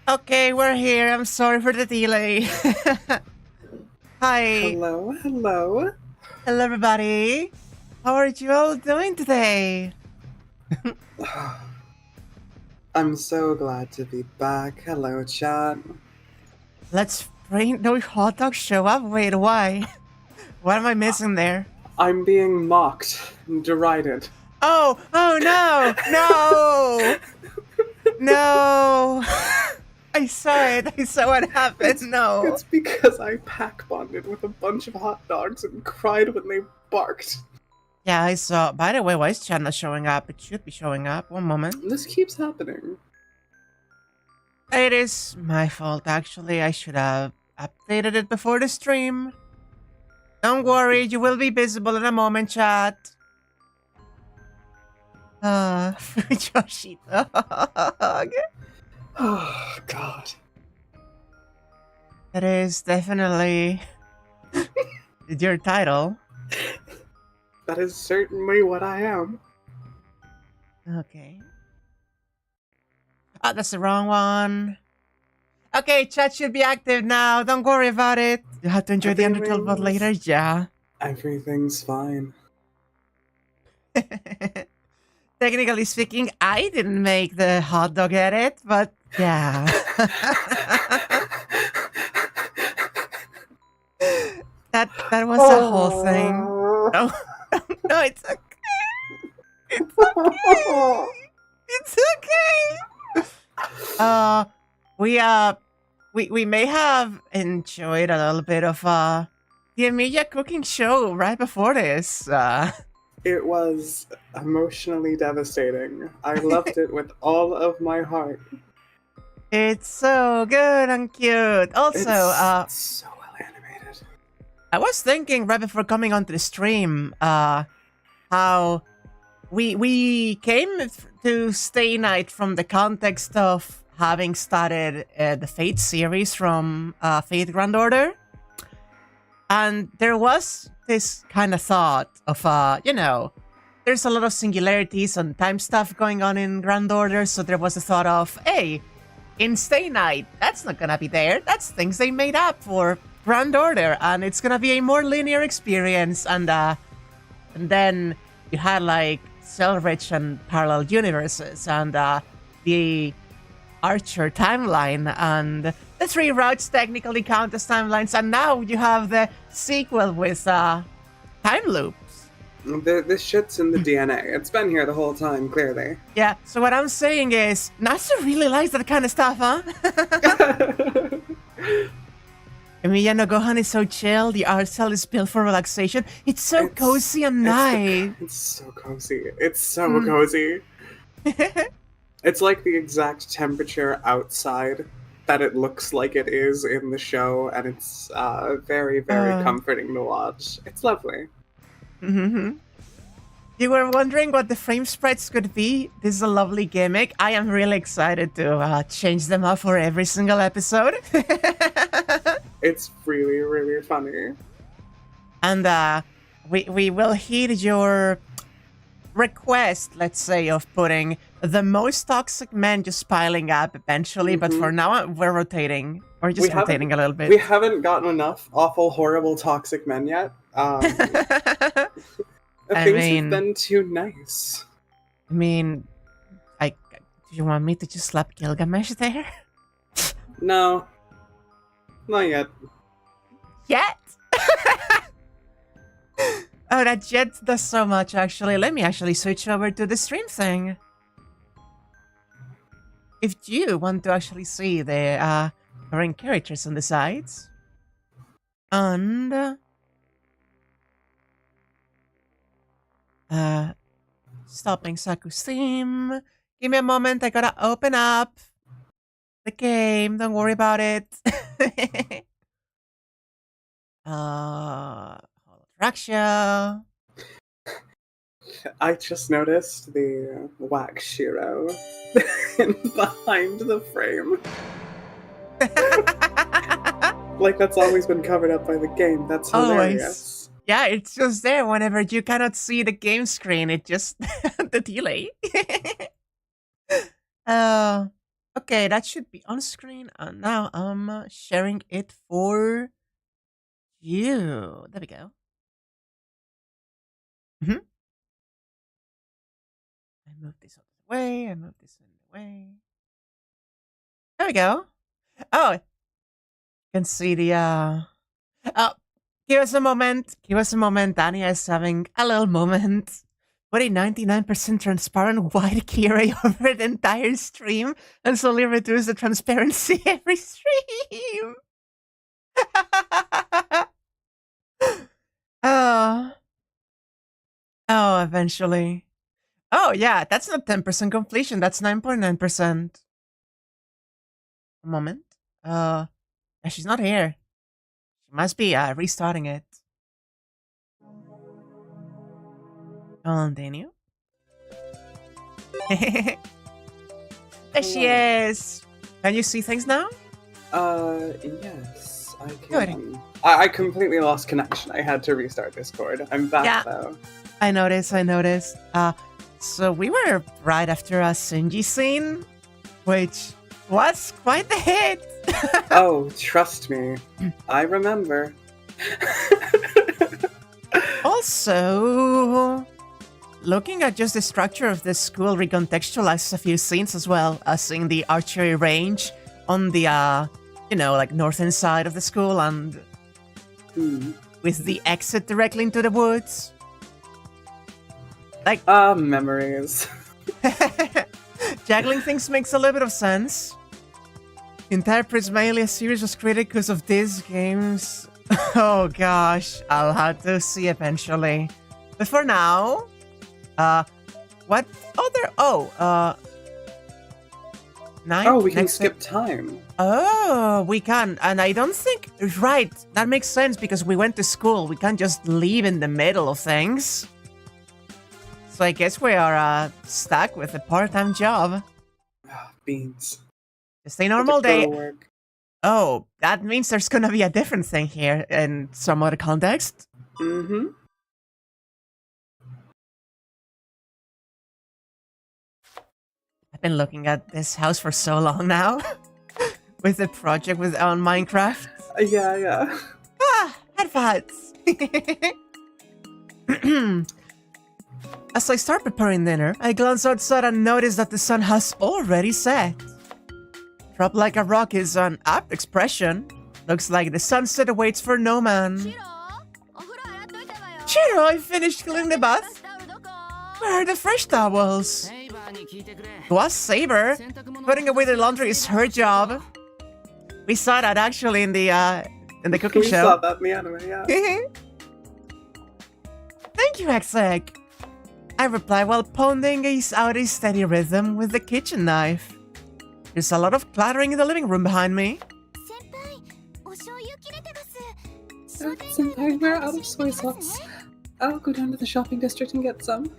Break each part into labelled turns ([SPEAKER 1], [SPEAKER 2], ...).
[SPEAKER 1] Okay, we're here. I'm sorry for the delay. Hi.
[SPEAKER 2] Hello, hello.
[SPEAKER 1] Hello, everybody. How are you all doing today?
[SPEAKER 2] I'm so glad to be back. Hello, chat.
[SPEAKER 1] Let's bring those hot dogs show up. Wait, why? What am I missing there?
[SPEAKER 2] I'm being mocked and derided.
[SPEAKER 1] Oh no, no, no. I saw it. I saw what happened. No.
[SPEAKER 2] It's because I pack bonded with a bunch of hot dogs and cried when they barked.
[SPEAKER 1] Yeah, I saw. By the way, why is Chad not showing up? It should be showing up. One moment.
[SPEAKER 2] This keeps happening.
[SPEAKER 1] It is my fault, actually. I should have updated it before the stream. Don't worry, you will be visible in a moment, chat. Joshi dog.
[SPEAKER 2] Oh, God.
[SPEAKER 1] That is definitely your title.
[SPEAKER 2] That is certainly what I am.
[SPEAKER 1] Okay. Oh, that's the wrong one. Okay, chat should be active now. Don't worry about it. You have to enjoy the Undertale VOD later, yeah.
[SPEAKER 2] Everything's fine.
[SPEAKER 1] Technically speaking, I didn't make the hot dog edit, but yeah. that was a whole thing. No, no, it's okay. It's okay. It's okay. We may have enjoyed a little bit of the Emiya cooking show right before this.
[SPEAKER 2] It was emotionally devastating. I loved it with all of my heart.
[SPEAKER 1] It's so good and cute. Also,
[SPEAKER 2] it's so well animated.
[SPEAKER 1] I was thinking right before coming onto the stream, how we came to Stay Night from the context of having started the Fate series from Fate Grand Order. And there was this kind of thought of, there's a lot of singularities and time stuff going on in Grand Order, so there was a thought of, hey, in Stay Night, that's not gonna be there. That's things they made up for Grand Order, and it's gonna be a more linear experience. And then you had like Cell-Rich and parallel universes, and the Archer timeline, and the three routes technically count as timelines, and now you have the sequel with time loops.
[SPEAKER 2] This shit's in the DNA. It's been here the whole time, clearly.
[SPEAKER 1] Yeah, so what I'm saying is, Natsu really likes that kind of stuff, huh? Emiya no Gohan is so chill, the art cell is built for relaxation. It's so cozy and nice.
[SPEAKER 2] It's so cozy. It's so cozy. It's like the exact temperature outside that it looks like it is in the show, and it's very, very comforting to watch. It's lovely.
[SPEAKER 1] You were wondering what the frame sprites could be? This is a lovely gimmick. I am really excited to change them up for every single episode.
[SPEAKER 2] It's really, really funny.
[SPEAKER 1] And we will heed your request, let's say, of putting the most toxic men just piling up eventually, but for now we're rotating. We're just rotating a little bit.
[SPEAKER 2] We haven't gotten enough awful, horrible, toxic men yet. Things have been too nice.
[SPEAKER 1] I mean, do you want me to just slap Gilgamesh there?
[SPEAKER 2] No. Not yet.
[SPEAKER 1] Yet? Oh, that jet does so much, actually. Let me actually switch over to the stream thing. If you want to actually see the current characters on the sides. And stopping Saku's theme. Give me a moment, I gotta open up the game, don't worry about it. Ataraxia.
[SPEAKER 2] I just noticed the wax Shiro behind the frame. Like that's always been covered up by the game. That's hilarious.
[SPEAKER 1] Always. Yeah, it's just there whenever you cannot see the game screen. It just the delay. Okay, that should be on screen. And now I'm sharing it for you. There we go. move this out of the way. I move this in the way. There we go. Oh, you can see the oh, give us a moment. Give us a moment. Dania is having a little moment. Put a 99% transparent white keyray over the entire stream and slowly reduce the transparency every stream. Oh. Oh, eventually. Oh, yeah, that's not 10% completion. That's 9.9%. A moment. She's not here. She must be restarting it. Continue. There she is. Can you see things now?
[SPEAKER 2] Yes, I can.
[SPEAKER 1] Good.
[SPEAKER 2] I completely lost connection. I had to restart Discord. I'm back though.
[SPEAKER 1] I noticed. So we were right after a Shinji scene, which was quite the hit.
[SPEAKER 2] Oh, trust me. I remember.
[SPEAKER 1] Also, looking at just the structure of this school recontextualizes a few scenes as well, seeing the archery range on the, like northern side of the school and with the exit directly into the woods. Like,
[SPEAKER 2] memories.
[SPEAKER 1] Juggling things makes a little bit of sense. The entire Prismalia series was created because of these games. Oh gosh, I'll have to see eventually. But for now, what other? 9.
[SPEAKER 2] Oh, we can skip time.
[SPEAKER 1] Oh, we can, and I don't think right. That makes sense because we went to school. We can't just leave in the middle of things. So I guess we are stuck with a part-time job.
[SPEAKER 2] Beans.
[SPEAKER 1] Just a normal day.
[SPEAKER 2] Work.
[SPEAKER 1] Oh, that means there's gonna be a different thing here in some other context.
[SPEAKER 2] Mm-hmm.
[SPEAKER 1] I've been looking at this house for so long now. With the project on Minecraft.
[SPEAKER 2] Yeah.
[SPEAKER 1] Headphones. As I start preparing dinner, I glance outside and notice that the sun has already set. Drop like a rock is an apt expression. Looks like the sunset awaits for no man. Chiro, I finished cleaning the bath. Where are the fresh towels? It was Saber. Putting away the laundry is her job. We saw that actually in the cooking show.
[SPEAKER 2] We saw that in the anime, yeah.
[SPEAKER 1] Thank you, Exeg. I reply while pounding out a steady rhythm with the kitchen knife. There's a lot of clattering in the living room behind me.
[SPEAKER 2] Senpai, we're out of soy sauce. I'll go down to the shopping district and get some.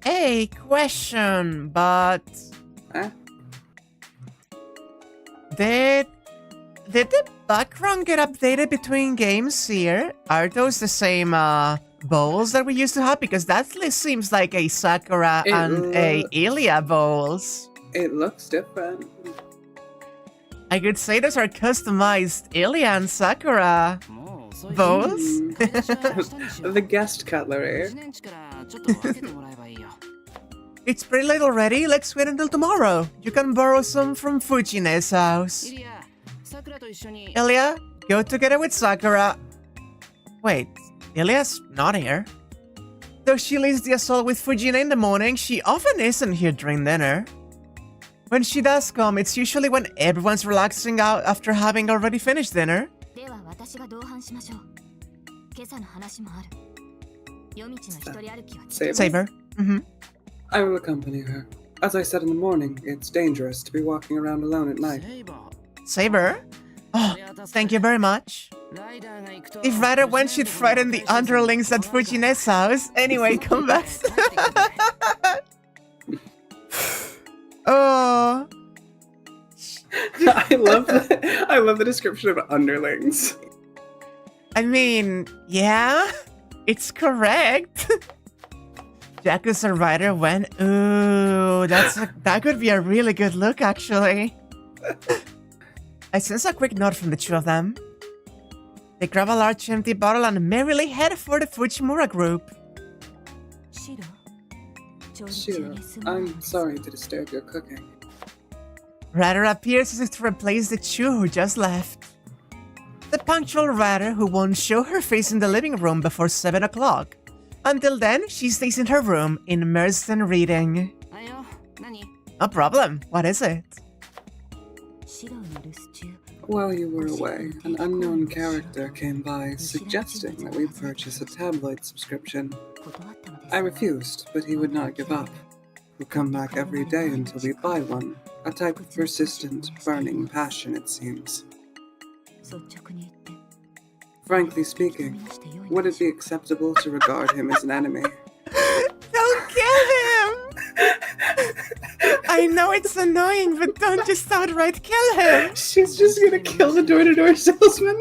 [SPEAKER 1] Hey, question, but... Did the background get updated between games here? Are those the same, bowls that we used to have? Because that seems like a Sakura and a Ilya bowls.
[SPEAKER 2] It looks different.
[SPEAKER 1] I could say those are customized Ilya and Sakura bowls.
[SPEAKER 2] The guest cutlery.
[SPEAKER 1] It's pretty late already. Let's wait until tomorrow. You can borrow some from Fujine's house. Ilya, go together with Sakura. Wait, Ilya's not here. Though she leads the assault with Fujine in the morning, she often isn't here during dinner. When she does come, it's usually when everyone's relaxing out after having already finished dinner. Saber.
[SPEAKER 2] I will accompany her. As I said in the morning, it's dangerous to be walking around alone at night.
[SPEAKER 1] Saber? Oh, thank you very much. If Ryder went, she'd frighten the underlings at Fujine's house. Anyway, come back. Oh.
[SPEAKER 2] I love the description of underlings.
[SPEAKER 1] I mean, yeah, it's correct. Yakuza Rider went. Ooh, that could be a really good look, actually. I sense a quick nod from the two of them. They grab a large empty bottle and merrily head for the Fujimura group.
[SPEAKER 2] Shiro, I'm sorry to disturb your cooking.
[SPEAKER 1] Ryder appears as if to replace the Chu who just left. The punctual Ryder who won't show her face in the living room before 7 o'clock. Until then, she stays in her room, immersed in reading. No problem. What is it?
[SPEAKER 2] While you were away, an unknown character came by suggesting that we purchase a tabloid subscription. I refused, but he would not give up. He'll come back every day until we buy one. A type of persistent, burning passion, it seems. Frankly speaking, would it be acceptable to regard him as an enemy?
[SPEAKER 1] Don't kill him! I know it's annoying, but don't just outright kill him!
[SPEAKER 2] She's just gonna kill the door-to-door salesman?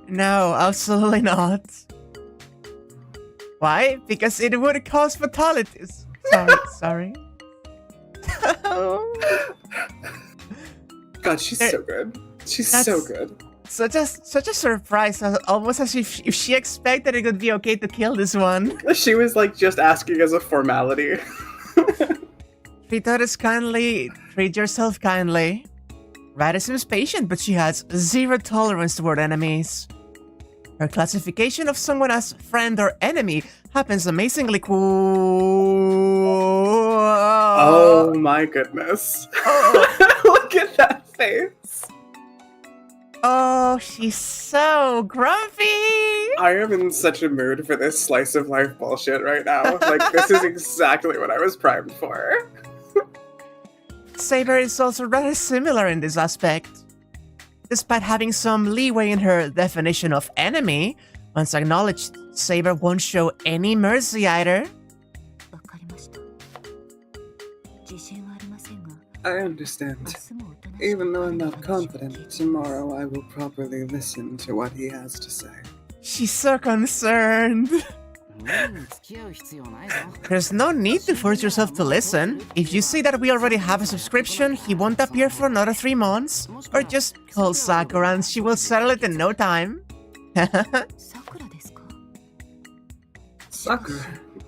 [SPEAKER 1] No, absolutely not. Why? Because it would cause fatalities. Sorry.
[SPEAKER 2] God, she's so good. She's so good.
[SPEAKER 1] Such a surprise, almost as if she expected it would be okay to kill this one.
[SPEAKER 2] She was like just asking as a formality.
[SPEAKER 1] Treat others kindly, treat yourself kindly. Ryder seems patient, but she has zero tolerance toward enemies. Her classification of someone as friend or enemy happens amazingly cool.
[SPEAKER 2] Oh my goodness.
[SPEAKER 1] Oh.
[SPEAKER 2] Look at that face.
[SPEAKER 1] Oh, she's so grumpy!
[SPEAKER 2] I am in such a mood for this slice of life bullshit right now. Like, this is exactly what I was primed for.
[SPEAKER 1] Saber is also rather similar in this aspect. Despite having some leeway in her definition of enemy, once acknowledged, Saber won't show any mercy either.
[SPEAKER 2] I understand. Even though I'm not confident, tomorrow I will properly listen to what he has to say.
[SPEAKER 1] She's so concerned. There's no need to force yourself to listen. If you say that we already have a subscription, he won't appear for another 3 months. Or just call Sakura and she will settle it in no time.
[SPEAKER 2] Sakura?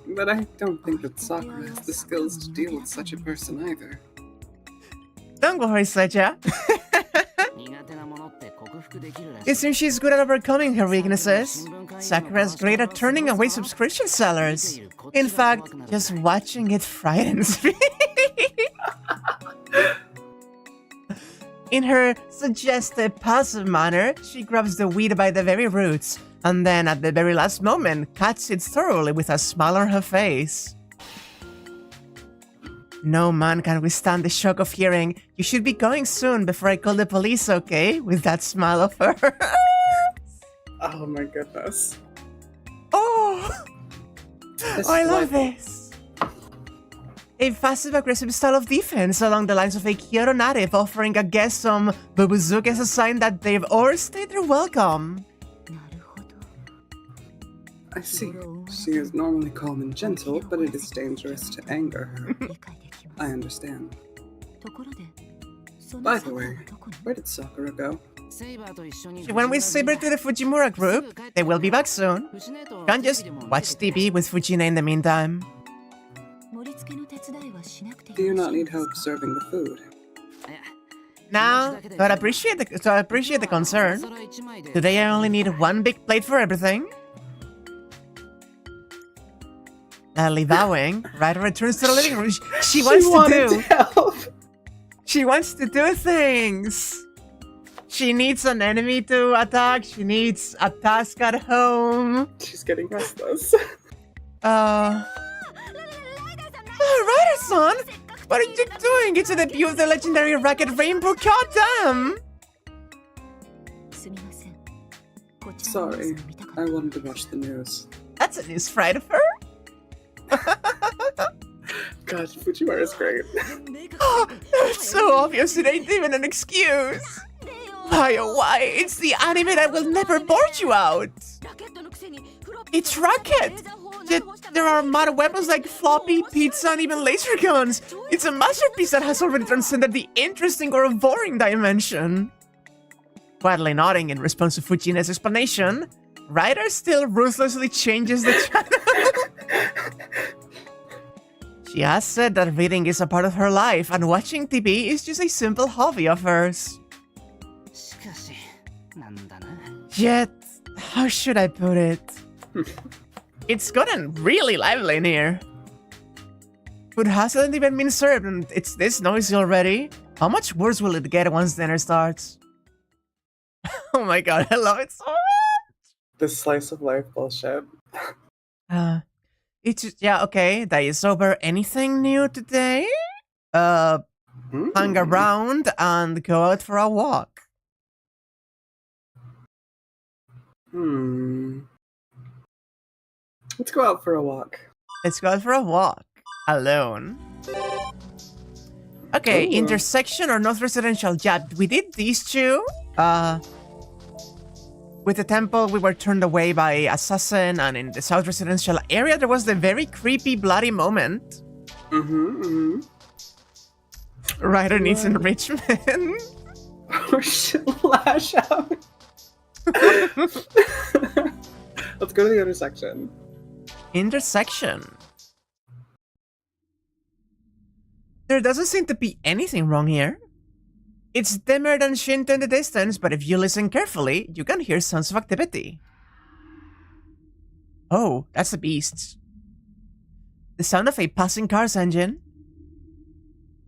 [SPEAKER 2] But I don't think that Sakura has the skills to deal with such a person either.
[SPEAKER 1] Don't worry, Seja. It seems she's good at overcoming her weaknesses. Sakura's great at turning away subscription sellers. In fact, just watching it frightens me. In her suggestive, passive manner, she grabs the weed by the very roots, and then at the very last moment, cuts it thoroughly with a smile on her face. No man can withstand the shock of hearing, "You should be going soon before I call the police, okay?" With that smile of hers.
[SPEAKER 2] Oh my goodness.
[SPEAKER 1] Oh! I love this. A passive-aggressive style of defense along the lines of a Kyoto native offering a guest some bubuzuki as a sign that they've overstayed their welcome.
[SPEAKER 2] I see. She is normally calm and gentle, but it is dangerous to anger her. I understand. By the way, where did Sakura go?
[SPEAKER 1] She went with Saber to the Fujimura group. They will be back soon. Can't just watch TV with Fujina in the meantime.
[SPEAKER 2] Do you not need help serving the food?
[SPEAKER 1] Now, so I appreciate the concern. Today I only need 1 big plate for everything. Sadly bowing, Ryder returns to the living room. She wants to
[SPEAKER 2] help.
[SPEAKER 1] She wants to do things. She needs an enemy to attack. She needs a task at home.
[SPEAKER 2] She's getting restless.
[SPEAKER 1] Ryder-san! What are you doing? It's the debut of the legendary racket Rainbow. Goddamn!
[SPEAKER 2] Sorry, I wanted to watch the news.
[SPEAKER 1] That's a news fright of her.
[SPEAKER 2] God, Fujiwara is great.
[SPEAKER 1] Oh, it's so obvious it ain't even an excuse. Why, oh why, it's the anime that will never board you out. It's Racket. Yet there are mad weapons like floppy, pizza, and even laser guns. It's a masterpiece that has already transcended the interesting or boring dimension. Quietly nodding in response to Fujina's explanation, Ryder still ruthlessly changes the channel. She has said that reading is a part of her life, and watching TV is just a simple hobby of hers. Yet, how should I put it? It's gotten really lively in here. Food hasn't even been served and it's this noisy already. How much worse will it get once dinner starts? Oh my god, I love it so much!
[SPEAKER 2] This slice of life bullshit.
[SPEAKER 1] It's just, yeah, okay, that is over. Anything new today? Hang around and go out for a walk.
[SPEAKER 2] Let's go out for a walk.
[SPEAKER 1] Let's go out for a walk. Alone. Okay, intersection or North Residential. Yeah, we did these two. With the temple, we were turned away by assassin, and in the South Residential area, there was the very creepy, bloody moment. Ryder needs enrichment.
[SPEAKER 2] Oh shit, lash out. Let's go to the intersection.
[SPEAKER 1] Intersection. There doesn't seem to be anything wrong here. It's dimmer than Shinto in the distance, but if you listen carefully, you can hear sounds of activity. Oh, that's the beasts. The sound of a passing car's engine.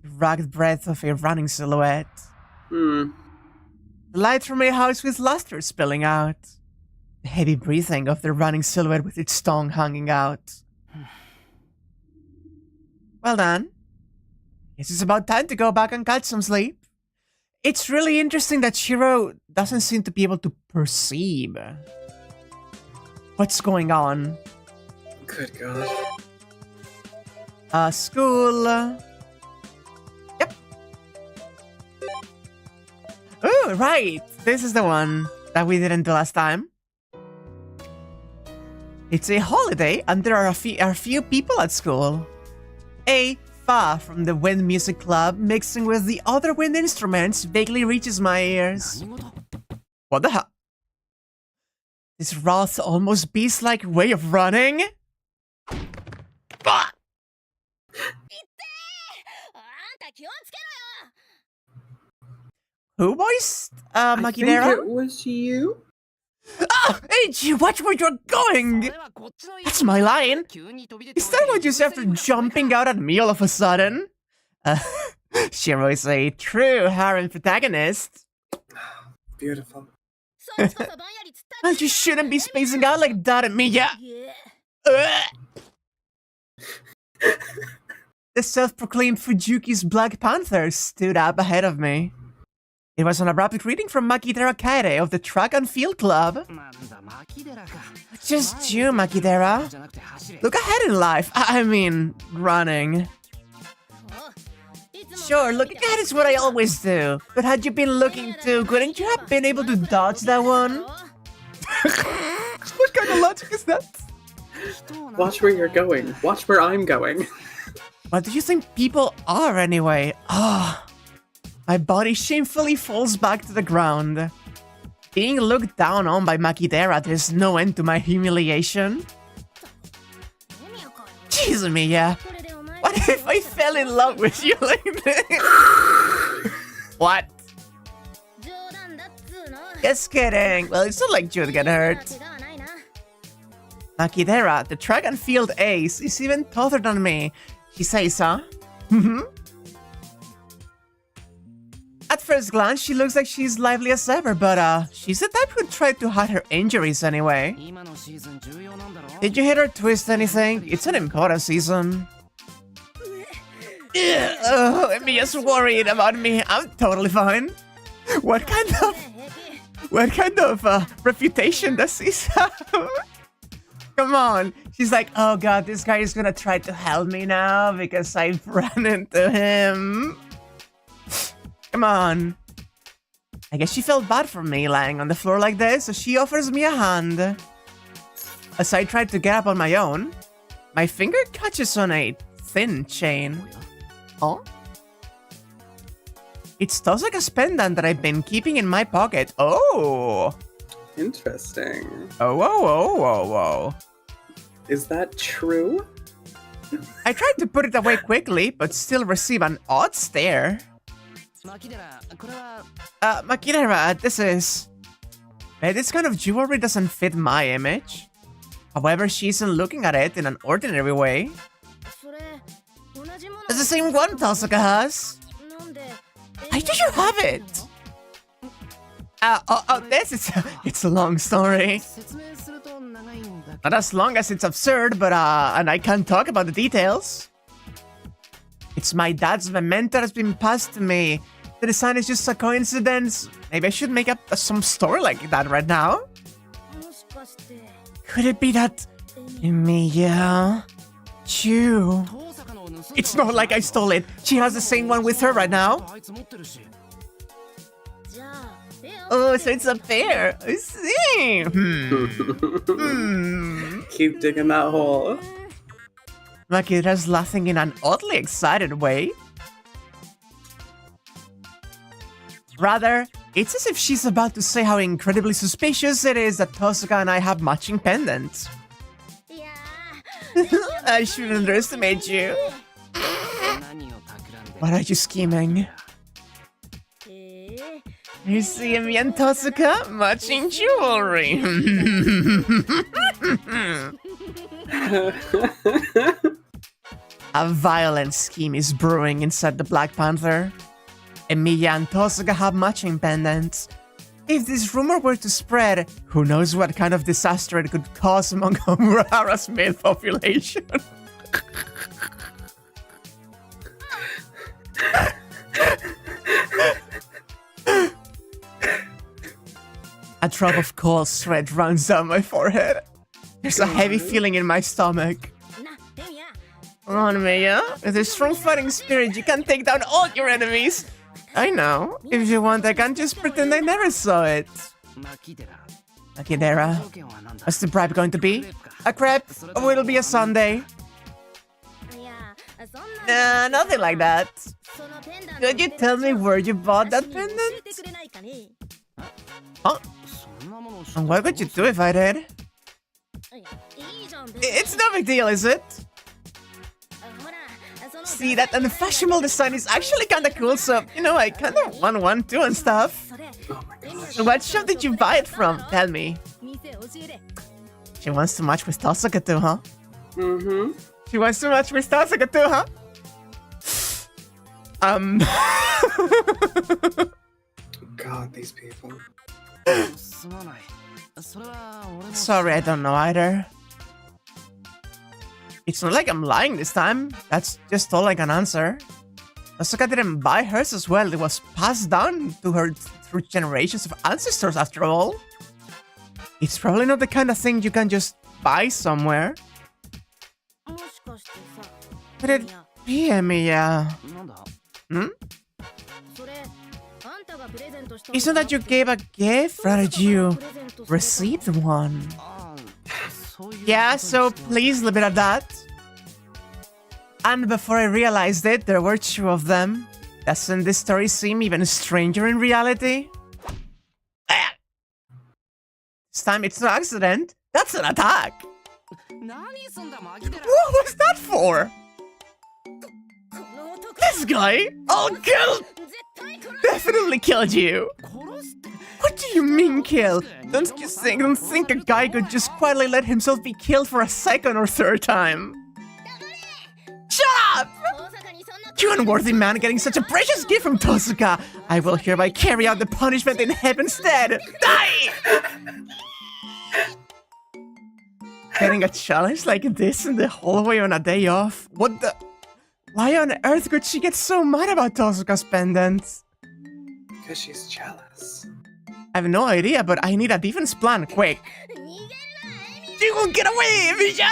[SPEAKER 1] The ragged breath of a running silhouette. The light from a house with luster spilling out. The heavy breathing of the running silhouette with its tongue hanging out. Well done. Guess it's about time to go back and catch some sleep. It's really interesting that Shiro doesn't seem to be able to perceive what's going on.
[SPEAKER 2] Good God.
[SPEAKER 1] School. Yep. Oh, right. This is the one that we didn't do last time. It's a holiday and there are a few people at school. Far from the wind music club, mixing with the other wind instruments, vaguely reaches my ears. What the hell? This rough, almost beast-like way of running? Ah! Who voiced Makidera?
[SPEAKER 2] I think it was you.
[SPEAKER 1] Ah! Hey, watch where you're going! That's my line! Is that what you say after jumping out at me all of a sudden? Shiro is a true harem protagonist.
[SPEAKER 2] Beautiful.
[SPEAKER 1] Well, you shouldn't be spacing out like that at Emiya! The self-proclaimed Fuyuki's Black Panther stood up ahead of me. It was an abrupt greeting from Makidera Kaede of the Track and Field Club. Just you, Makidera. Look ahead in life. I mean, running. Sure, looking ahead is what I always do. But had you been looking too, couldn't you have been able to dodge that one? What kind of logic is that?
[SPEAKER 2] Watch where you're going. Watch where I'm going.
[SPEAKER 1] What do you think people are anyway? Ah. My body shamefully falls back to the ground. Being looked down on by Makidera, there's no end to my humiliation. Jeez, Emiya. What if I fell in love with you like this? What? Just kidding. Well, it's not like you'd get hurt. Makidera, the track and field ace, is even taller than me. She says, huh? At first glance, she looks like she's lively as ever, but she's the type who tried to hide her injuries anyway. Did you hit or twist anything? It's an important season. Oh, Emiya's worried about me. I'm totally fine. What kind of reputation does this have? Come on. She's like, oh god, this guy is gonna try to help me now because I've run into him. Come on. I guess she felt bad for me lying on the floor like this, so she offers me a hand. As I tried to get up on my own, my finger catches on a thin chain. Oh? It's Tozuka's pendant that I've been keeping in my pocket. Oh!
[SPEAKER 2] Interesting.
[SPEAKER 1] Oh, whoa, whoa, whoa, whoa.
[SPEAKER 2] Is that true?
[SPEAKER 1] I tried to put it away quickly, but still receive an odd stare. Makidera, this is... This kind of jewelry doesn't fit my image. However, she isn't looking at it in an ordinary way. It's the same one Tosuka has. Why do you have it? This is... It's a long story. Not as long as it's absurd, but and I can't talk about the details. It's my dad's memento has been passed to me. The design is just a coincidence. Maybe I should make up some story like that right now. Could it be that Emiya? Chew. It's not like I stole it. She has the same one with her right now. Oh, so it's a pair. I see.
[SPEAKER 2] Keep digging that hole.
[SPEAKER 1] Makidera's laughing in an oddly excited way. Rather, it's as if she's about to say how incredibly suspicious it is that Tosuka and I have matching pendants. I shouldn't underestimate you. What are you scheming? You see Emiya and Tosuka matching jewelry. A violent scheme is brewing inside the Black Panther. Emiya and Tosuka have matching pendants. If this rumor were to spread, who knows what kind of disaster it could cause among Homura's male population. A drop of cold sweat runs down my forehead. There's a heavy feeling in my stomach. Come on, Emiya. With a strong fighting spirit, you can take down all your enemies. I know. If you want, I can just pretend I never saw it. Makidera. What's the bribe going to be? A crepe? Or it'll be a sundae? Nah, nothing like that. Could you tell me where you bought that pendant? Huh? And what would you do if I did? It's no big deal, is it? See, that unfashionable design is actually kinda cool, so, you know, I kinda want one too and stuff.
[SPEAKER 2] Oh my gosh.
[SPEAKER 1] So what shop did you buy it from? Tell me. She wants to match with Tosuka too, huh?
[SPEAKER 2] Mm-hmm.
[SPEAKER 1] She wants to match with Tosuka too, huh?
[SPEAKER 2] God, these people.
[SPEAKER 1] Sorry, I don't know either. It's not like I'm lying this time. That's just all I can answer. Tosuka didn't buy hers as well. It was passed down to her through generations of ancestors after all. It's probably not the kind of thing you can just buy somewhere. Could it be Emiya? Hmm? Isn't that you gave a gift? Rather, you received one. Yeah, so please leave it at that. And before I realized it, there were two of them. Doesn't this story seem even stranger in reality? This time it's no accident. That's an attack. What was that for? This guy? I'll kill! Definitely killed you. What do you mean kill? Don't think a guy could just quietly let himself be killed for a second or third time. Shut up! You unworthy man getting such a precious gift from Tosuka. I will hereby carry out the punishment in heaven's stead. Die! Getting a challenge like this in the hallway on a day off? What the... Why on earth could she get so mad about Tosuka's pendants?
[SPEAKER 2] Because she's jealous.
[SPEAKER 1] I have no idea, but I need a defense plan, quick. You won't get away, Emiya!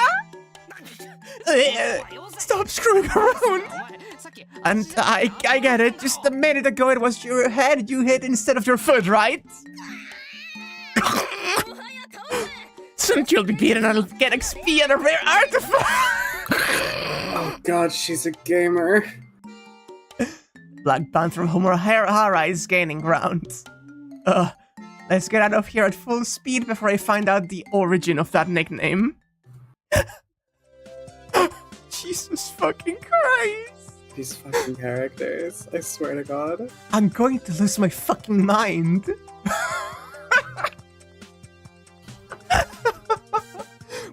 [SPEAKER 1] Stop screwing around! And I get it, just a minute ago it was your head you hit instead of your foot, right? Soon you'll be beaten and I'll get XP and a rare artifact!
[SPEAKER 2] Oh god, she's a gamer.
[SPEAKER 1] Black Panther Homura is gaining ground. Let's get out of here at full speed before I find out the origin of that nickname. Jesus fucking Christ.
[SPEAKER 2] These fucking characters. I swear to God.
[SPEAKER 1] I'm going to lose my fucking mind.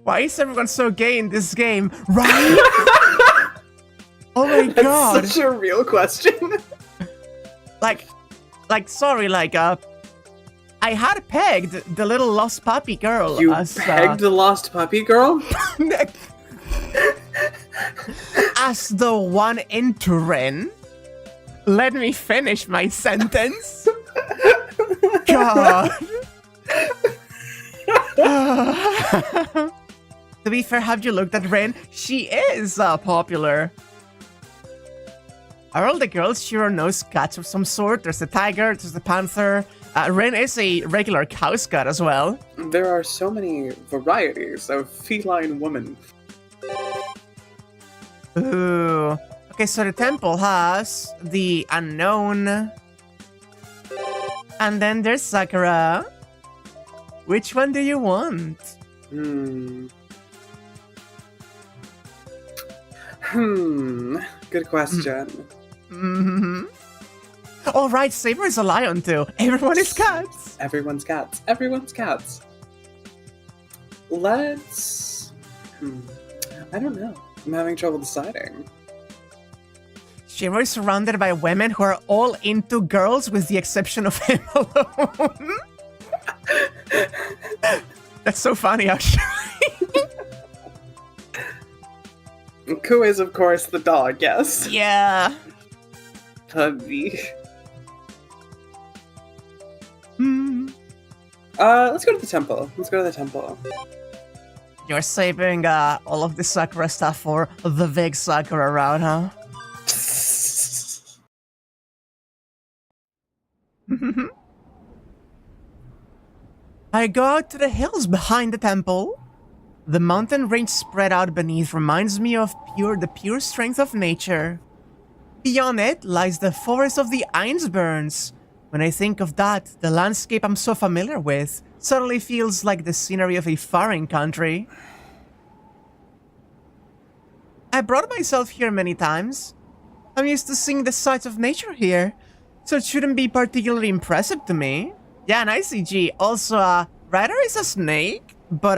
[SPEAKER 1] Why is everyone so gay in this game? Right? Oh my God.
[SPEAKER 2] That's such a real question.
[SPEAKER 1] Sorry, I had pegged the little lost puppy girl.
[SPEAKER 2] You
[SPEAKER 1] as,
[SPEAKER 2] pegged the lost puppy girl?
[SPEAKER 1] As the one into Ren. Let me finish my sentence. God. To be fair, have you looked at Ren? She is popular. Are all the girls Shiro-nosed cats of some sort? There's the tiger, there's the panther. Ren is a regular cow cat as well.
[SPEAKER 2] There are so many varieties of feline women.
[SPEAKER 1] Ooh. Okay, so the temple has the unknown. And then there's Sakura. Which one do you want?
[SPEAKER 2] Good question.
[SPEAKER 1] Oh, right, Saber is a lion too. Everyone is cats.
[SPEAKER 2] Everyone's cats. Everyone's cats. Let's... I don't know. I'm having trouble deciding.
[SPEAKER 1] Shiro is surrounded by women who are all into girls with the exception of him alone. That's so funny, actually.
[SPEAKER 2] Ku is, of course, the dog, yes.
[SPEAKER 1] Yeah.
[SPEAKER 2] Puppy. Let's go to the temple.
[SPEAKER 1] You're saving all of the Sakura stuff for the big Sakura route, huh? I go out to the hills behind the temple. The mountain range spread out beneath reminds me of the pure strength of nature. Beyond it lies the forest of the Einsburns. When I think of that, the landscape I'm so familiar with suddenly feels like the scenery of a foreign country. I brought myself here many times. I'm used to seeing the sights of nature here, so it shouldn't be particularly impressive to me. Yeah, nice CG. Also, Ryder is a snake, but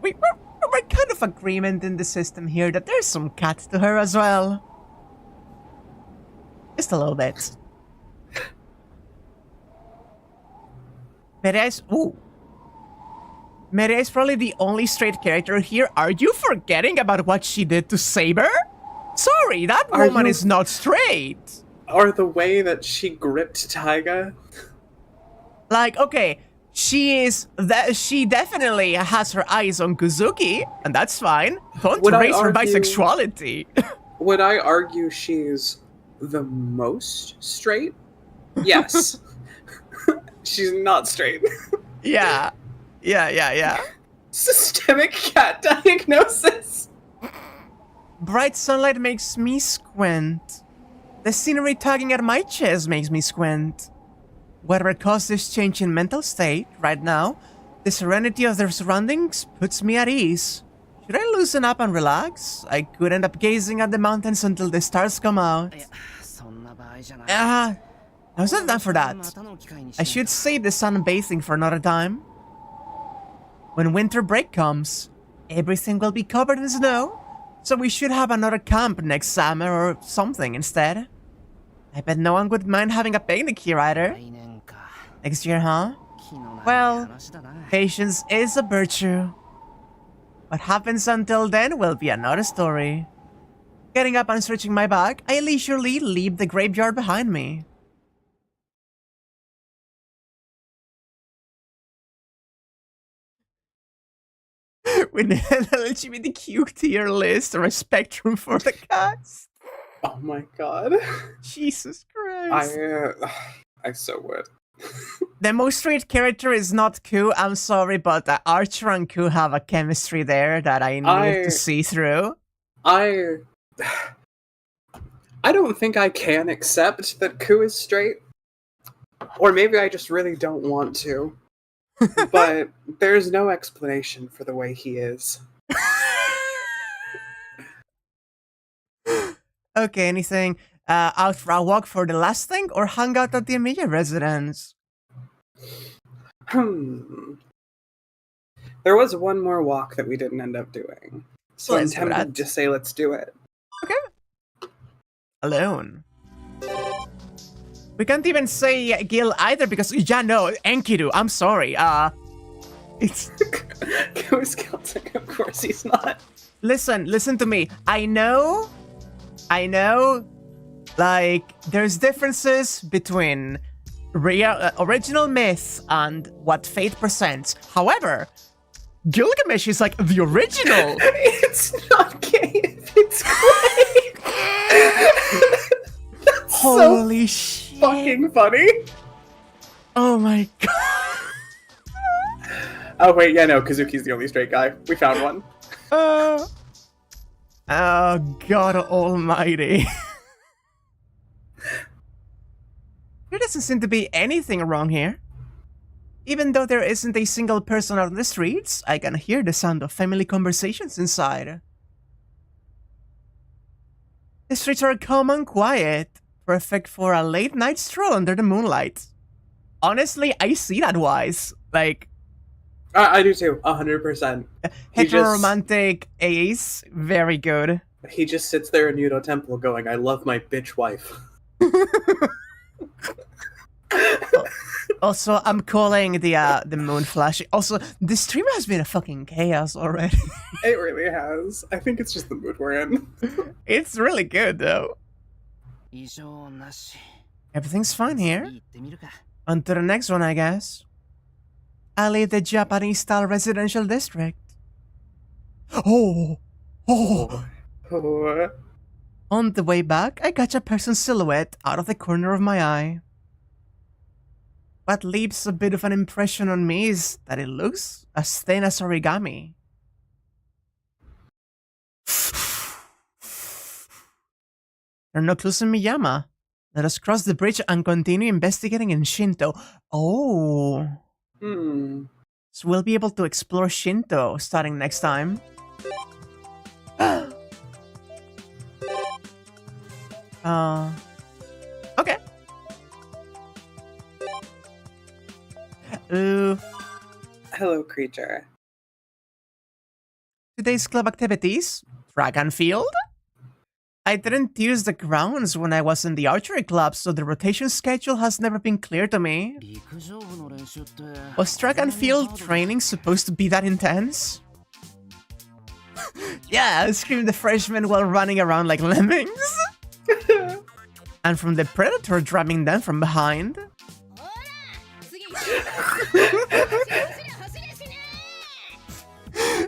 [SPEAKER 1] we're kind of agreement in the system here that there's some cat to her as well. Just a little bit. Meria is probably the only straight character here. Are you forgetting about what she did to Saber? Sorry, that woman is not straight.
[SPEAKER 2] Or the way that she gripped Taiga.
[SPEAKER 1] Like, okay, she definitely has her eyes on Kuzuki, and that's fine. Don't raise her bisexuality.
[SPEAKER 2] Would I argue she's the most straight? Yes. She's not straight.
[SPEAKER 1] Yeah.
[SPEAKER 2] Systemic cat diagnosis.
[SPEAKER 1] Bright sunlight makes me squint. The scenery tugging at my chest makes me squint. Whatever caused this change in mental state right now, the serenity of their surroundings puts me at ease. Should I loosen up and relax? I could end up gazing at the mountains until the stars come out. Now's not time for that. I should save the sunbathing for another time. When winter break comes, everything will be covered in snow, so we should have another camp next summer or something instead. I bet no one would mind having a picnic here either. Next year, huh? Well, patience is a virtue. What happens until then will be another story. Getting up and stretching my back, I leisurely leave the graveyard behind me. With an LGBTQ tier list or a spectrum for the cast.
[SPEAKER 2] Oh my god.
[SPEAKER 1] Jesus Christ.
[SPEAKER 2] I so would.
[SPEAKER 1] The most straight character is not Ku, I'm sorry, but Archer and Ku have a chemistry there that I need to see through.
[SPEAKER 2] I don't think I can accept that Ku is straight. Or maybe I just really don't want to. But there's no explanation for the way he is.
[SPEAKER 1] Okay, anything out for a walk for the last thing or hung out at the Emiya residence?
[SPEAKER 2] There was one more walk that we didn't end up doing. So
[SPEAKER 1] Let's
[SPEAKER 2] I'm
[SPEAKER 1] do
[SPEAKER 2] tempted to say let's do it.
[SPEAKER 1] Okay. Alone. We can't even say Gil either because, yeah, no, Enkidu, I'm sorry. It's...
[SPEAKER 2] Who's Celtic? Of course he's not.
[SPEAKER 1] Listen to me. I know, like, there's differences between original myth and what Fate presents. However, Gilgamesh is like the original.
[SPEAKER 2] It's not gay if it's clay. That's
[SPEAKER 1] Holy
[SPEAKER 2] so
[SPEAKER 1] shit.
[SPEAKER 2] fucking funny.
[SPEAKER 1] Oh my god.
[SPEAKER 2] Oh wait, yeah, no, Kazuki's the only straight guy. We found one.
[SPEAKER 1] Oh god almighty. There doesn't seem to be anything wrong here. Even though there isn't a single person out on the streets, I can hear the sound of family conversations inside. The streets are calm and quiet, perfect for a late night stroll under the moonlight. Honestly, I see that wise. Like,
[SPEAKER 2] I do too, 100%.
[SPEAKER 1] heteroromantic ace, very good.
[SPEAKER 2] He just sits there in Ryuudou Temple going, I love my bitch wife.
[SPEAKER 1] Also, I'm calling the moon flash. Also, the stream has been a fucking chaos already.
[SPEAKER 2] It really has. I think it's just the mood we're in.
[SPEAKER 1] It's really good, though. Everything's fine here. On to the next one, I guess. I leave the Japanese-style residential district. Oh! On the way back, I catch a person's silhouette out of the corner of my eye. What leaves a bit of an impression on me is that it looks as thin as origami. There are no clues in Miyama. Let us cross the bridge and continue investigating in Shinto. Oh. So we'll be able to explore Shinto starting next time. Okay.
[SPEAKER 2] Hello, creature.
[SPEAKER 1] Today's club activities? Track and field? I didn't use the grounds when I was in the archery club, so the rotation schedule has never been clear to me. Was track and field training supposed to be that intense? Yeah, I screamed the freshmen while running around like lemmings. And from the predator drumming them from behind.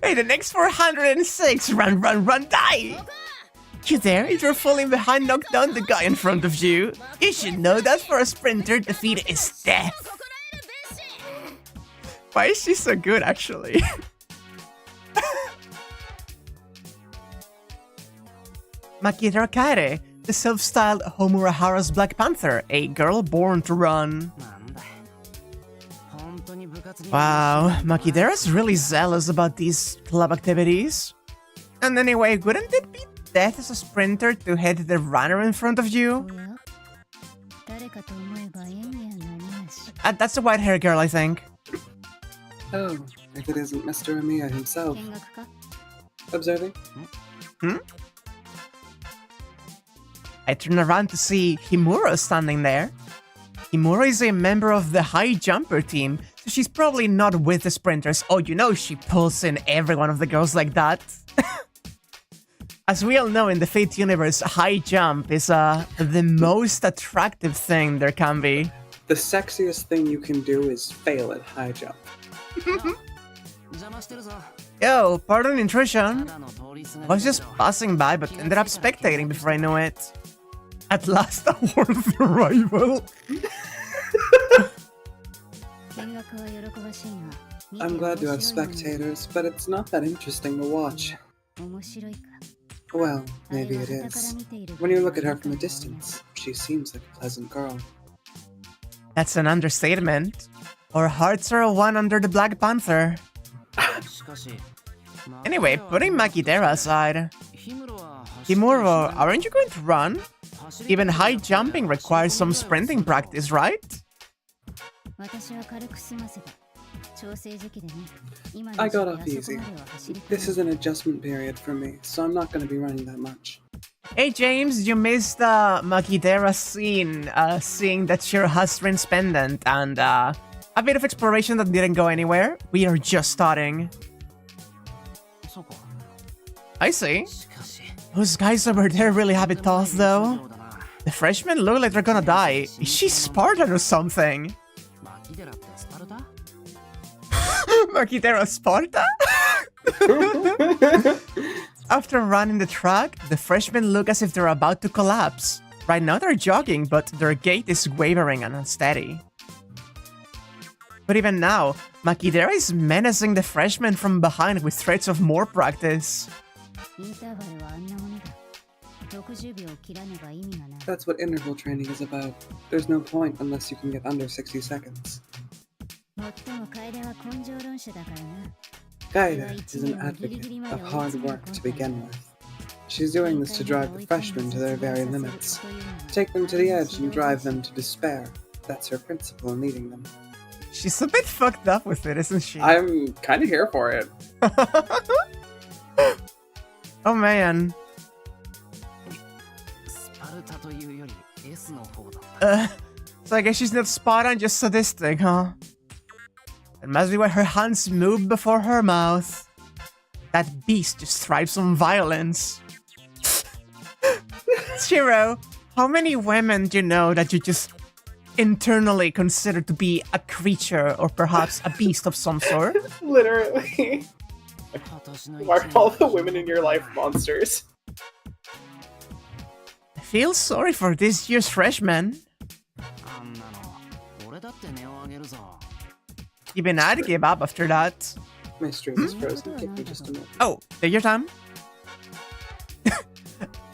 [SPEAKER 1] Hey, the next 406! Run, die! You there? If you're falling behind, knock down the guy in front of you. You should know that for a sprinter, defeat is death. Why is she so good, actually? Makira Kaere, the self-styled Homurahara's Black Panther, a girl born to run. Wow, Makidera's really zealous about these club activities. And anyway, wouldn't it be death as a sprinter to hit the runner in front of you? That's a white-haired girl, I think.
[SPEAKER 2] Oh, if it isn't Mr. Emiya himself. Observing?
[SPEAKER 1] I turn around to see Himura standing there. Himura is a member of the high jumper team, so she's probably not with the sprinters. Oh, you know she pulls in every one of the girls like that. As we all know, in the Fate universe, high jump is the most attractive thing there can be.
[SPEAKER 2] The sexiest thing you can do is fail at high jump.
[SPEAKER 1] Yo, pardon the intrusion. I was just passing by, but ended up spectating before I knew it. At last, a worthy rival.
[SPEAKER 2] I'm glad to have spectators, but it's not that interesting to watch. Well, maybe it is. When you look at her from a distance, she seems like a pleasant girl.
[SPEAKER 1] That's an understatement. Our hearts are one under the Black Panther. Anyway, putting Makidera aside, Himuro, aren't you going to run? Even high jumping requires some sprinting practice, right?
[SPEAKER 2] I got off easy. This is an adjustment period for me, so I'm not going to be running that much.
[SPEAKER 1] Hey James, you missed the Makidera scene, seeing that Shiro has Rin's pendant, and a bit of exploration that didn't go anywhere. We are just starting. I see. Those guys over there really have it tough, though. The freshmen look like they're gonna die. Is she Spartan or something? Makidera Sparta? After running the track, the freshmen look as if they're about to collapse. Right now they're jogging, but their gait is wavering and unsteady. But even now, Makidera is menacing the freshmen from behind with threats of more practice.
[SPEAKER 2] That's what interval training is about. There's no point unless you can get under 60 seconds. Kaede is an advocate of hard work to begin with. She's doing this to drive the freshmen to their very limits. Take them to the edge and drive them to despair. That's her principle in leading them.
[SPEAKER 1] She's a bit fucked up with it, isn't she?
[SPEAKER 2] I'm kind of here for it.
[SPEAKER 1] Oh man. So I guess she's not Spartan, just sadistic, huh? It must be why her hands move before her mouth. That beast just thrives on violence. Shiro, how many women do you know that you just internally consider to be a creature or perhaps a beast of some sort?
[SPEAKER 2] Literally. Why are all the women in your life monsters?
[SPEAKER 1] I feel sorry for this year's freshmen. Even I'd give up after that.
[SPEAKER 2] My stream is frozen. Give me just a minute.
[SPEAKER 1] Oh, take your time.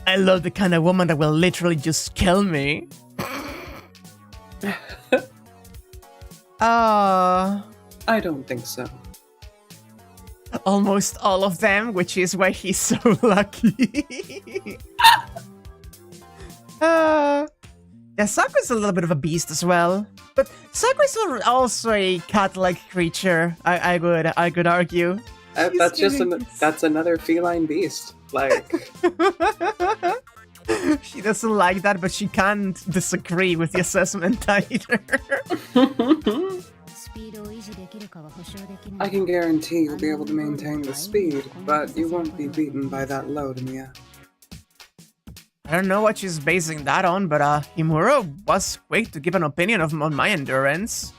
[SPEAKER 1] I love the kind of woman that will literally just kill me.
[SPEAKER 2] I don't think so.
[SPEAKER 1] Almost all of them, which is why he's so lucky. Yeah, Sakura's a little bit of a beast as well. But Sakura's also a cat-like creature, I could argue.
[SPEAKER 2] That's another feline beast. Like...
[SPEAKER 1] She doesn't like that, but she can't disagree with the assessment either.
[SPEAKER 2] I can guarantee you'll be able to maintain the speed, but you won't be beaten by that load, Emiya.
[SPEAKER 1] I don't know what she's basing that on, but Himuro was quick to give an opinion on my endurance.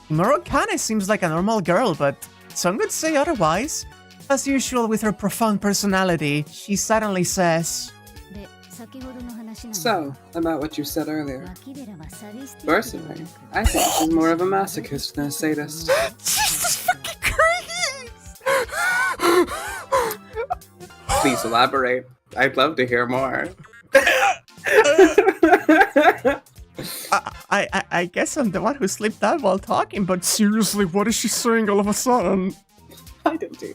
[SPEAKER 1] Himuro kinda seems like a normal girl, but some would say otherwise. As usual with her profound personality, she suddenly says...
[SPEAKER 2] So, about what you said earlier. Personally, I think she's more of a masochist than a sadist.
[SPEAKER 1] Jesus fucking Christ!
[SPEAKER 2] Please elaborate. I'd love to hear more.
[SPEAKER 1] I guess I'm the one who slipped out while talking, but seriously, what is she saying all of a sudden?
[SPEAKER 2] I don't do.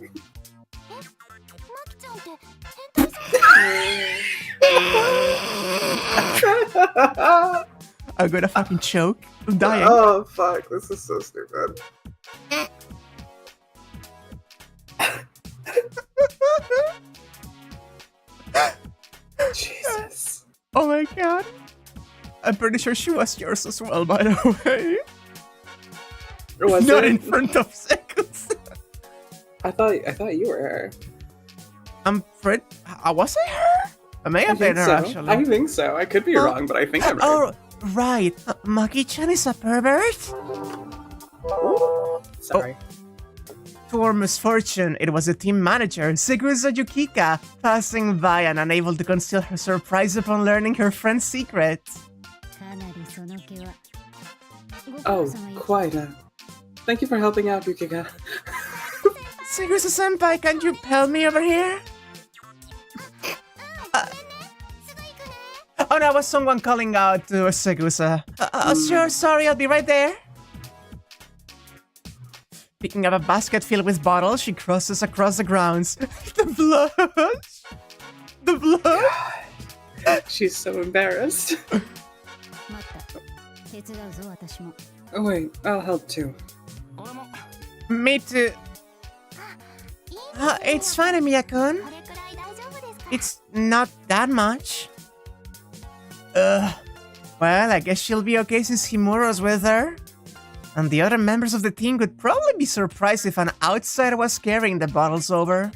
[SPEAKER 1] I'm gonna fucking choke. I'm dying.
[SPEAKER 2] Oh fuck, this is so stupid. Jesus.
[SPEAKER 1] Oh my god. I'm pretty sure she was yours as well, by the way.
[SPEAKER 2] Was
[SPEAKER 1] Not
[SPEAKER 2] it?
[SPEAKER 1] in front of seconds.
[SPEAKER 2] I thought you were her.
[SPEAKER 1] I'm pretty... was I her? I may have been her, actually.
[SPEAKER 2] I think so. I could be wrong, but I think I'm right.
[SPEAKER 1] Oh, right. Maki-chan is a pervert?
[SPEAKER 2] Sorry.
[SPEAKER 1] To our misfortune, it was the team manager, Segusa Yukika, passing by and unable to conceal her surprise upon learning her friend's secret.
[SPEAKER 2] Oh, quite. Thank you for helping out, Yukika.
[SPEAKER 1] Segusa-senpai, can you help me over here? Oh no, was someone calling out to Segusa. Sure, sorry, I'll be right there. Picking up a basket filled with bottles, she crosses across the grounds. The blush! The blood?
[SPEAKER 2] She's so embarrassed. Oh wait, I'll help too.
[SPEAKER 1] Me too. It's fine, Emiya-kun. It's not that much. Well, I guess she'll be okay since Himura's with her. And the other members of the team would probably be surprised if an outsider was carrying the bottles over.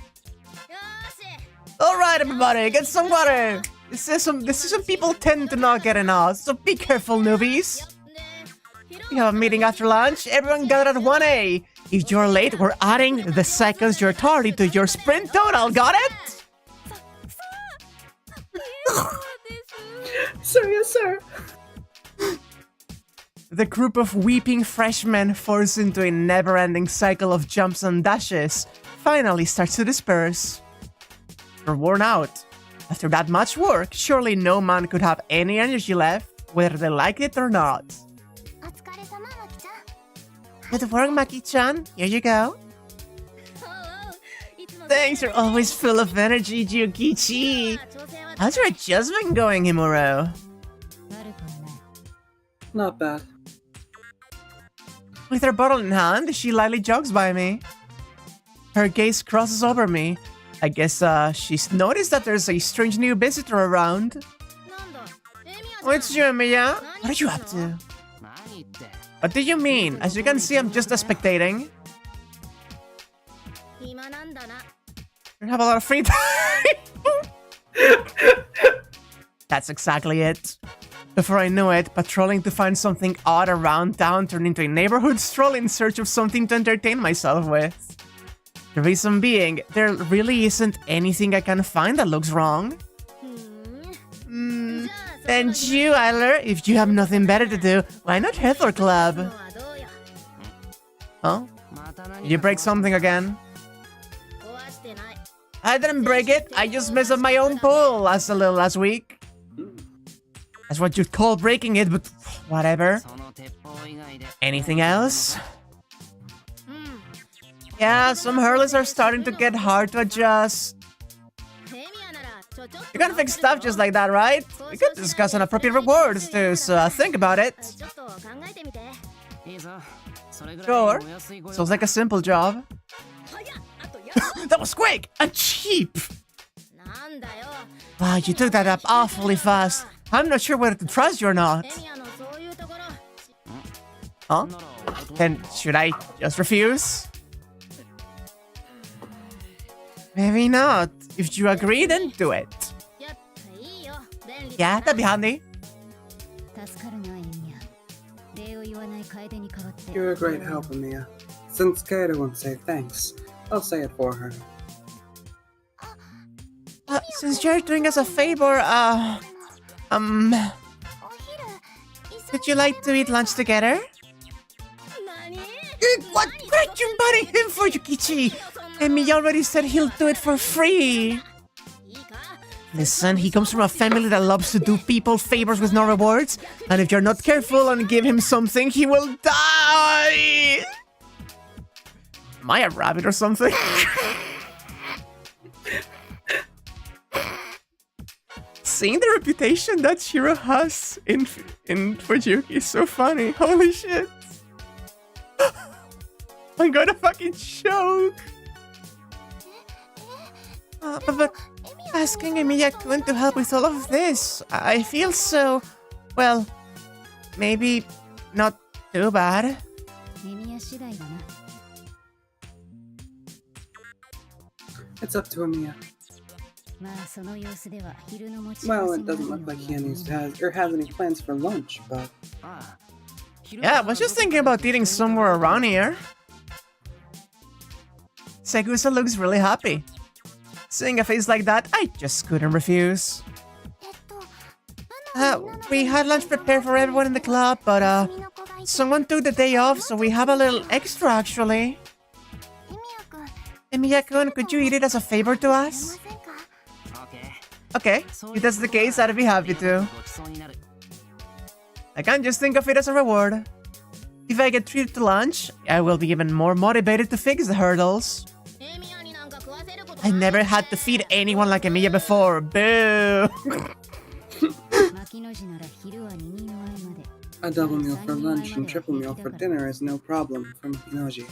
[SPEAKER 1] Alright, everybody, get some water! This is some people tend to not get enough, so be careful, newbies. We have a meeting after lunch. Everyone gather at 1A. If you're late, we're adding the seconds you're tardy to your sprint total. Got it?
[SPEAKER 2] Sir, yes, sir.
[SPEAKER 1] The group of weeping freshmen, forced into a never-ending cycle of jumps and dashes, finally starts to disperse. They're worn out. After that much work, surely no man could have any energy left, whether they like it or not. Good work, Maki-chan. Here you go. Thanks, you're always full of energy, Jukichi. How's your adjustment going, Himuro?
[SPEAKER 2] Not bad.
[SPEAKER 1] With her bottle in hand, she lightly jogs by me. Her gaze crosses over me. I guess she's noticed that there's a strange new visitor around. Oh, it's you, Emiya. What are you up to? What do you mean? As you can see, I'm just spectating. You have a lot of free time. That's exactly it. Before I knew it, patrolling to find something odd around town turned into a neighborhood stroll in search of something to entertain myself with. The reason being, there really isn't anything I can find that looks wrong. And you, Elber, if you have nothing better to do, why not head for club? Huh? Did you break something again? I didn't break it, I just messed up my own pool last week. That's what you'd call breaking it, but whatever. Anything else? Yeah, some hurlers are starting to get hard to adjust. You can fix stuff just like that, right? We could discuss an appropriate rewards too, so think about it. Sure. Sounds like a simple job. That was quick and cheap! Wow, you took that up awfully fast. I'm not sure whether to trust you or not. Huh? Then should I just refuse? Maybe not. If you agree, then do it. Yeah, that'd be handy.
[SPEAKER 2] You're a great help, Emiya. Since Kato won't say thanks, I'll say it for her.
[SPEAKER 1] Since you're doing us a favor, would you like to eat lunch together? What are you butting him for, Yukichi? Emiya already said he'll do it for free. Listen, he comes from a family that loves to do people favors with no rewards, and if you're not careful and give him something, he will die! Am I a rabbit or something? Seeing the reputation that Shiro has in Fuyuki is so funny. Holy shit. I'm gonna fucking choke. But asking Emiya-kun to help with all of this, I feel so, well, maybe not too bad.
[SPEAKER 2] It's up to Emiya. Well, it doesn't look like he has any plans for lunch, but...
[SPEAKER 1] Yeah, I was just thinking about eating somewhere around here. Segusa looks really happy. Seeing a face like that, I just couldn't refuse. We had lunch prepared for everyone in the club, but someone took the day off, so we have a little extra actually. Emiya-kun, could you eat it as a favor to us? Okay, if that's the case, I'd be happy to. I can just think of it as a reward. If I get treated to lunch, I will be even more motivated to fix the hurdles. I never had to feed anyone like Emiya before. Boo!
[SPEAKER 2] A double meal for lunch and triple meal for dinner is no problem for Makinoji.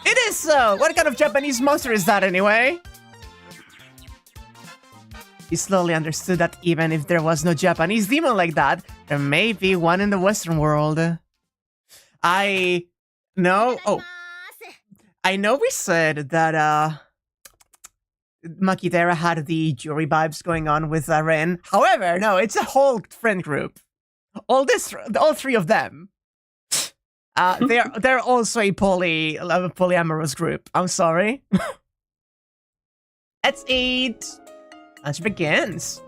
[SPEAKER 1] It is so! What kind of Japanese monster is that anyway? He slowly understood that even if there was no Japanese demon like that, there may be one in the Western world. I know we said that Makidera had the jury vibes going on with Ren. However, no, it's a whole friend group. All three of them. They're also a polyamorous group. I'm sorry. Let's eat. Lunch begins.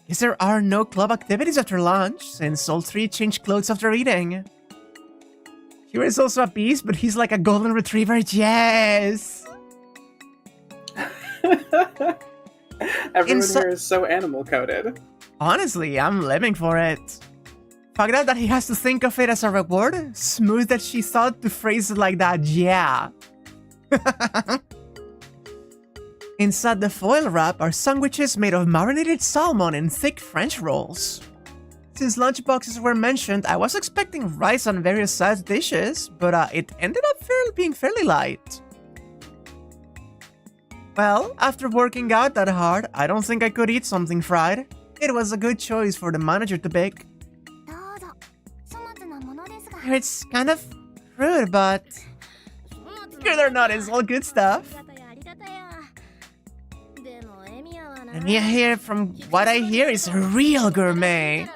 [SPEAKER 1] Guess there are no club activities after lunch, since all three change clothes after eating. Here is also a beast, but he's like a golden retriever. Yes!
[SPEAKER 2] Everyone here is so animal-coded.
[SPEAKER 1] Honestly, I'm living for it. Found out that he has to think of it as a reward? Smooth that she thought to phrase it like that, yeah. Inside the foil wrap are sandwiches made of marinated salmon and thick French rolls. Since lunchboxes were mentioned, I was expecting rice and various side dishes, but it ended up being fairly light. Well, after working out that hard, I don't think I could eat something fried. It was a good choice for the manager to pick. It's kind of crude, but good or not, it's all good stuff. Emiya here, from what I hear, is a real gourmet.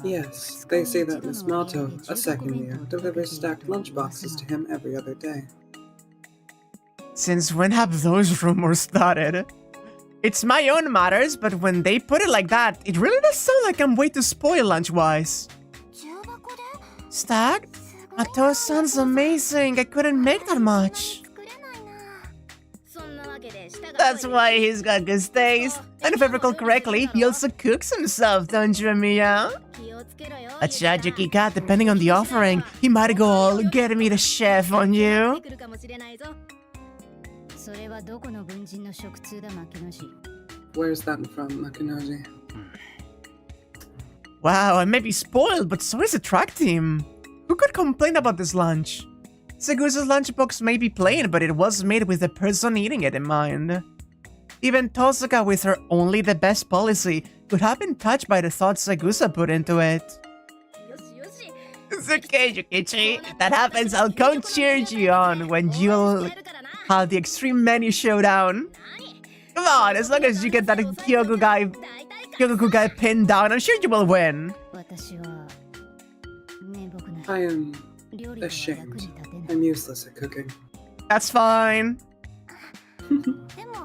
[SPEAKER 2] Yes, they say that Miss Matou, a second year, delivers stacked lunchboxes to him every other day.
[SPEAKER 1] Since when have those rumors started? It's my own matters, but when they put it like that, it really does sound like I'm way too spoiled lunch-wise. Stacked? Matou sounds amazing. I couldn't make that much. That's why he's got good taste. And if I recall correctly, he also cooks himself, don't you, Emiya? A Chajuki cat, depending on the offering, he might go all get me the chef on you.
[SPEAKER 2] Where's that from, Makinoji?
[SPEAKER 1] Wow, I may be spoiled, but so is the track team. Who could complain about this lunch? Sagusa's lunchbox may be plain, but it was made with the person eating it in mind. Even Tosuka, with her only the best policy, could have been touched by the thought Sagusa put into it. It's okay, Yukichi. If that happens, I'll come cheer you on when you'll have the extreme menu showdown. Come on, as long as you get that Kyogoku guy pinned down, I'm sure you will win.
[SPEAKER 2] I am ashamed. I'm useless at cooking.
[SPEAKER 1] That's fine.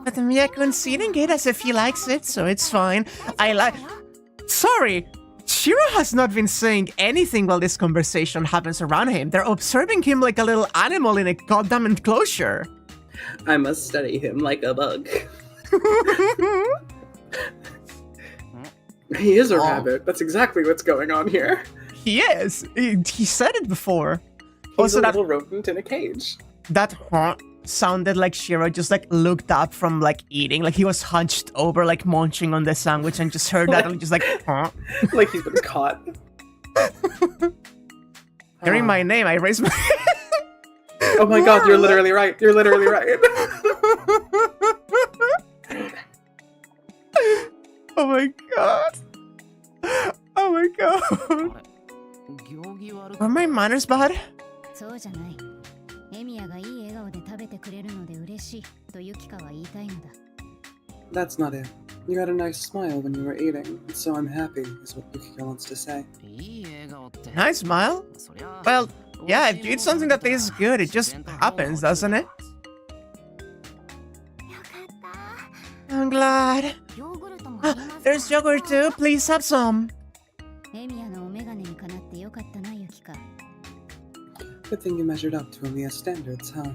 [SPEAKER 1] But Emiya-kun's eating it as if he likes it, so it's fine. Sorry! Shiro has not been saying anything while this conversation happens around him. They're observing him like a little animal in a goddamn enclosure.
[SPEAKER 2] I must study him like a bug. He is a rabbit. That's exactly what's going on here.
[SPEAKER 1] He is. He said it before.
[SPEAKER 2] He's
[SPEAKER 1] also,
[SPEAKER 2] a little rodent in a cage.
[SPEAKER 1] That sounded like Shiro just like looked up from like eating, like he was hunched over, like munching on the sandwich, and just heard that and just like, huh?
[SPEAKER 2] Like he's been caught.
[SPEAKER 1] Hearing my name, I raised my.
[SPEAKER 2] Oh my god, you're literally right. You're literally right.
[SPEAKER 1] Oh my god. Oh my god. Are my manners bad?
[SPEAKER 2] That's not it. You had a nice smile when you were eating, so I'm happy, is what Yukiko wants to say.
[SPEAKER 1] Nice smile? Well, yeah, if you eat something that tastes good, it just happens, doesn't it? I'm glad. There's yogurt too, please have some.
[SPEAKER 2] Good thing you measured up to Emiya's standards, huh?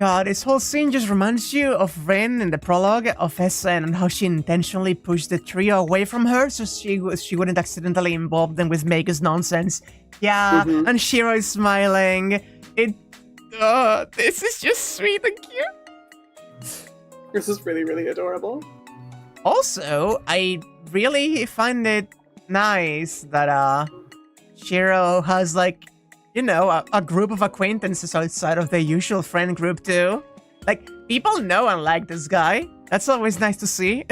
[SPEAKER 1] God, this whole scene just reminds you of Rin in the prologue of Essen and how she intentionally pushed the trio away from her so she wouldn't accidentally involve them with Mega's nonsense. Yeah, and Shiro is smiling. This is just sweet and cute.
[SPEAKER 2] This is really, really adorable.
[SPEAKER 1] Also, I really find it nice that Shiro has like, you know, a group of acquaintances outside of the usual friend group too. Like, people know and like this guy. That's always nice to see.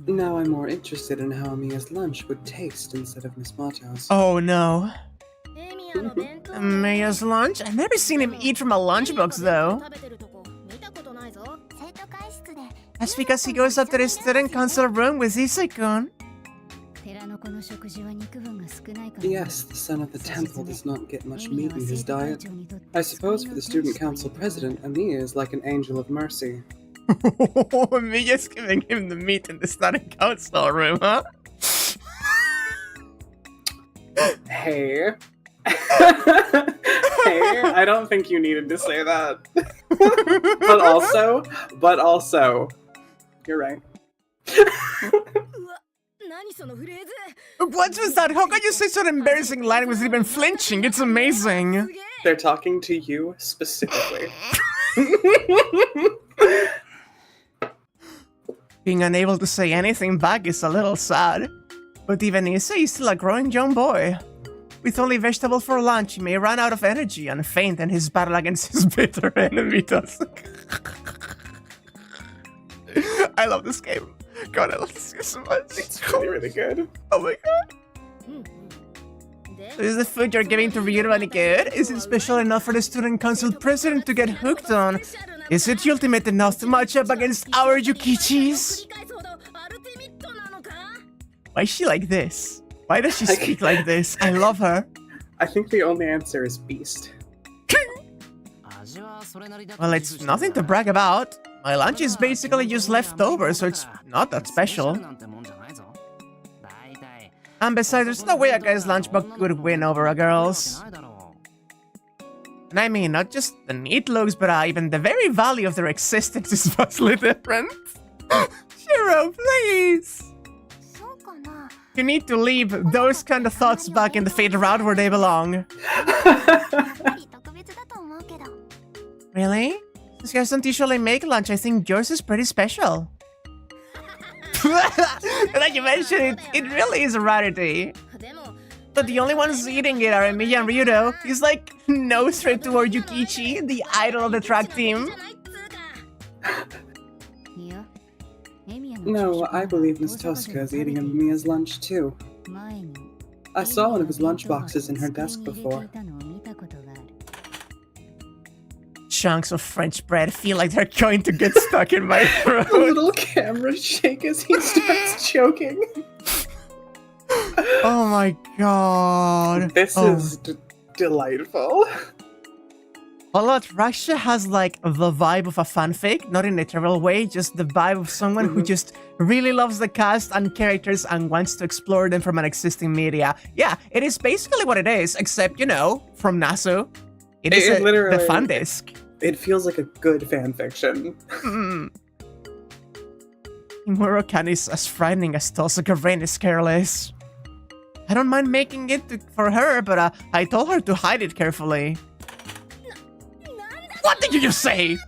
[SPEAKER 2] Now I'm more interested in how Emiya's lunch would taste instead of Miss Matou's.
[SPEAKER 1] Oh no. Emiya's lunch? I've never seen him eat from a lunchbox though. That's because he goes up to the student council room with Isai-kun.
[SPEAKER 2] Yes, the son of the temple does not get much meat in his diet. I suppose for the student council president, Emiya is like an angel of mercy.
[SPEAKER 1] Emiya's giving him the meat in the student council room, huh?
[SPEAKER 2] Hey. Hey, I don't think you needed to say that. But also, you're right.
[SPEAKER 1] What was that? How can you say such an embarrassing line without even flinching? It's amazing.
[SPEAKER 2] They're talking to you specifically.
[SPEAKER 1] Being unable to say anything back is a little sad. But even Issei is still a growing young boy. With only vegetable for lunch, he may run out of energy and faint in his battle against his bitter enemy. I love this game. God, I love this game so much.
[SPEAKER 2] It's really, really good.
[SPEAKER 1] Oh my god. So is the food you're giving to Ryuudou any good? Is it special enough for the student council president to get hooked on? Is it ultimate enough to match up against our Yukichis? Why is she like this? Why does she speak like this? I love her.
[SPEAKER 2] I think the only answer is beast.
[SPEAKER 1] Well, it's nothing to brag about. My lunch is basically just leftovers, so it's not that special. And besides, there's no way a guy's lunchbox could win over a girl's. And I mean, not just the neat looks, but even the very value of their existence is vastly different. Shiro, please! You need to leave those kind of thoughts back in the Fate route where they belong. Really? Since guys don't usually make lunch, I think yours is pretty special. Now you mention it, it really is a rarity. But the only ones eating it are Emiya and Ryuudou. He's like no threat to our Yukichi, the idol of the track team.
[SPEAKER 2] No, I believe Miss Tosca is eating Emiya's lunch too. I saw one of his lunch boxes in her desk before.
[SPEAKER 1] Chunks of French bread feel like they're going to get stuck in my throat.
[SPEAKER 2] The little camera shake as he starts choking.
[SPEAKER 1] Oh my god.
[SPEAKER 2] This is delightful.
[SPEAKER 1] Although Ataraxia has like the vibe of a fanfic, not in a literal way, just the vibe of someone who just really loves the cast and characters and wants to explore them from an existing media. Yeah, it is basically what it is, except, you know, from Nasu. It is
[SPEAKER 2] literally
[SPEAKER 1] the fan disc.
[SPEAKER 2] It feels like a good fanfiction.
[SPEAKER 1] Murokan is as frightening as Tosuka Rain is careless. I don't mind making it for her, but I told her to hide it carefully. What did you just say?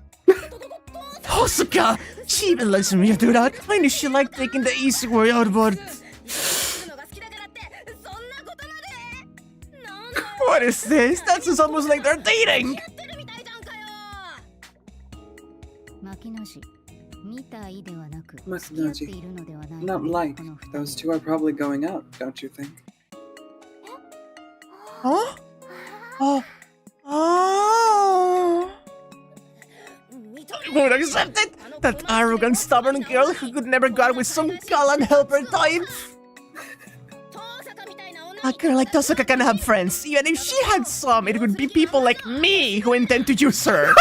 [SPEAKER 1] Tosuka! She even lets me do that. I knew she liked taking the easy way out, but... What is this? That's just almost like they're dating!
[SPEAKER 2] Makinoji. Not like. Those two are probably going out, don't you think?
[SPEAKER 1] Huh? Oh. Oh. I won't accept it! That arrogant, stubborn girl who could never go out with some gallant helper type! A girl like Tosuka can have friends. Even if she had some, it would be people like me who intend to use her.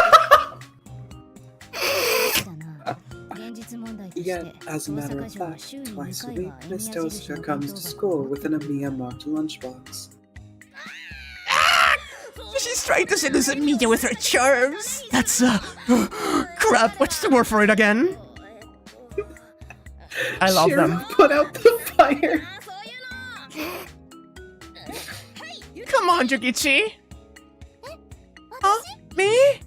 [SPEAKER 2] Yet, as a matter of fact, twice a week, Miss Tosca comes to school with an Emiya marked lunchbox.
[SPEAKER 1] She's trying to seduce Emiya with her charms. That's, crap, what's the word for it again? I love them.
[SPEAKER 2] Put out the fire.
[SPEAKER 1] Come on, Yukichi. Huh? Me?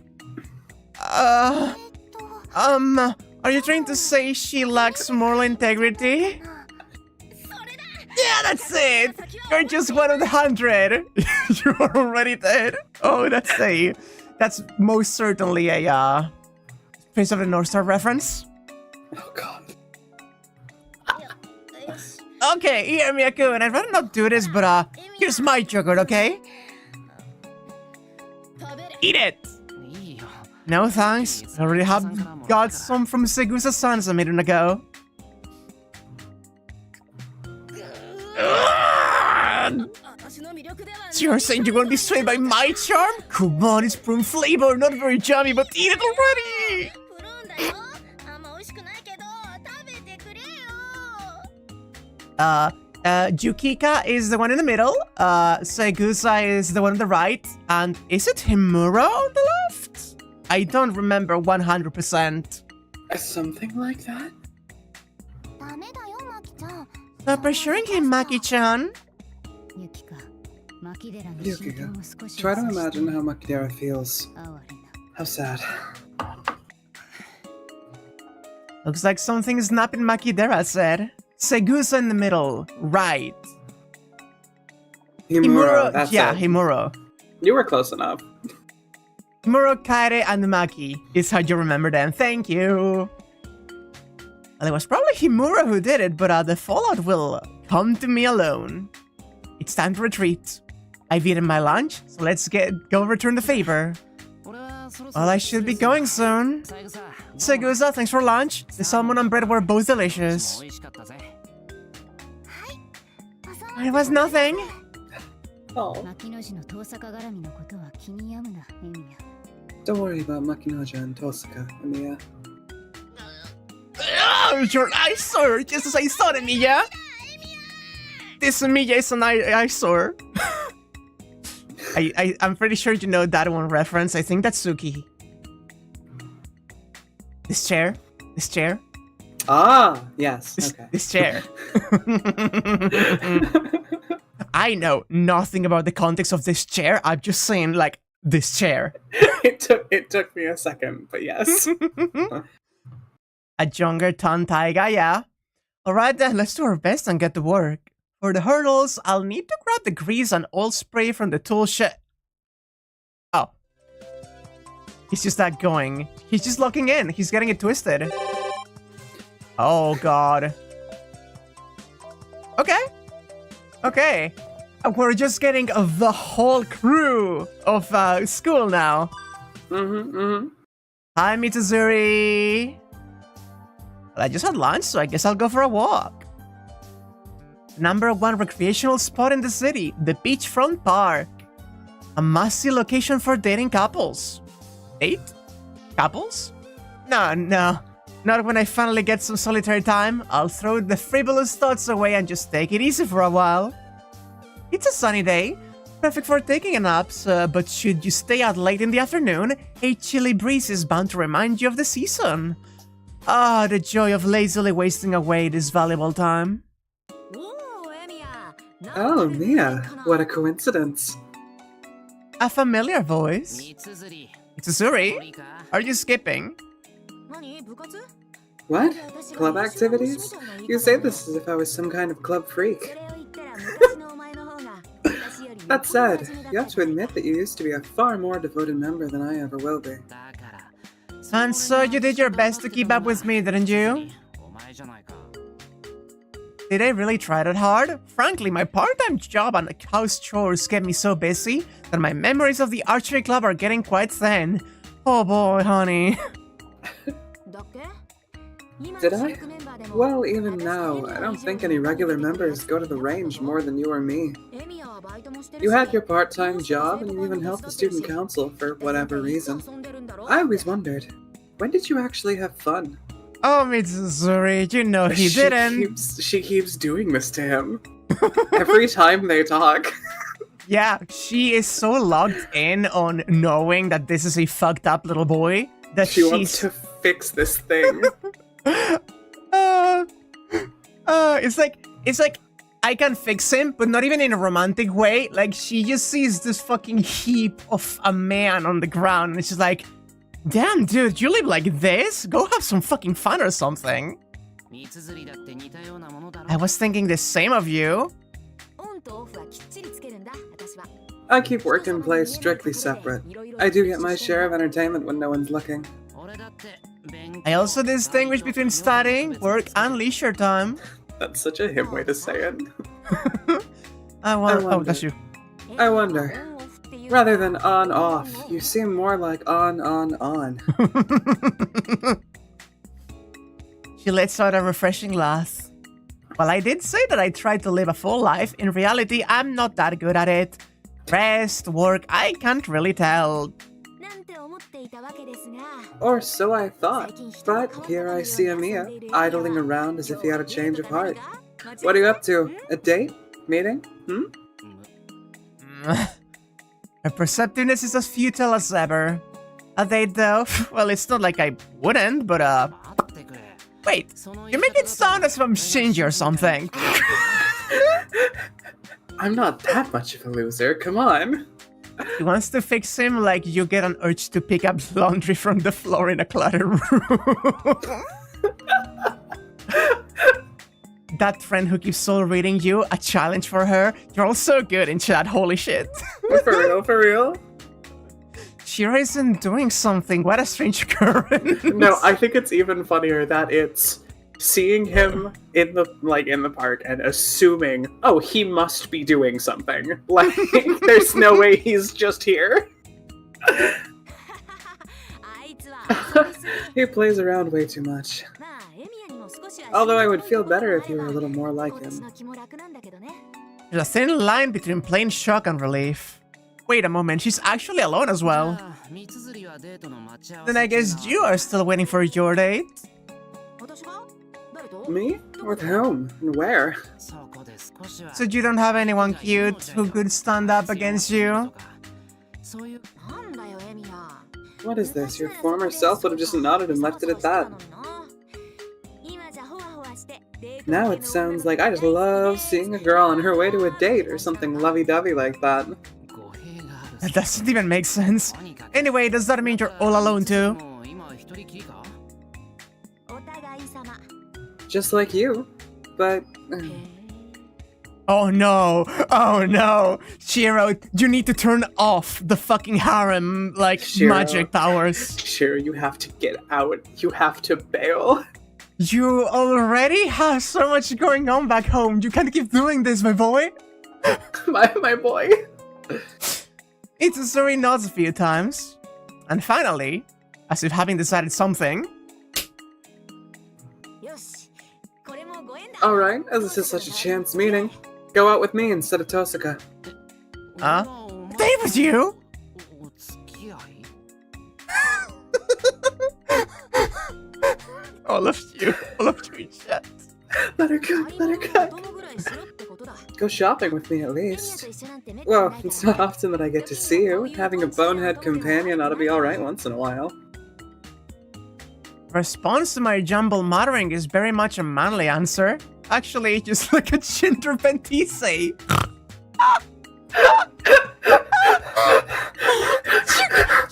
[SPEAKER 1] Are you trying to say she lacks moral integrity? Yeah, that's it! You're just 1 of the 100! You are already dead! Oh, that's most certainly a, Prince of the North Star reference.
[SPEAKER 2] Oh god.
[SPEAKER 1] Okay, here, Miyako, I'd rather not do this, but, here's my yogurt, okay? Eat it! No thanks, I already have got some from Segusa-san's a minute ago. So you're saying you're gonna be swayed by my charm? Come on, it's prune flavor, not very yummy, but eat it already! Yukika is the one in the middle, Segusa is the one on the right, and is it Himura on the left? I don't remember 100%.
[SPEAKER 2] Something like that?
[SPEAKER 1] Stop pressuring him, Maki-chan.
[SPEAKER 2] Yukika, try to imagine how Makidera feels. How sad.
[SPEAKER 1] Looks like something is snapping, Makidera said. Segusa in the middle, right.
[SPEAKER 2] Himura, that's
[SPEAKER 1] yeah,
[SPEAKER 2] it.
[SPEAKER 1] Himura.
[SPEAKER 2] You were close enough.
[SPEAKER 1] Himura, Kaede, and Maki is how you remember them. Thank you. Well, it was probably Himura who did it, but the fallout will come to me alone. It's time to retreat. I've eaten my lunch, so let's go return the favor. Well, I should be going soon. Segusa, thanks for lunch. The salmon and bread were both delicious. It was nothing.
[SPEAKER 2] Oh. Don't worry about Makinoja and Tosaka, Emiya.
[SPEAKER 1] Oh, your eyesore, just as I thought, Emiya. This Emiya is an eyesore. I'm pretty sure you know that one reference. I think that's Suki. This chair.
[SPEAKER 2] Ah, yes. Okay.
[SPEAKER 1] This chair. I know nothing about the context of this chair. I'm just saying, like, this chair.
[SPEAKER 2] It took me a second, but yes.
[SPEAKER 1] A younger Ton Taiga, yeah. Alright then, let's do our best and get to work. For the hurdles, I'll need to grab the grease and oil spray from the tool shed. Oh. He's just not going. He's just locking in. He's getting it twisted. Oh god. Okay. We're just getting the whole crew of school now. Hi, Mitazuri. Well, I just had lunch, so I guess I'll go for a walk. #1 recreational spot in the city, the beachfront park. A must-see location for dating couples. Date? Couples? No. Not when I finally get some solitary time. I'll throw the frivolous thoughts away and just take it easy for a while. It's a sunny day, perfect for taking a nap, but should you stay out late in the afternoon, a chilly breeze is bound to remind you of the season. Ah, the joy of lazily wasting away this valuable time.
[SPEAKER 2] Oh, Mia, what a coincidence.
[SPEAKER 1] A familiar voice. Mitsuzuri, are you skipping?
[SPEAKER 2] What? Club activities? You say this as if I was some kind of club freak. That said, you have to admit that you used to be a far more devoted member than I ever will be.
[SPEAKER 1] And so you did your best to keep up with me, didn't you? Did I really try that hard? Frankly, my part-time job and house chores get me so busy that my memories of the archery club are getting quite thin. Oh boy, honey.
[SPEAKER 2] Did I? Well, even now, I don't think any regular members go to the range more than you or me. You had your part-time job and you even helped the student council for whatever reason. I always wondered, when did you actually have fun?
[SPEAKER 1] Oh, Mitsuzuri, you know he didn't.
[SPEAKER 2] She keeps doing this to him. Every time they talk.
[SPEAKER 1] Yeah, she is so locked in on knowing that this is a fucked up little boy that
[SPEAKER 2] she wants to fix this thing.
[SPEAKER 1] It's like I can fix him, but not even in a romantic way. Like, she just sees this fucking heap of a man on the ground, and she's like, damn, dude, you live like this? Go have some fucking fun or something. I was thinking the same of you.
[SPEAKER 2] I keep work and play strictly separate. I do get my share of entertainment when no one's looking.
[SPEAKER 1] I also distinguish between studying, work, and leisure time.
[SPEAKER 2] That's such a him way to say it.
[SPEAKER 1] Oh, that's you.
[SPEAKER 2] I wonder. Rather than on-off, you seem more like on-on-on.
[SPEAKER 1] She lets out a refreshing laugh. Well, I did say that I tried to live a full life. In reality, I'm not that good at it. Rest, work, I can't really tell.
[SPEAKER 2] Or so I thought. But here I see Emiya, idling around as if he had a change of heart. What are you up to? A date? Meeting?
[SPEAKER 1] Her perceptiveness is as futile as ever. A date, though? Well, it's not like I wouldn't, but, Wait, you make it sound as if I'm stingy or something.
[SPEAKER 2] I'm not that much of a loser, come on.
[SPEAKER 1] He wants to fix him like you get an urge to pick up laundry from the floor in a cluttered room. That friend who keeps soul reading you, a challenge for her. You're all so good in chat, holy shit.
[SPEAKER 2] For real, for real?
[SPEAKER 1] Shira isn't doing something, what a strange occurrence.
[SPEAKER 2] No, I think it's even funnier that it's seeing him in the park and assuming, oh, he must be doing something. Like, there's no way he's just here. He plays around way too much. Although I would feel better if you were a little more like him.
[SPEAKER 1] There's a thin line between plain shock and relief. Wait a moment, she's actually alone as well. Then I guess you are still waiting for your date?
[SPEAKER 2] Me? With whom? And where?
[SPEAKER 1] So you don't have anyone cute who could stand up against you?
[SPEAKER 2] What is this? Your former self would have just nodded and left it at that. Now it sounds like I just love seeing a girl on her way to a date or something lovey-dovey like that.
[SPEAKER 1] That doesn't even make sense. Anyway, does that mean you're all alone too?
[SPEAKER 2] Just like you, but...
[SPEAKER 1] Oh no! Oh no! Shiro, you need to turn off the fucking harem, like,
[SPEAKER 2] Shiro,
[SPEAKER 1] magic powers.
[SPEAKER 2] Shiro, you have to get out. You have to bail.
[SPEAKER 1] You already have so much going on back home. You can't keep doing this, my boy.
[SPEAKER 2] my boy.
[SPEAKER 1] Mitsuzuri nods a few times. And finally, as if having decided something...
[SPEAKER 2] Alright, as this is such a chance meeting, go out with me instead of Tosaka.
[SPEAKER 1] Huh? Date with you? All of you in chat.
[SPEAKER 2] Let her cook. Go shopping with me at least. Well, it's not often that I get to see you. Having a bonehead companion ought to be alright once in a while.
[SPEAKER 1] Response to my jumble muttering is very much a manly answer. Actually, just look at Shinto Pentise.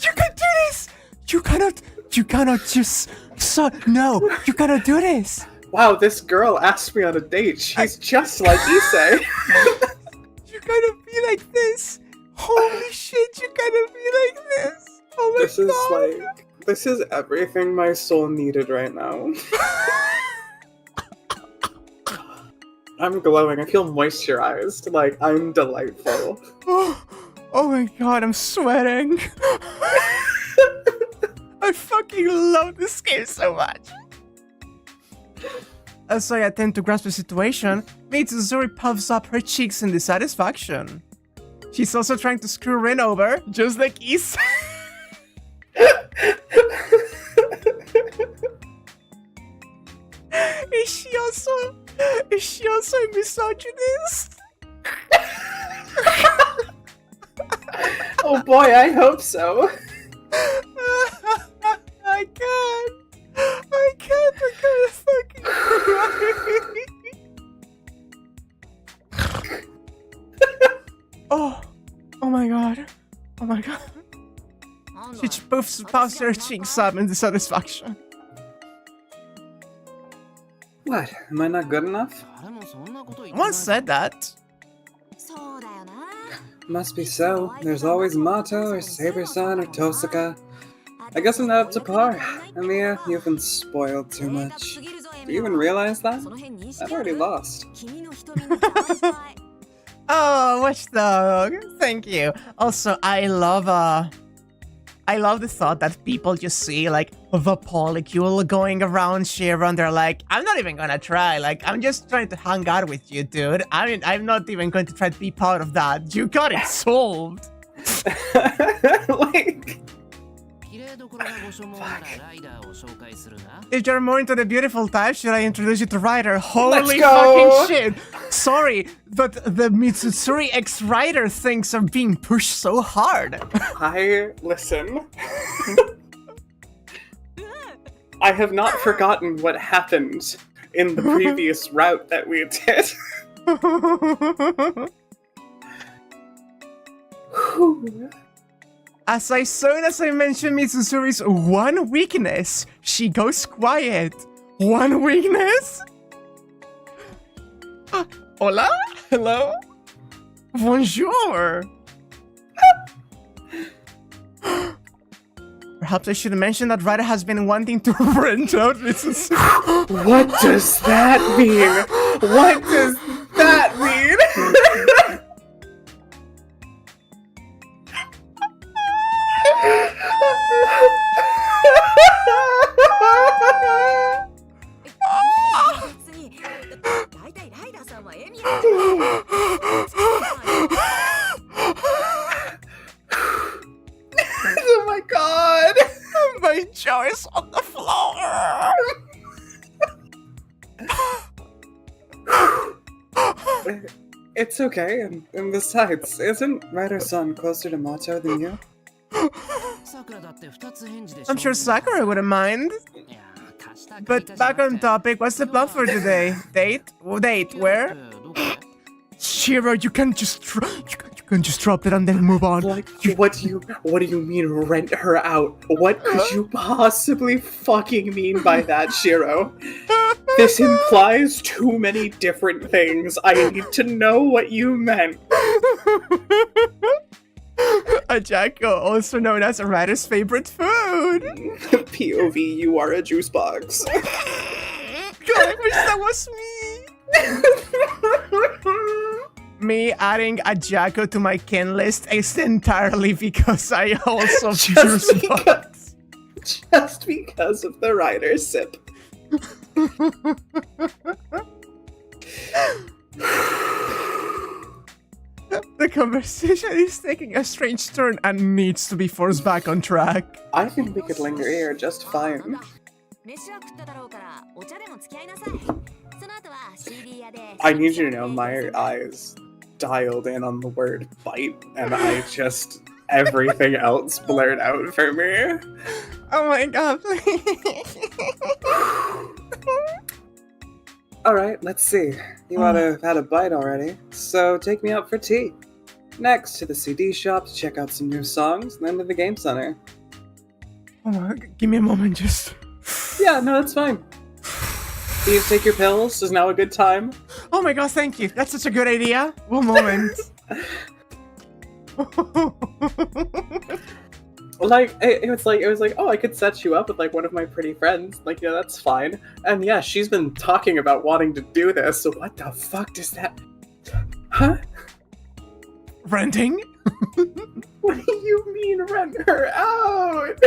[SPEAKER 1] You can do this! You cannot just... No, you cannot do this!
[SPEAKER 2] Wow, this girl asked me on a date. She's just like Issei.
[SPEAKER 1] You gotta be like this! Holy shit, you gotta be like this! Oh my god!
[SPEAKER 2] This is everything my soul needed right now. I'm glowing. I feel moisturized. Like, I'm delightful.
[SPEAKER 1] Oh my god, I'm sweating. I fucking love this game so much. As I attempt to grasp the situation, Mitsuzuri puffs up her cheeks in dissatisfaction. She's also trying to screw Rin over, just like Issei. Is she also a misogynist?
[SPEAKER 2] Oh boy, I hope so.
[SPEAKER 1] I can't fucking cry. Oh my god. She poofs past searching some in dissatisfaction.
[SPEAKER 2] What? Am I not good enough?
[SPEAKER 1] Once said that.
[SPEAKER 2] Must be so. There's always Matou or Saber-san or Tosaka. I guess I'm not up to par. Emiya, you've been spoiled too much. Do you even realize that? I've already lost.
[SPEAKER 1] Oh, watchdog. Thank you. Also, I love the thought that people just see like the polycule going around Shiro and they're like, I'm not even gonna try. Like, I'm just trying to hang out with you, dude. I mean, I'm not even going to try to be part of that. You got it solved.
[SPEAKER 2] Like,
[SPEAKER 1] if you're more into the beautiful type, should I introduce you to Ryder? Holy
[SPEAKER 2] Let's go!
[SPEAKER 1] fucking shit! Sorry, but the Mitsutsuri X Ryder things are being pushed so hard.
[SPEAKER 2] listen. I have not forgotten what happened in the previous route that we did.
[SPEAKER 1] As soon as I mention Mitsutsuri's one weakness, she goes quiet. One weakness? Hola? Hello? Bonjour. Perhaps I should mention that Ryder has been wanting to rent out Mitsutsuri.
[SPEAKER 2] What does that mean? What does that mean? Oh my god!
[SPEAKER 1] My jaw is on the floor.
[SPEAKER 2] It's okay, and besides, isn't Ryder-san closer to Matou than you?
[SPEAKER 1] I'm sure Sakura wouldn't mind. But back on topic, what's the plan for today? Date? Date, where? Shiro, you can't just drop it and then move on.
[SPEAKER 2] Like, what do you mean rent her out? What could you possibly fucking mean by that, Shiro? This implies too many different things. I need to know what you meant.
[SPEAKER 1] A Jacko, also known as Ryder's favorite food.
[SPEAKER 2] POV, you are a juice box.
[SPEAKER 1] God, I wish that was me. Me adding a Jacko to my kin list is entirely because I also juice box.
[SPEAKER 2] Just because of the Ryder sip.
[SPEAKER 1] The conversation is taking a strange turn and needs to be forced back on track.
[SPEAKER 2] I think we could linger here just fine. I need you to know my eyes dialed in on the word bite, and I just everything else blurred out for me.
[SPEAKER 1] Oh my god, please.
[SPEAKER 2] Alright, let's see. You ought to have had a bite already, so take me out for tea. Next to the CD shop to check out some new songs, and then to the game center.
[SPEAKER 1] Oh my, give me a moment, just...
[SPEAKER 2] Yeah, no, that's fine. Please take your pills. Is now a good time?
[SPEAKER 1] Oh my god, thank you. That's such a good idea. One moment.
[SPEAKER 2] Like, it was like, oh, I could set you up with, like, one of my pretty friends. Like, yeah, that's fine. And yeah, she's been talking about wanting to do this, so what the fuck does that... Huh?
[SPEAKER 1] Renting?
[SPEAKER 2] What do you mean, rent her out?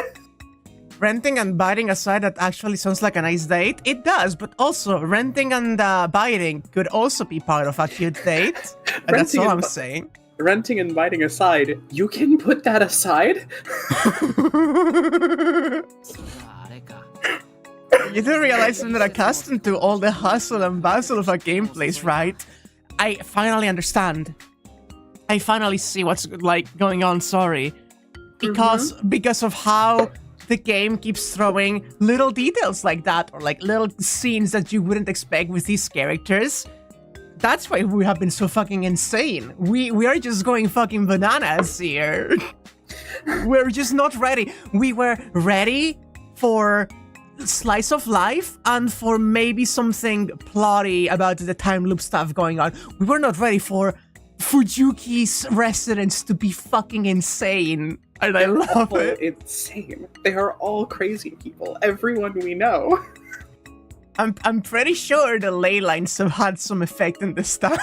[SPEAKER 1] Renting and biting aside, that actually sounds like a nice date. It does, but also, renting and biting could also be part of a cute date. And that's all I'm saying.
[SPEAKER 2] Renting and biting aside, you can put that aside?
[SPEAKER 1] You do realize I'm not accustomed to all the hustle and bustle of our gameplays, right? I finally understand. I finally see what's like going on, sorry. Because of how the game keeps throwing little details like that, or like little scenes that you wouldn't expect with these characters. That's why we have been so fucking insane. We are just going fucking bananas here. We're just not ready. We were ready for slice of life and for maybe something plotty about the time loop stuff going on. We were not ready for Fuyuki's residents to be fucking insane. And I love it.
[SPEAKER 2] Insane. They are all crazy people. Everyone we know.
[SPEAKER 1] I'm pretty sure the ley lines have had some effect in this time.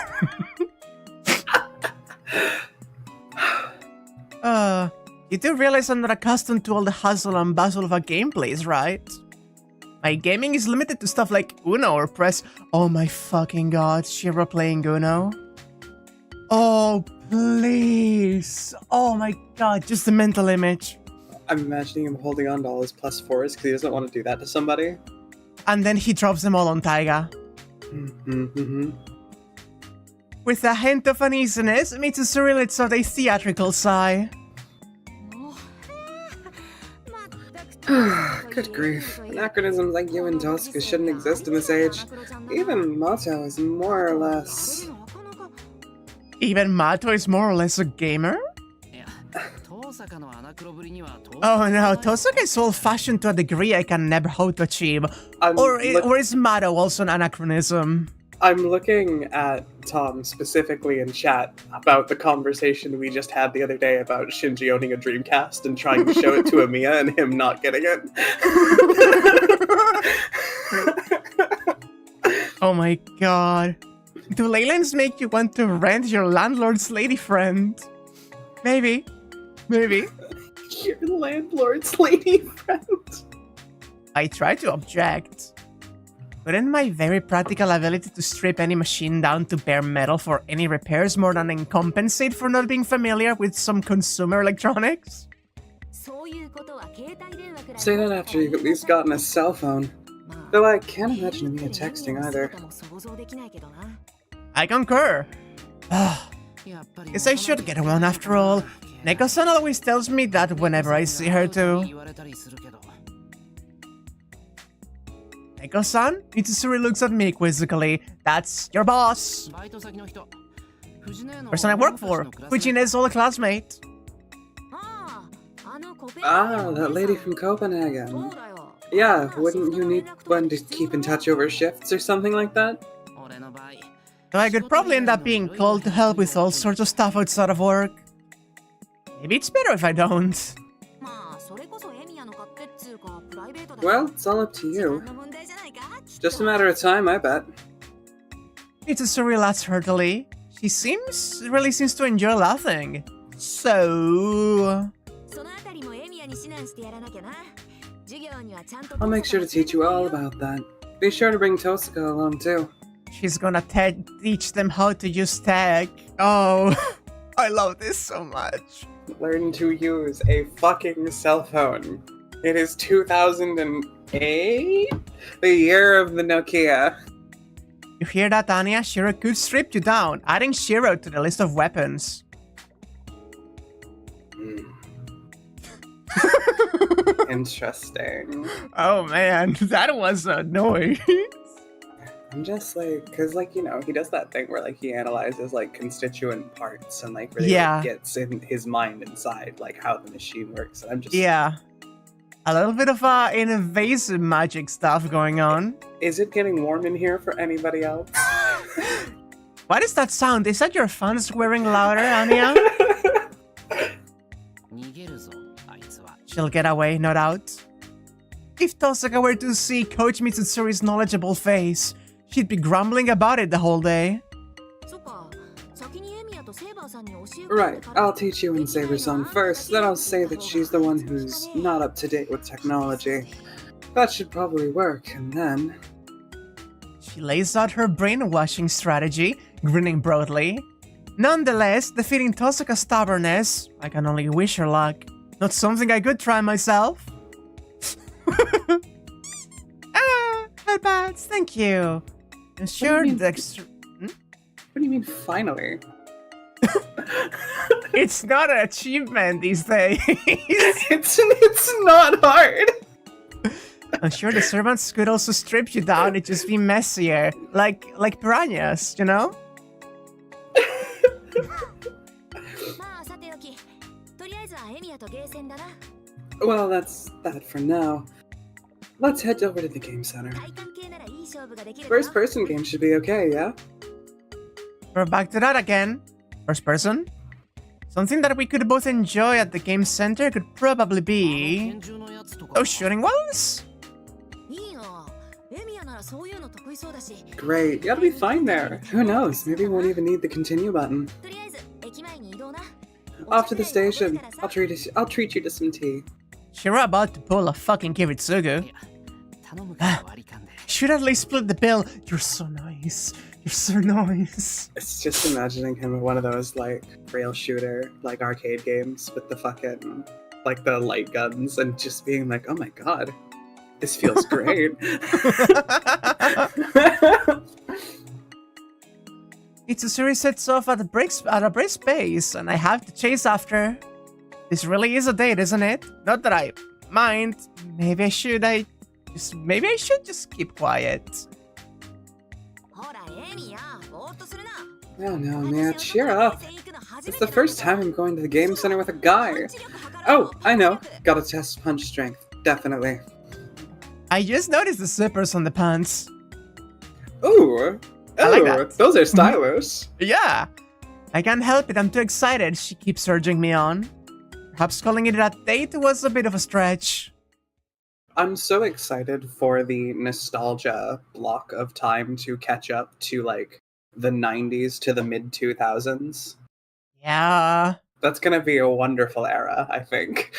[SPEAKER 1] You do realize I'm not accustomed to all the hustle and bustle of our gameplays, right? My gaming is limited to stuff like Uno or press. Oh my fucking god, Shiro playing Uno. Oh, please. Oh my god, just the mental image.
[SPEAKER 2] I'm imagining him holding on to all his +4s because he doesn't want to do that to somebody.
[SPEAKER 1] And then he drops them all on Taiga. With a hint of uneasiness, Mitsuri lets out a theatrical sigh.
[SPEAKER 2] Good grief. Anachronisms like you and Tosca shouldn't exist in this age. Even Matou is more or less...
[SPEAKER 1] Even Matou is more or less a gamer? Oh no, Tosaka is old-fashioned to a degree I can never hope to achieve. Or is Matou also an anachronism?
[SPEAKER 2] I'm looking at Tom specifically in chat about the conversation we just had the other day about Shinji owning a Dreamcast and trying to show it to Emiya and him not getting it.
[SPEAKER 1] Oh my god. Do Leylands make you want to rent your landlord's lady friend? Maybe. Maybe.
[SPEAKER 2] Your landlord's lady friend.
[SPEAKER 1] I try to object. Wouldn't my very practical ability to strip any machine down to bare metal for any repairs more than compensate for not being familiar with some consumer electronics?
[SPEAKER 2] Say that after you've at least gotten a cell phone. Though I can't imagine Emiya texting either.
[SPEAKER 1] I concur. Guess I should get one after all. Neko-san always tells me that whenever I see her too. Neko-san? Mitsuri looks at me quizzically. That's your boss. Person I work for. Fujine's old classmate.
[SPEAKER 2] Ah, that lady from Copenhagen. Yeah, wouldn't you need one to keep in touch over shifts or something like that?
[SPEAKER 1] Though I could probably end up being called to help with all sorts of stuff outside of work. Maybe it's better if I don't.
[SPEAKER 2] Well, it's all up to you. Just a matter of time, I bet.
[SPEAKER 1] Mitsuri laughs heartily. She really seems to enjoy laughing. So...
[SPEAKER 2] I'll make sure to teach you all about that. Be sure to bring Tosaka along too.
[SPEAKER 1] She's gonna teach them how to use tech. Oh, I love this so much.
[SPEAKER 2] Learn to use a fucking cell phone. It is 2008? The year of the Nokia.
[SPEAKER 1] You hear that, Anya? Shiro could strip you down, adding Shiro to the list of weapons.
[SPEAKER 2] Interesting.
[SPEAKER 1] Oh man, that was a noise.
[SPEAKER 2] I'm just like, cause like, you know, he does that thing where like he analyzes like constituent parts and like really like, gets in his mind inside like how the machine works. And I'm just
[SPEAKER 1] a little bit of invasive magic stuff going on.
[SPEAKER 2] Is it getting warm in here for anybody else?
[SPEAKER 1] What is that sound? Is that your fans swearing louder, Anya? She'll get away, no doubt. If Tosaka were to see Coach Mitsuri's knowledgeable face, she'd be grumbling about it the whole day.
[SPEAKER 2] Right, I'll teach you and Saber-san first, then I'll say that she's the one who's not up to date with technology. That should probably work, and then...
[SPEAKER 1] She lays out her brainwashing strategy, grinning broadly. Nonetheless, defeating Tosaka's stubbornness, I can only wish her luck. Not something I could try myself. not bad, thank you. I'm sure the extra...
[SPEAKER 2] What do you mean, finally?
[SPEAKER 1] It's not an achievement these days.
[SPEAKER 2] It's not hard.
[SPEAKER 1] I'm sure the servants could also strip you down, it'd just be messier. Like piranhas, you know?
[SPEAKER 2] Well, that's that for now. Let's head over to the game center. First person game should be okay, yeah?
[SPEAKER 1] We're back to that again. First person. Something that we could both enjoy at the game center could probably be... those shooting walls?
[SPEAKER 2] Great, you gotta be fine there. Who knows, maybe we won't even need the continue button. Off to the station. I'll treat you to some tea.
[SPEAKER 1] You're about to pull a fucking Kiritsugu. Should at least split the bill. You're so nice. You're so nice.
[SPEAKER 2] It's just imagining him in one of those, like, rail shooter, like, arcade games with the fucking, like, the light guns and just being like, oh my god, this feels great.
[SPEAKER 1] Itsusuri sets off at a brisk pace, and I have to chase after. This really is a date, isn't it? Not that I mind. Maybe I should just keep quiet.
[SPEAKER 2] Oh no, man, cheer up. It's the first time I'm going to the game center with a guy. Oh, I know. Gotta test punch strength. Definitely.
[SPEAKER 1] I just noticed the zippers on the pants.
[SPEAKER 2] Ooh.
[SPEAKER 1] I like that.
[SPEAKER 2] Those are stylish.
[SPEAKER 1] Yeah. I can't help it, I'm too excited. She keeps urging me on. Perhaps calling it a date was a bit of a stretch.
[SPEAKER 2] I'm so excited for the nostalgia block of time to catch up to, like, the 90s to the mid-2000s.
[SPEAKER 1] Yeah.
[SPEAKER 2] That's gonna be a wonderful era, I think.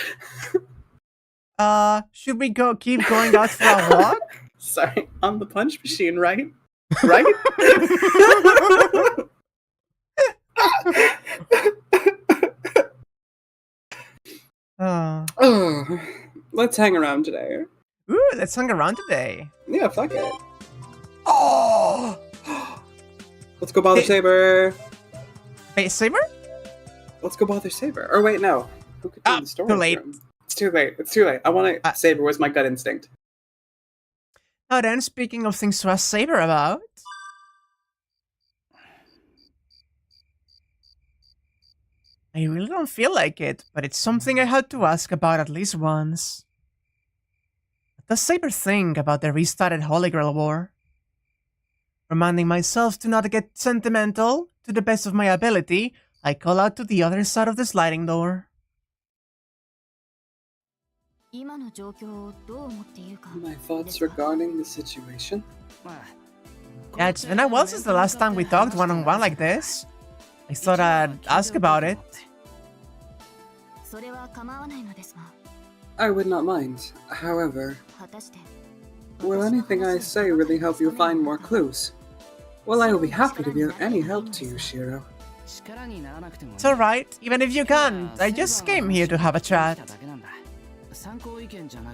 [SPEAKER 1] Should we keep going out for a walk?
[SPEAKER 2] Sorry, on the punch machine, right? Right? Oh, let's hang around today.
[SPEAKER 1] Ooh, let's hang around today.
[SPEAKER 2] Yeah, fuck it.
[SPEAKER 1] Oh!
[SPEAKER 2] Let's go bother Saber.
[SPEAKER 1] Wait, Saber?
[SPEAKER 2] Let's go bother Saber. Or wait, no. Who could do the story?
[SPEAKER 1] Too late.
[SPEAKER 2] Room? It's too late. It's too late. I want to... Saber, where's my gut instinct?
[SPEAKER 1] Now then, speaking of things to ask Saber about... I really don't feel like it, but it's something I had to ask about at least once. What does Saber think about the restarted Holy Grail War? Reminding myself to not get sentimental, to the best of my ability, I call out to the other side of the sliding door.
[SPEAKER 2] My thoughts regarding the situation?
[SPEAKER 1] Yeah, it's been a while since the last time we talked one-on-one like this. I thought I'd ask about it.
[SPEAKER 2] I would not mind. However, will anything I say really help you find more clues? Well, I will be happy to be of any help to you, Shiro.
[SPEAKER 1] It's alright, even if you can't. I just came here to have a chat. I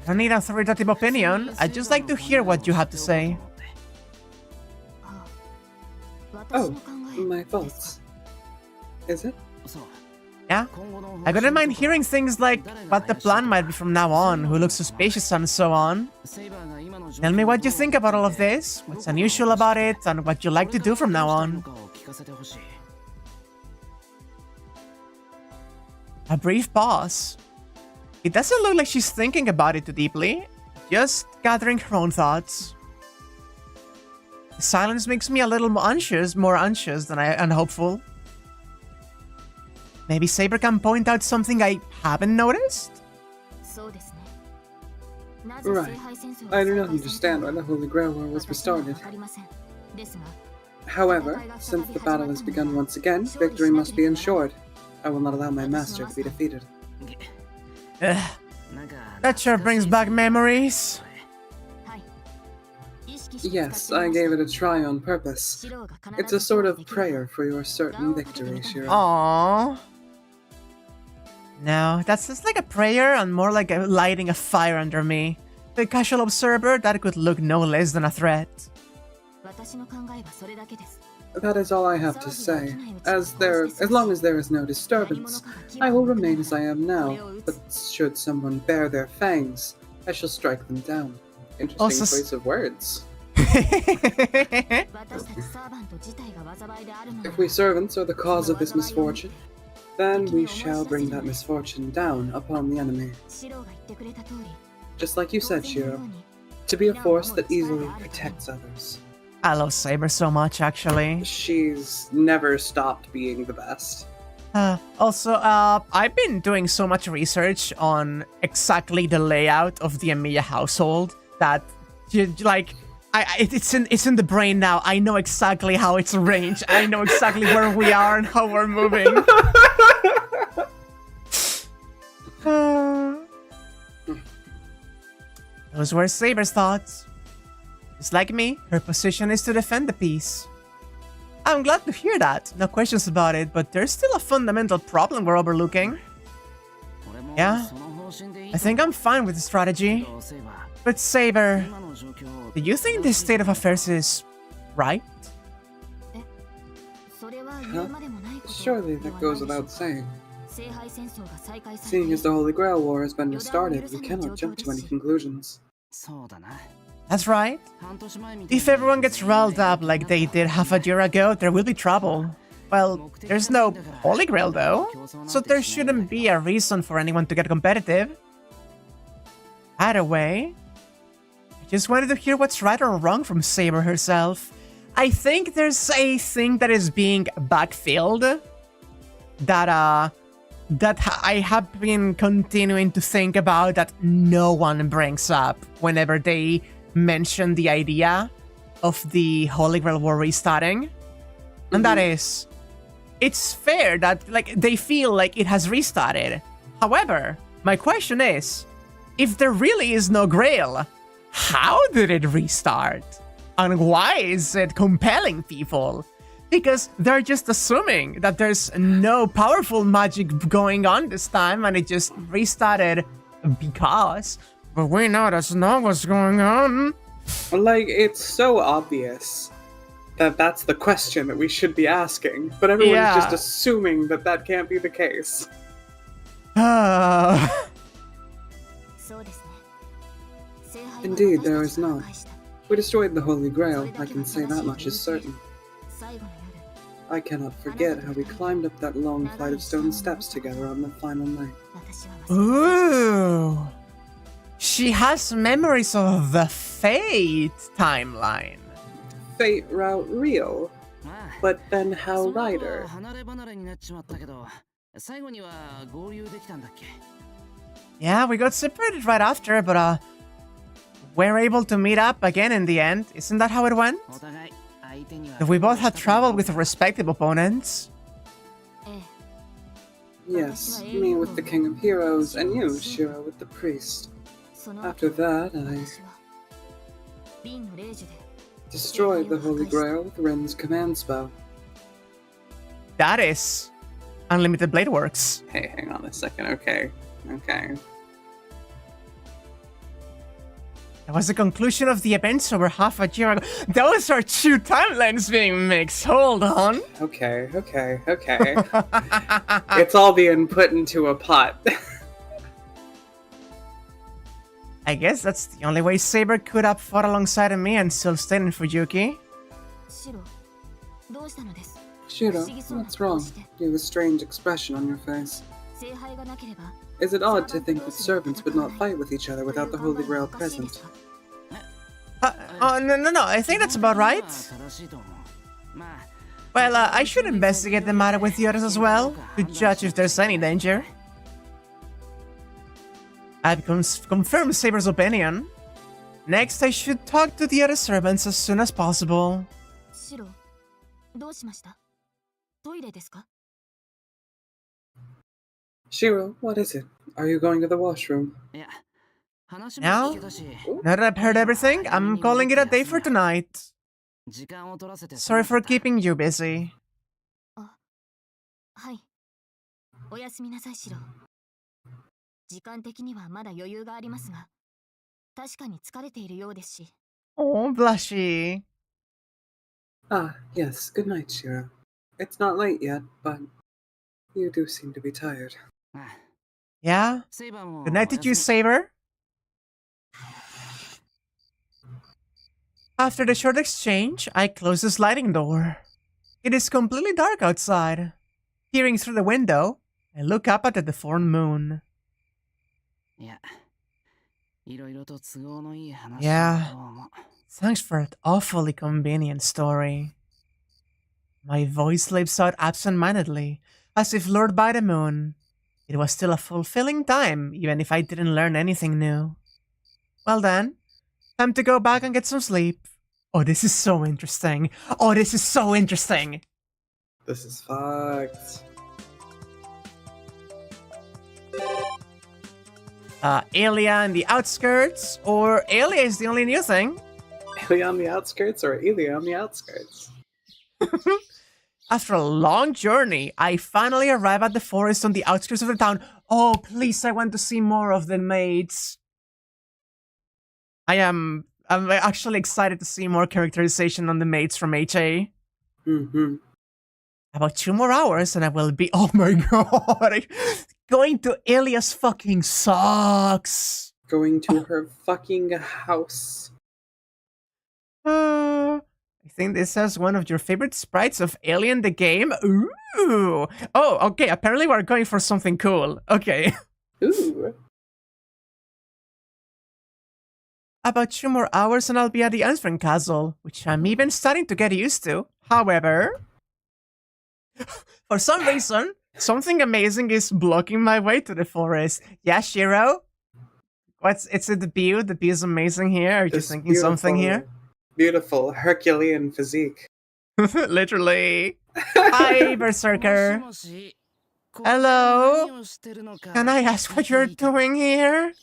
[SPEAKER 1] don't need an authoritative opinion. I'd just like to hear what you have to say.
[SPEAKER 2] Oh, my thoughts. Is it?
[SPEAKER 1] Yeah? I wouldn't mind hearing things like what the plan might be from now on, who looks suspicious and so on. Tell me what you think about all of this, what's unusual about it, and what you like to do from now on. A brief pause. It doesn't look like she's thinking about it too deeply, just gathering her own thoughts. The silence makes me a little more anxious than hopeful. Maybe Saber can point out something I haven't noticed?
[SPEAKER 2] Right. I do not understand why the Holy Grail War was restarted. However, since the battle has begun once again, victory must be ensured. I will not allow my master to be defeated.
[SPEAKER 1] That sure brings back memories.
[SPEAKER 2] Yes, I gave it a try on purpose. It's a sort of prayer for your certain victory, Shiro.
[SPEAKER 1] Aww. No, that's just like a prayer and more like lighting a fire under me. a casual observer, that could look no less than a threat.
[SPEAKER 3] That is all I have to say. As long as there is no disturbance, I will remain as I am now, but should someone bare their fangs, I shall strike them down. Interesting choice of words. If we servants are the cause of this misfortune, then we shall bring that misfortune down upon the enemy. Just like you said, Shiro, to be a force that easily protects others.
[SPEAKER 1] I love Saber so much, actually.
[SPEAKER 2] She's never stopped being the best.
[SPEAKER 1] Also, I've been doing so much research on exactly the layout of the Emiya household that, like, it's in the brain now. I know exactly how it's arranged. I know exactly where we are and how we're moving. Those were Saber's thoughts. Just like me, her position is to defend the peace. I'm glad to hear that, no questions about it, but there's still a fundamental problem we're overlooking. Yeah, I think I'm fine with the strategy. But Saber, do you think this state of affairs is right?
[SPEAKER 3] Huh? Surely that goes without saying. Seeing as the Holy Grail War has been restarted, we cannot jump to any conclusions.
[SPEAKER 1] That's right. If everyone gets riled up like they did half a year ago, there will be trouble. Well, there's no Holy Grail though, so there shouldn't be a reason for anyone to get competitive. Either way, I just wanted to hear what's right or wrong from Saber herself. I think there's a thing that is being backfilled that I have been continuing to think about that no one brings up whenever they mention the idea of the Holy Grail War restarting. And that is, it's fair that like they feel like it has restarted. However, my question is, if there really is no Grail, how did it restart? And why is it compelling people? Because they're just assuming that there's no powerful magic going on this time and it just restarted because. But we know that's not what's going on.
[SPEAKER 2] Like, it's so obvious that that's the question that we should be asking, but everyone's just assuming that that can't be the case.
[SPEAKER 3] Indeed, there is not. We destroyed the Holy Grail, I can say that much is certain. I cannot forget how we climbed up that long flight of stone steps together on the final night.
[SPEAKER 1] Ooh. She has memories of the Fate timeline.
[SPEAKER 2] Fate route real, but then how Rider?
[SPEAKER 1] Yeah, we got separated right after, but we're able to meet up again in the end. Isn't that how it went? We both had traveled with respective opponents.
[SPEAKER 3] Yes, me with the King of Heroes, and you, Shiro, with the Priest. After that, I destroyed the Holy Grail with Ren's command spell.
[SPEAKER 1] That is Unlimited Blade Works.
[SPEAKER 2] Hey, hang on a second, okay.
[SPEAKER 1] That was the conclusion of the events over half a year ago. Those are two timelines being mixed. Hold on.
[SPEAKER 2] Okay. It's all being put into a pot.
[SPEAKER 1] I guess that's the only way Saber could have fought alongside of me and still stayed in Fuyuki.
[SPEAKER 3] Shiro, what's wrong? You have a strange expression on your face. Is it odd to think that servants would not fight with each other without the Holy Grail present?
[SPEAKER 1] No, I think that's about right. Well, I should investigate the matter with the others as well, to judge if there's any danger. I've confirmed Saber's opinion. Next, I should talk to the other servants as soon as possible.
[SPEAKER 3] Shiro, what is it? Are you going to the washroom?
[SPEAKER 1] Now that I've heard everything, I'm calling it a day for tonight. Sorry for keeping you busy. Oh, blushy.
[SPEAKER 3] Ah, yes, good night, Shiro. It's not late yet, but you do seem to be tired.
[SPEAKER 1] Yeah? Good night to you, Saber. After the short exchange, I close the sliding door. It is completely dark outside. Peering through the window, I look up at the deformed moon. Yeah, thanks for that awfully convenient story. My voice slips out absent-mindedly, as if lured by the moon. It was still a fulfilling time, even if I didn't learn anything new. Well then, time to go back and get some sleep. Oh, this is so interesting. Oh, this is so interesting.
[SPEAKER 2] This is fucked.
[SPEAKER 1] Ilya in the outskirts, or Ilya is the only new thing.
[SPEAKER 2] Ilya on the outskirts or Ilya on the outskirts?
[SPEAKER 1] After a long journey, I finally arrive at the forest on the outskirts of the town. Oh, please, I want to see more of the maids. I'm actually excited to see more characterization on the maids from HA.
[SPEAKER 3] Mm-hmm.
[SPEAKER 1] About 2 more hours and I will be, oh my god, going to Ilya's fucking sucks.
[SPEAKER 3] Going to her fucking house.
[SPEAKER 1] I think this has one of your favorite sprites of Alien the game. Ooh. Oh, okay, apparently we're going for something cool. Okay.
[SPEAKER 3] Ooh.
[SPEAKER 1] About 2 more hours and I'll be at the Answering Castle, which I'm even starting to get used to. However, for some reason, something amazing is blocking my way to the forest. Yeah, Shiro? It's the view? The view is amazing here. Are you
[SPEAKER 2] This
[SPEAKER 1] thinking something here?
[SPEAKER 2] Beautiful Herculean physique.
[SPEAKER 1] Literally. Hi, Berserker. Hello? Can I ask what you're doing here?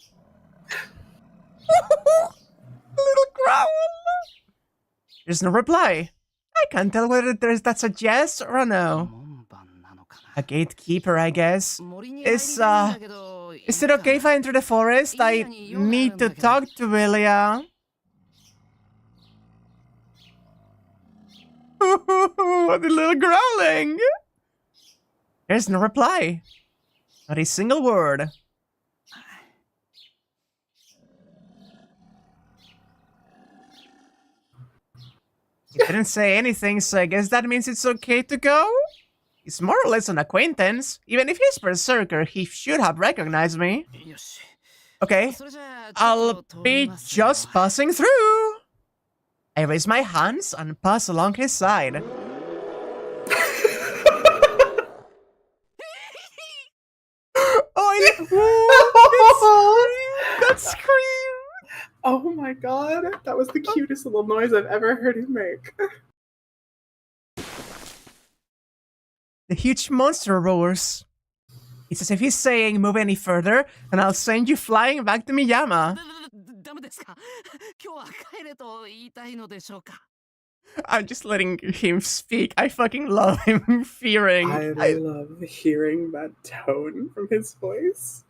[SPEAKER 1] Little growl. There's no reply. I can't tell whether that's a yes or a no. A gatekeeper, I guess. Is it okay if I enter the forest? I need to talk to Ilya. The little growling. There's no reply. Not a single word. He didn't say anything, so I guess that means it's okay to go? He's more or less an acquaintance. Even if he's Berserker, he should have recognized me. Okay, I'll be just passing through. I raise my hands and pass along his side. That scream!
[SPEAKER 2] Oh my god, that was the cutest little noise I've ever heard him make.
[SPEAKER 1] The huge monster roars. It's as if he's saying, move any further, and I'll send you flying back to Miyama. I'm just letting him speak. I fucking love him fearing.
[SPEAKER 2] I love hearing that tone from his voice.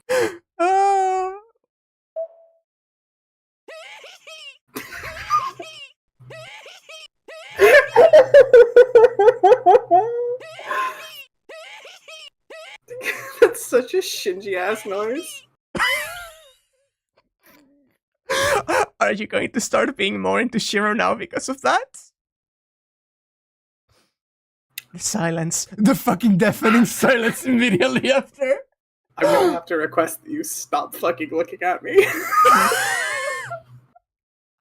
[SPEAKER 2] That's such a Shinji ass noise.
[SPEAKER 1] Are you going to start being more into Shiro now because of that? The silence. The fucking deafening silence immediately after.
[SPEAKER 2] I'm gonna have to request that you stop fucking looking at me.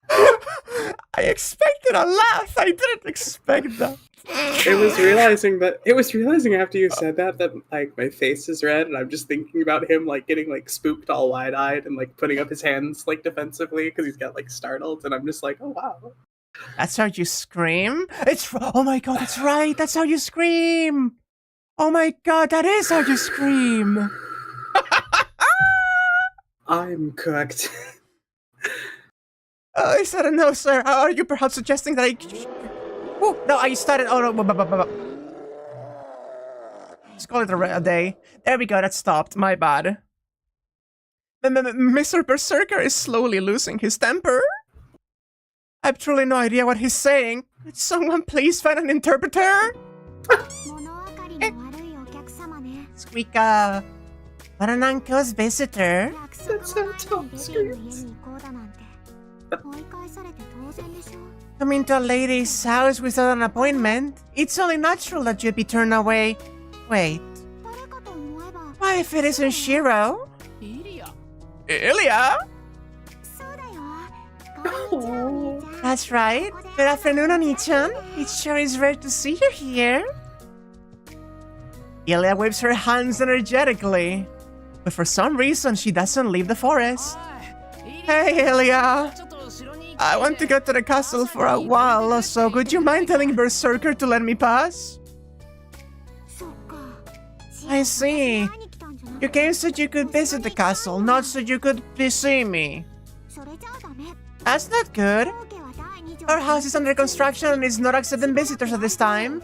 [SPEAKER 1] I expected a laugh. I didn't expect that.
[SPEAKER 2] It was realizing after you said that like my face is red and I'm just thinking about him like getting like spooked all wide-eyed and like putting up his hands like defensively because he's got like startled and I'm just like, oh wow.
[SPEAKER 1] That's how you scream? Oh my god, that's right. That's how you scream. Oh my god, that is how you scream.
[SPEAKER 2] I'm cooked.
[SPEAKER 1] I said no, sir. Are you perhaps suggesting that I... Oh, no, I started... Oh, no. Let's call it a day. There we go, that stopped. My bad. Mr. Berserker is slowly losing his temper. I have truly no idea what he's saying. Could someone please find an interpreter? Squeaka. What an uncle's visitor.
[SPEAKER 2] That's how Tom screams.
[SPEAKER 1] Coming to a lady's house without an appointment? It's only natural that you'd be turned away. Wait. Why, if it isn't Shiro? Ilya? That's right. Good afternoon, Oni-chan. It sure is rare to see you here. Ilya waves her hands energetically, but for some reason she doesn't leave the forest. Hey, Ilya. I want to go to the castle for a while, so could you mind telling Berserker to let me pass? I see. You came so you could visit the castle, not so you could see me. That's not good. Our house is under construction and is not accepting visitors at this time.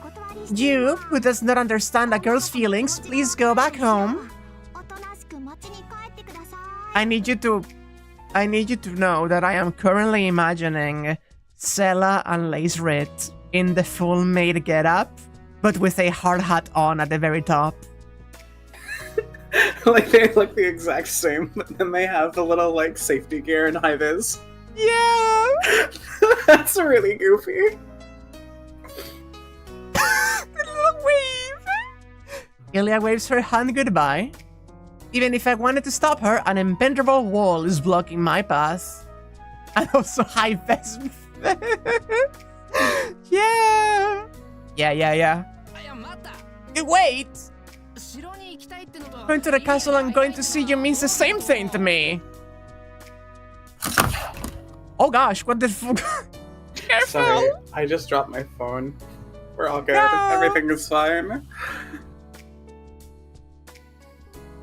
[SPEAKER 1] You, who does not understand a girl's feelings, please go back home. I need you to know that I am currently imagining Sela and Lace Rit in the full maid getup, but with a hard hat on at the very top.
[SPEAKER 2] Like they look the exact same, but then they have the little like safety gear and high vis.
[SPEAKER 1] Yeah!
[SPEAKER 2] That's really goofy.
[SPEAKER 1] The little wave! Ilya waves her hand goodbye. Even if I wanted to stop her, an impenetrable wall is blocking my path. And also high vest. Yeah! Yeah. Wait! Going to the castle and going to see you means the same thing to me. Oh gosh, what the fuck? Careful!
[SPEAKER 2] Sorry, I just dropped my phone. We're all good.
[SPEAKER 1] No.
[SPEAKER 2] Everything is fine.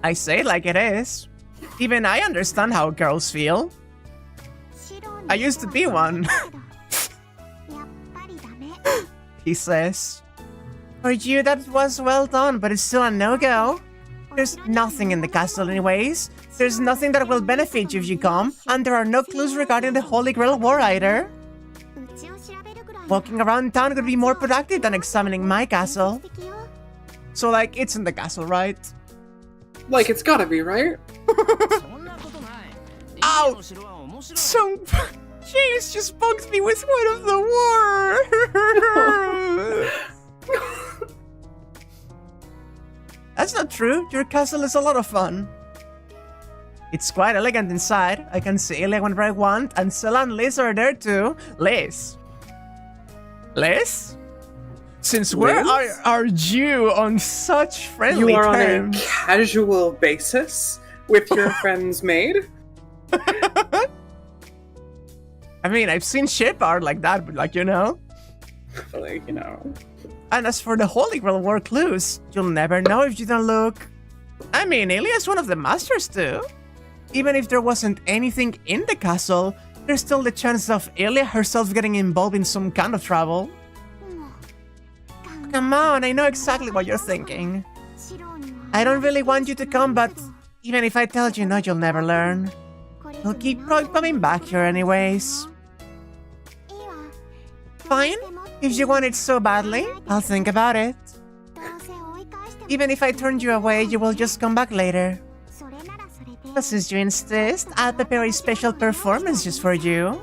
[SPEAKER 1] I say it like it is. Even I understand how girls feel. I used to be one. He says. For you, that was well done, but it's still a no-go. There's nothing in the castle anyways. There's nothing that will benefit you if you come, and there are no clues regarding the Holy Grail War either. Walking around town could be more productive than examining my castle. So, like, it's in the castle, right?
[SPEAKER 2] Like, it's gotta be, right?
[SPEAKER 1] Ow! Some... James just bugged me with one of the war! That's not true. Your castle is a lot of fun. It's quite elegant inside. I can see Ilya whenever I want, and Sela and Liz are there too. Liz? Liz? Since where are you on such friendly
[SPEAKER 2] You are
[SPEAKER 1] terms?
[SPEAKER 2] on a casual basis with your friend's maid?
[SPEAKER 1] I mean, I've seen ship art like that, but like, you know.
[SPEAKER 2] Like, you know.
[SPEAKER 1] And as for the Holy Grail War clues, you'll never know if you don't look. I mean, Ilya's one of the masters too. Even if there wasn't anything in the castle, there's still the chance of Ilya herself getting involved in some kind of trouble. Come on, I know exactly what you're thinking. I don't really want you to come, but even if I tell you no, you'll never learn. You'll keep coming back here anyways. Fine. If you want it so badly, I'll think about it. Even if I turned you away, you will just come back later. But since you insist, I'll prepare a special performance just for you.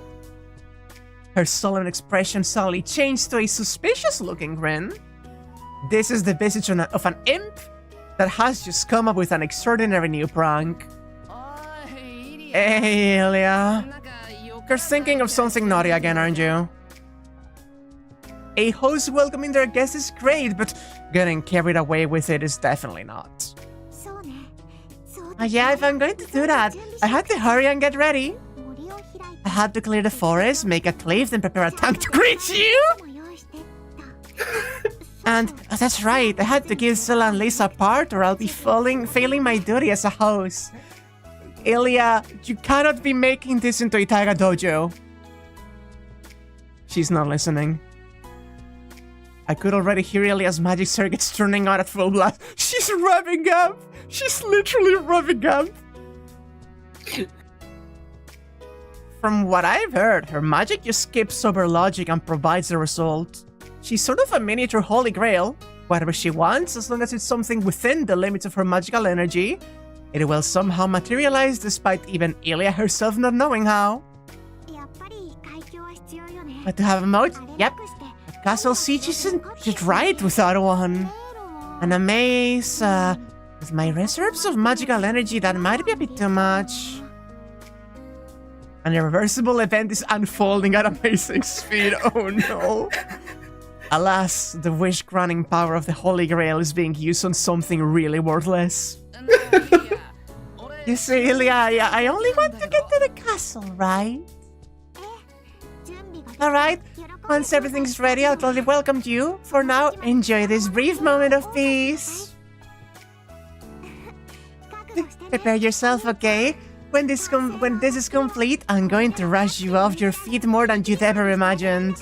[SPEAKER 1] Her solemn expression suddenly changed to a suspicious-looking grin. This is the visage of an imp that has just come up with an extraordinary new prank. Hey, Ilya. You're thinking of something naughty again, aren't you? A host welcoming their guests is great, but getting carried away with it is definitely not. Yeah, if I'm going to do that, I had to hurry and get ready. I had to clear the forest, make a cliff, then prepare a tank to greet you. And that's right, I had to give Sela and Lisa apart or I'll be failing my duty as a host. Ilya, you cannot be making this into a Taiga dojo. She's not listening. I could already hear Ilya's magic circuits turning on at full blast. She's revving up! She's literally revving up! From what I've heard, her magic just skips sober logic and provides the result. She's sort of a miniature Holy Grail. Whatever she wants, as long as it's something within the limits of her magical energy, it will somehow materialize despite even Ilya herself not knowing how. But to have a moat? Yep. The castle siege isn't just right without one. And a maze, with my reserves of magical energy, that might be a bit too much. An irreversible event is unfolding at amazing speed. Oh no. Alas, the wish-granting power of the Holy Grail is being used on something really worthless. You see, Ilya, I only want to get to the castle, right? Alright, once everything's ready, I'll totally welcome you. For now, enjoy this brief moment of peace. Prepare yourself, okay? When this is complete, I'm going to rush you off your feet more than you'd ever imagined.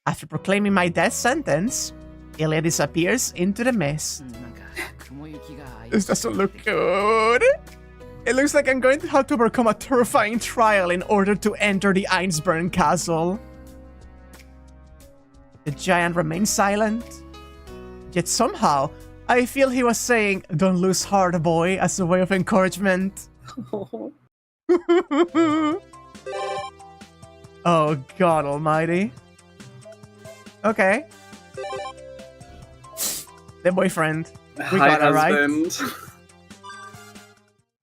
[SPEAKER 1] After proclaiming my death sentence, Ilya disappears into the mist. This doesn't look good. It looks like I'm going to have to overcome a terrifying trial in order to enter the Einsburn castle. The giant remains silent. Yet somehow, I feel he was saying, "Don't lose heart, boy," as a way of encouragement. Oh God almighty. Okay. The boyfriend. We
[SPEAKER 2] Hi,
[SPEAKER 1] got it right.
[SPEAKER 2] husband.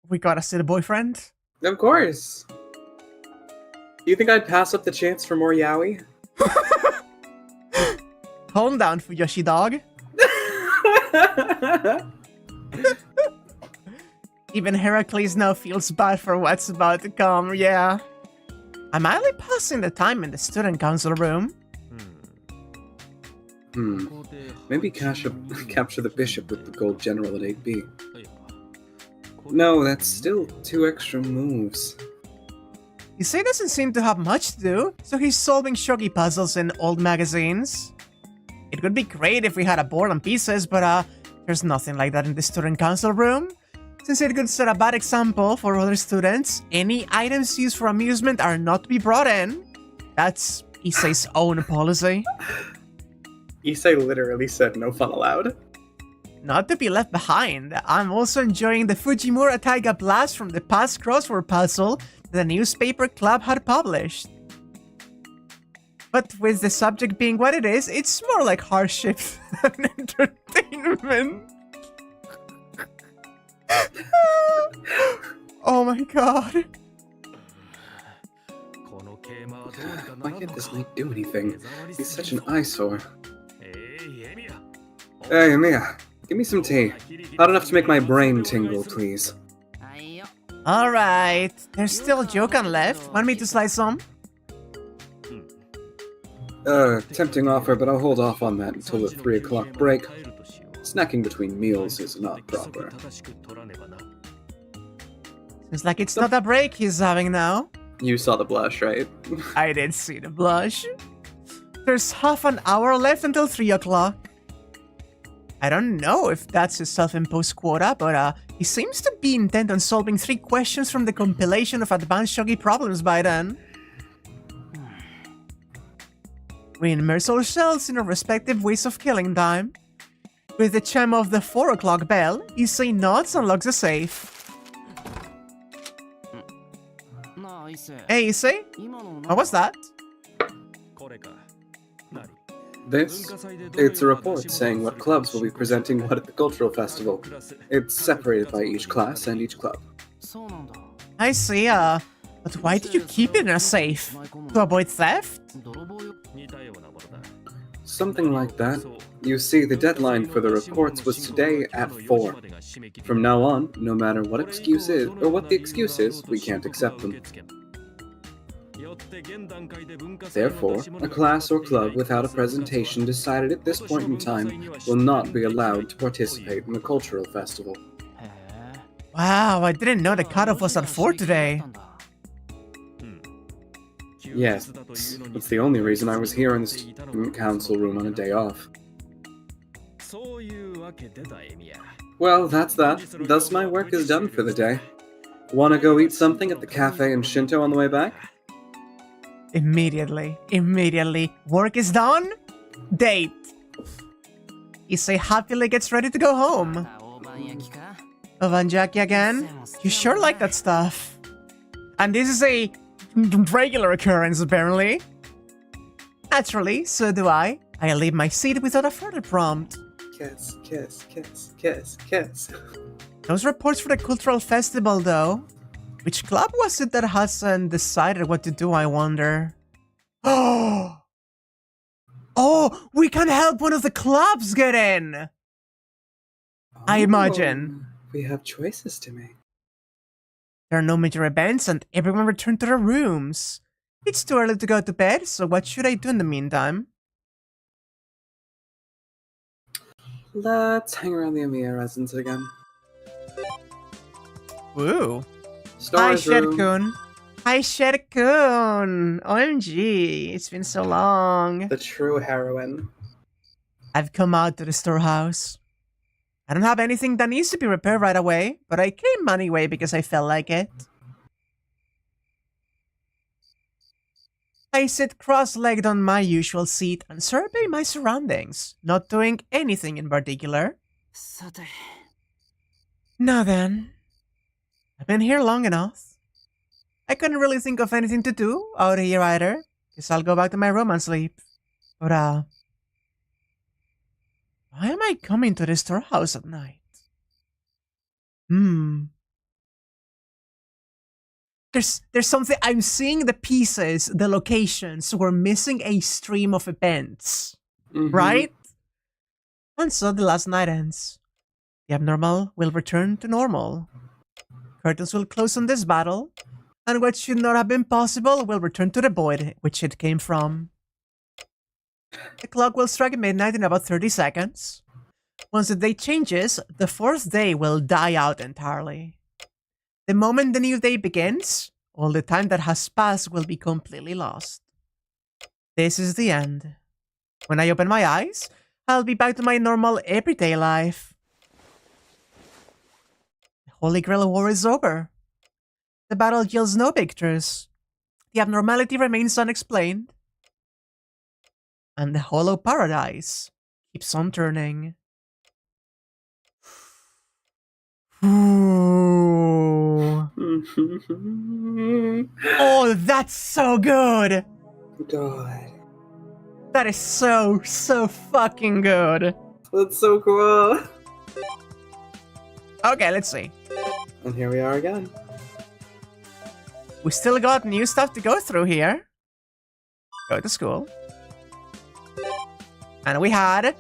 [SPEAKER 1] We gotta see the boyfriend.
[SPEAKER 2] Of course. Do you think I'd pass up the chance for more yaoi?
[SPEAKER 1] Calm down, Fuyoshi dog. Even Heracles now feels bad for what's about to come, yeah. I'm idly passing the time in the student council room.
[SPEAKER 3] Maybe capture the bishop with the gold general at 8B. No, that's still 2 extra moves.
[SPEAKER 1] Issei doesn't seem to have much to do, so he's solving shogi puzzles in old magazines. It would be great if we had a board and pieces, but there's nothing like that in the student council room. Since it could set a bad example for other students, any items used for amusement are not to be brought in. That's Issei's own policy.
[SPEAKER 2] Issei literally said no fun allowed.
[SPEAKER 1] Not to be left behind, I'm also enjoying the Fujimura Taiga Blast from the past crossword puzzle that the newspaper club had published. But with the subject being what it is, it's more like hardship than entertainment. Oh my god.
[SPEAKER 3] Why can't this knight do anything? He's such an eyesore. Hey, Emiya, give me some tea. Hot enough to make my brain tingle, please.
[SPEAKER 1] Alright, there's still Jokan left. Want me to slice some?
[SPEAKER 3] Tempting offer, but I'll hold off on that until the 3 o'clock break. Snacking between meals is not proper.
[SPEAKER 1] Seems like it's not a break he's having now.
[SPEAKER 2] You saw the blush, right?
[SPEAKER 1] I did see the blush. There's half an hour left until 3 o'clock. I don't know if that's his self-imposed quota, but he seems to be intent on solving 3 questions from the compilation of advanced shogi problems by then. We immerse ourselves in our respective ways of killing time. With the chime of the 4 o'clock bell, Issei nods and locks the safe. Hey Issei, what was that?
[SPEAKER 3] It's a report saying what clubs will be presenting what at the cultural festival. It's separated by each class and each club.
[SPEAKER 1] I see, but why did you keep it in a safe? To avoid theft?
[SPEAKER 3] Something like that. You see, the deadline for the reports was today at 4. From now on, no matter what excuse is, or what the excuse is, we can't accept them. Therefore, a class or club without a presentation decided at this point in time will not be allowed to participate in the cultural festival.
[SPEAKER 1] Wow, I didn't know the cutoff was at 4 today.
[SPEAKER 3] Yes, that's the only reason I was here in the student council room on a day off. Well, that's that. Thus my work is done for the day. Wanna go eat something at the cafe in Shinto on the way back?
[SPEAKER 1] Immediately. Work is done. Date. Issei happily gets ready to go home. Obanjaki again? You sure like that stuff. And this is a regular occurrence, apparently. Naturally, so do I. I leave my seat without a further prompt.
[SPEAKER 3] Kiss, kiss, kiss, kiss, kiss.
[SPEAKER 1] Those reports for the cultural festival, though. Which club was it that hasn't decided what to do, I wonder? Oh, we can help one of the clubs get in! I imagine.
[SPEAKER 3] We have choices to make.
[SPEAKER 1] There are no major events and everyone returned to their rooms. It's too early to go to bed, so what should I do in the meantime?
[SPEAKER 3] Let's hang around the Emiya residence again.
[SPEAKER 1] Woo.
[SPEAKER 3] Hi,
[SPEAKER 1] Shed-kun. Hi, Shed-kun. OMG, it's been so long.
[SPEAKER 3] The true heroine.
[SPEAKER 1] I've come out to the storehouse. I don't have anything that needs to be repaired right away, but I came anyway because I felt like it. I sit cross-legged on my usual seat and survey my surroundings, not doing anything in particular. Now then, I've been here long enough. I couldn't really think of anything to do out here either, guess I'll go back to my room and sleep. But why am I coming to the storehouse at night? There's something. I'm seeing the pieces, the locations. We're missing a stream of events, right? And so the last night ends. The abnormal will return to normal. Curtains will close on this battle, and what should not have been possible will return to the void which it came from. The clock will strike midnight in about 30 seconds. Once the day changes, the fourth day will die out entirely. The moment the new day begins, all the time that has passed will be completely lost. This is the end. When I open my eyes, I'll be back to my normal everyday life. The Holy Grail War is over. The battle yields no victors. The abnormality remains unexplained. And the hollow paradise keeps on turning. Ooh. Oh, that's so good!
[SPEAKER 3] God.
[SPEAKER 1] That is so fucking good.
[SPEAKER 3] That's so cool.
[SPEAKER 1] Okay, let's see.
[SPEAKER 3] And here we are again.
[SPEAKER 1] We still got new stuff to go through here. Go to school. And we had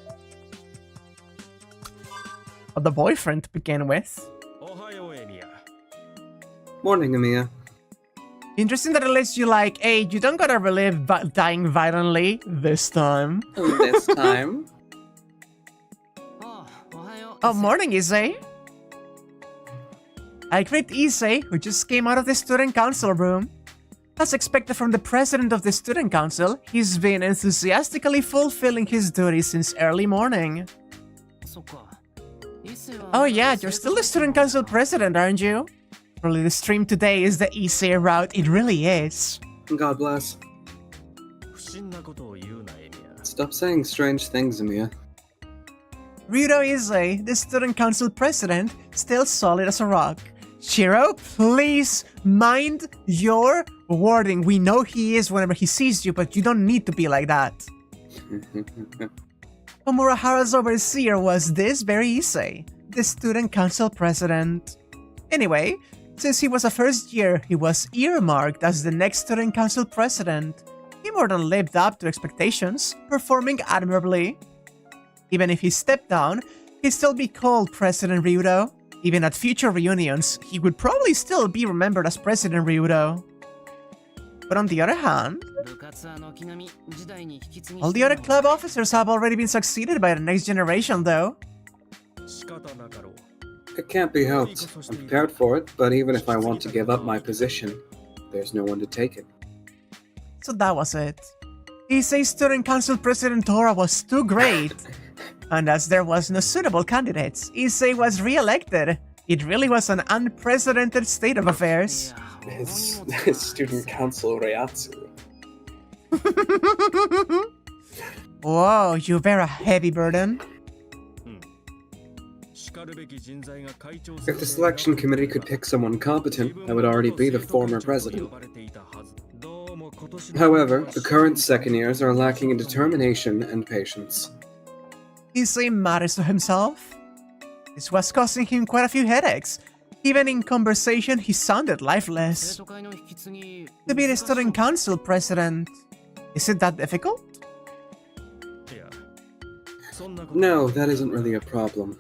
[SPEAKER 1] the boyfriend to begin with.
[SPEAKER 3] Morning, Emiya.
[SPEAKER 1] Interesting that it lets you like, hey, you don't gotta relive dying violently this time.
[SPEAKER 3] This time.
[SPEAKER 1] Oh, morning, Issei. I greet Issei, who just came out of the student council room. As expected from the president of the student council, he's been enthusiastically fulfilling his duties since early morning. Oh yeah, you're still the student council president, aren't you? Really, the stream today is the Issei route, it really is.
[SPEAKER 3] God bless. Stop saying strange things, Emiya.
[SPEAKER 1] Ryuudou Issei, the student council president, still solid as a rock. Shiro, please mind your wording. We know he is whenever he sees you, but you don't need to be like that. Omurahara's overseer was this very Issei, the student council president. Anyway, since he was a first year, he was earmarked as the next student council president. He more than lived up to expectations, performing admirably. Even if he stepped down, he'd still be called President Ryuudou. Even at future reunions, he would probably still be remembered as President Ryuudou. But on the other hand, all the other club officers have already been succeeded by the next generation, though.
[SPEAKER 3] It can't be helped. I'm prepared for it, but even if I want to give up my position, there's no one to take it.
[SPEAKER 1] So that was it. Issei Student Council President Tora was too great. And as there was no suitable candidates, Issei was re-elected. It really was an unprecedented state of affairs.
[SPEAKER 2] His student council Ryatsu.
[SPEAKER 1] Whoa, you bear a heavy burden.
[SPEAKER 3] If the selection committee could pick someone competent, I would already be the former president. However, the current second years are lacking in determination and patience.
[SPEAKER 1] Issei matters to himself. This was causing him quite a few headaches. Even in conversation, he sounded lifeless. To be the student council president, is it that difficult?
[SPEAKER 3] No, that isn't really a problem.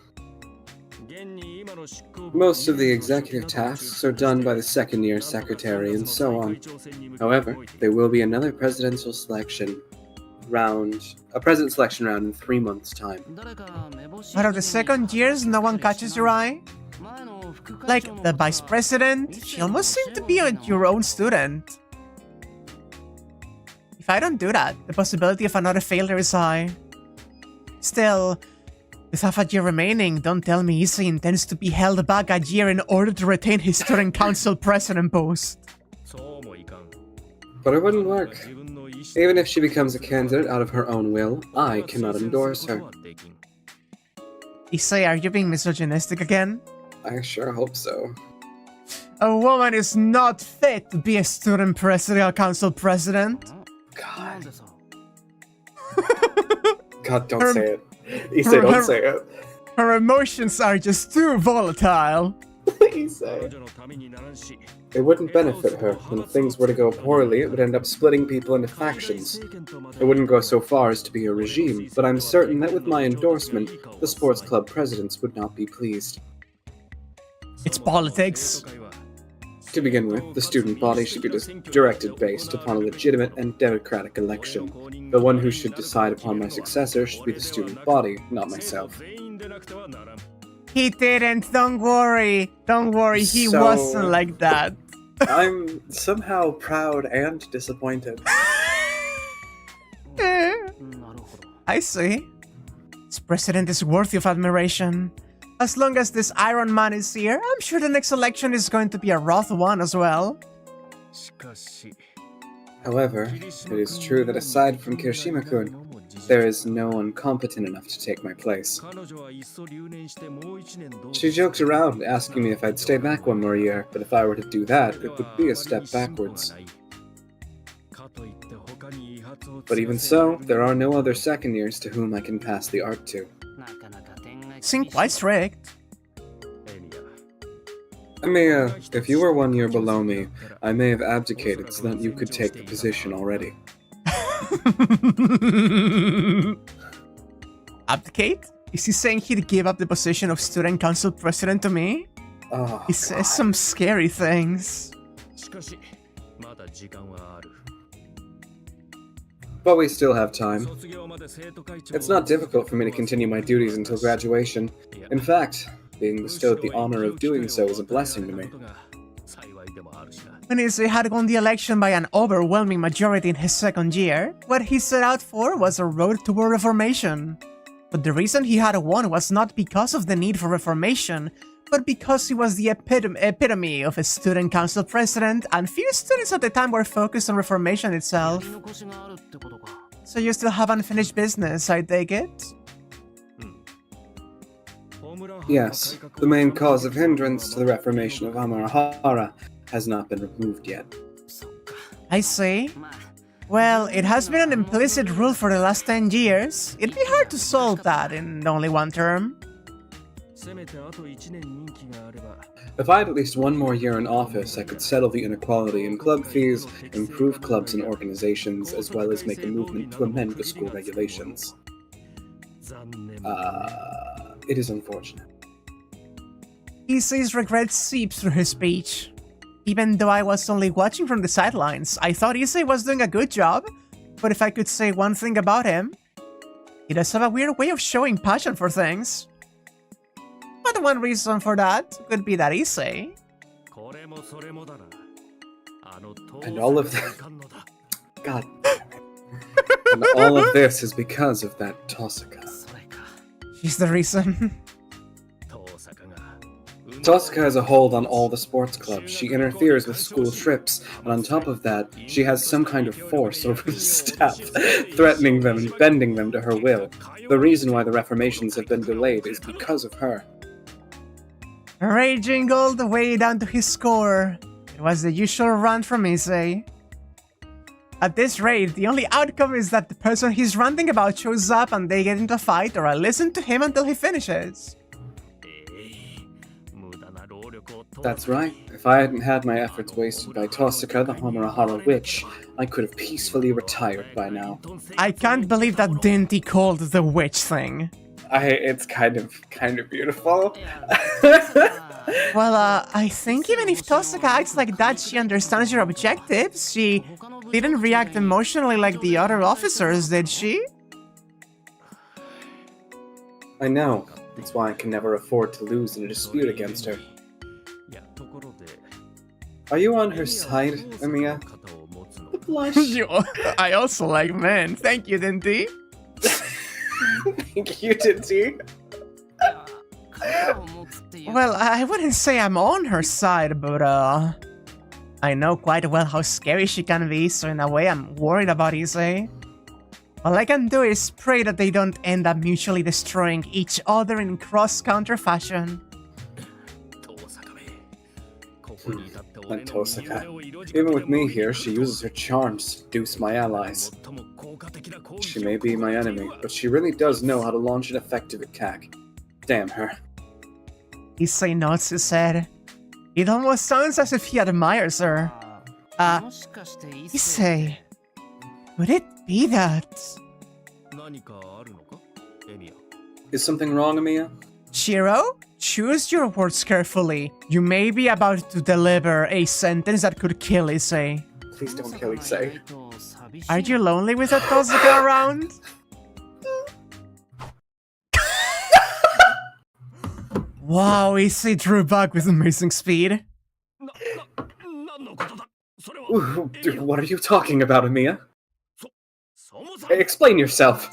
[SPEAKER 3] Most of the executive tasks are done by the second-year secretary and so on. However, there will be another presidential selection round, a president selection round in 3 months' time.
[SPEAKER 1] Out of the second years, no one catches your eye? Like the vice president, she almost seemed to be your own student. If I don't do that, the possibility of another failure is high. Still, with half a year remaining, don't tell me Issei intends to be held back a year in order to retain his student council president post.
[SPEAKER 3] But it wouldn't work. Even if she becomes a candidate out of her own will, I cannot endorse her.
[SPEAKER 1] Issei, are you being misogynistic again?
[SPEAKER 3] I sure hope so.
[SPEAKER 1] A woman is not fit to be a student president council president.
[SPEAKER 3] God.
[SPEAKER 2] God, don't say it. Issei, don't say it.
[SPEAKER 1] Her emotions are just too volatile.
[SPEAKER 2] Issei. It wouldn't benefit her, and if things were to go poorly, it would end up splitting people into factions. It wouldn't go so far as to be a regime, but I'm certain that with my endorsement, the sports club presidents would not be pleased.
[SPEAKER 1] It's politics.
[SPEAKER 3] To begin with, the student body should be directed based upon a legitimate and democratic election. The one who should decide upon my successor should be the student body, not myself.
[SPEAKER 1] He didn't, don't worry. Don't worry, he
[SPEAKER 2] So-
[SPEAKER 1] wasn't like that.
[SPEAKER 2] I'm somehow proud and disappointed.
[SPEAKER 1] I see. This president is worthy of admiration. As long as this Iron Man is here, I'm sure the next election is going to be a rough one as well.
[SPEAKER 3] However, it is true that aside from Kirishima-kun, there is no one competent enough to take my place. She joked around, asking me if I'd stay back one more year, but if I were to do that, it would be a step backwards. But even so, there are no other second years to whom I can pass the art to.
[SPEAKER 1] Seem quite strict.
[SPEAKER 3] Emiya, if you were 1 year below me, I may have abdicated so that you could take the position already.
[SPEAKER 1] Abdicate? Is he saying he'd give up the position of student council president to me?
[SPEAKER 3] Oh,
[SPEAKER 1] He says some scary things.
[SPEAKER 3] but we still have time. It's not difficult for me to continue my duties until graduation. In fact, being bestowed the honor of doing so is a blessing to me.
[SPEAKER 1] When Issei had won the election by an overwhelming majority in his second year, what he set out for was a road toward reformation. But the reason he had won was not because of the need for reformation, but because he was the epitome of a student council president, and few students at the time were focused on reformation itself. So you still have unfinished business, I take it?
[SPEAKER 3] Yes, the main cause of hindrance to the reformation of Amahara has not been removed yet.
[SPEAKER 1] I see. Well, it has been an implicit rule for the last 10 years. It'd be hard to solve that in only one term.
[SPEAKER 3] If I had at least 1 more year in office, I could settle the inequality in club fees, improve clubs and organizations, as well as make a movement to amend the school regulations. It is unfortunate.
[SPEAKER 1] Issei's regret seeps through his speech. Even though I was only watching from the sidelines, I thought Issei was doing a good job. But if I could say one thing about him, he does have a weird way of showing passion for things. But one reason for that could be that Issei.
[SPEAKER 3] And all of that... God damn it. And all of this is because of that Tosaka.
[SPEAKER 1] She's the reason.
[SPEAKER 3] Tosaka has a hold on all the sports clubs. She interferes with school trips, and on top of that, she has some kind of force over the staff, threatening them and bending them to her will. The reason why the reformations have been delayed is because of her.
[SPEAKER 1] Raging all the way down to his core. It was the usual rant from Issei. At this rate, the only outcome is that the person he's ranting about shows up and they get into a fight, or I listen to him until he finishes.
[SPEAKER 3] That's right. If I hadn't had my efforts wasted by Tosaka, the Honorahara witch, I could have peacefully retired by now.
[SPEAKER 1] I can't believe that Dinty called the witch thing.
[SPEAKER 3] It's kind of beautiful.
[SPEAKER 1] Well, I think even if Tosaka acts like that, she understands your objectives. She didn't react emotionally like the other officers, did she?
[SPEAKER 3] I know. That's why I can never afford to lose in a dispute against her. Are you on her side, Emiya? The blush.
[SPEAKER 1] I also like men. Thank you, Dinty.
[SPEAKER 3] Thank you, Dinty.
[SPEAKER 1] Well, I wouldn't say I'm on her side, but I know quite well how scary she can be, so in a way I'm worried about Issei. All I can do is pray that they don't end up mutually destroying each other in cross-counter fashion.
[SPEAKER 3] And Tosaka. Even with me here, she uses her charms to seduce my allies. She may be my enemy, but she really does know how to launch an effective attack. Damn her.
[SPEAKER 1] Issei nods his head. It almost sounds as if he admires her. Issei, could it be that?
[SPEAKER 3] Is something wrong, Emiya?
[SPEAKER 1] Shiro, choose your words carefully. You may be about to deliver a sentence that could kill Issei.
[SPEAKER 3] Please don't kill Issei.
[SPEAKER 1] Are you lonely with a Tosaka around? Wow, Issei drew back with amazing speed.
[SPEAKER 3] Ooh, dude, what are you talking about, Emiya? Explain yourself.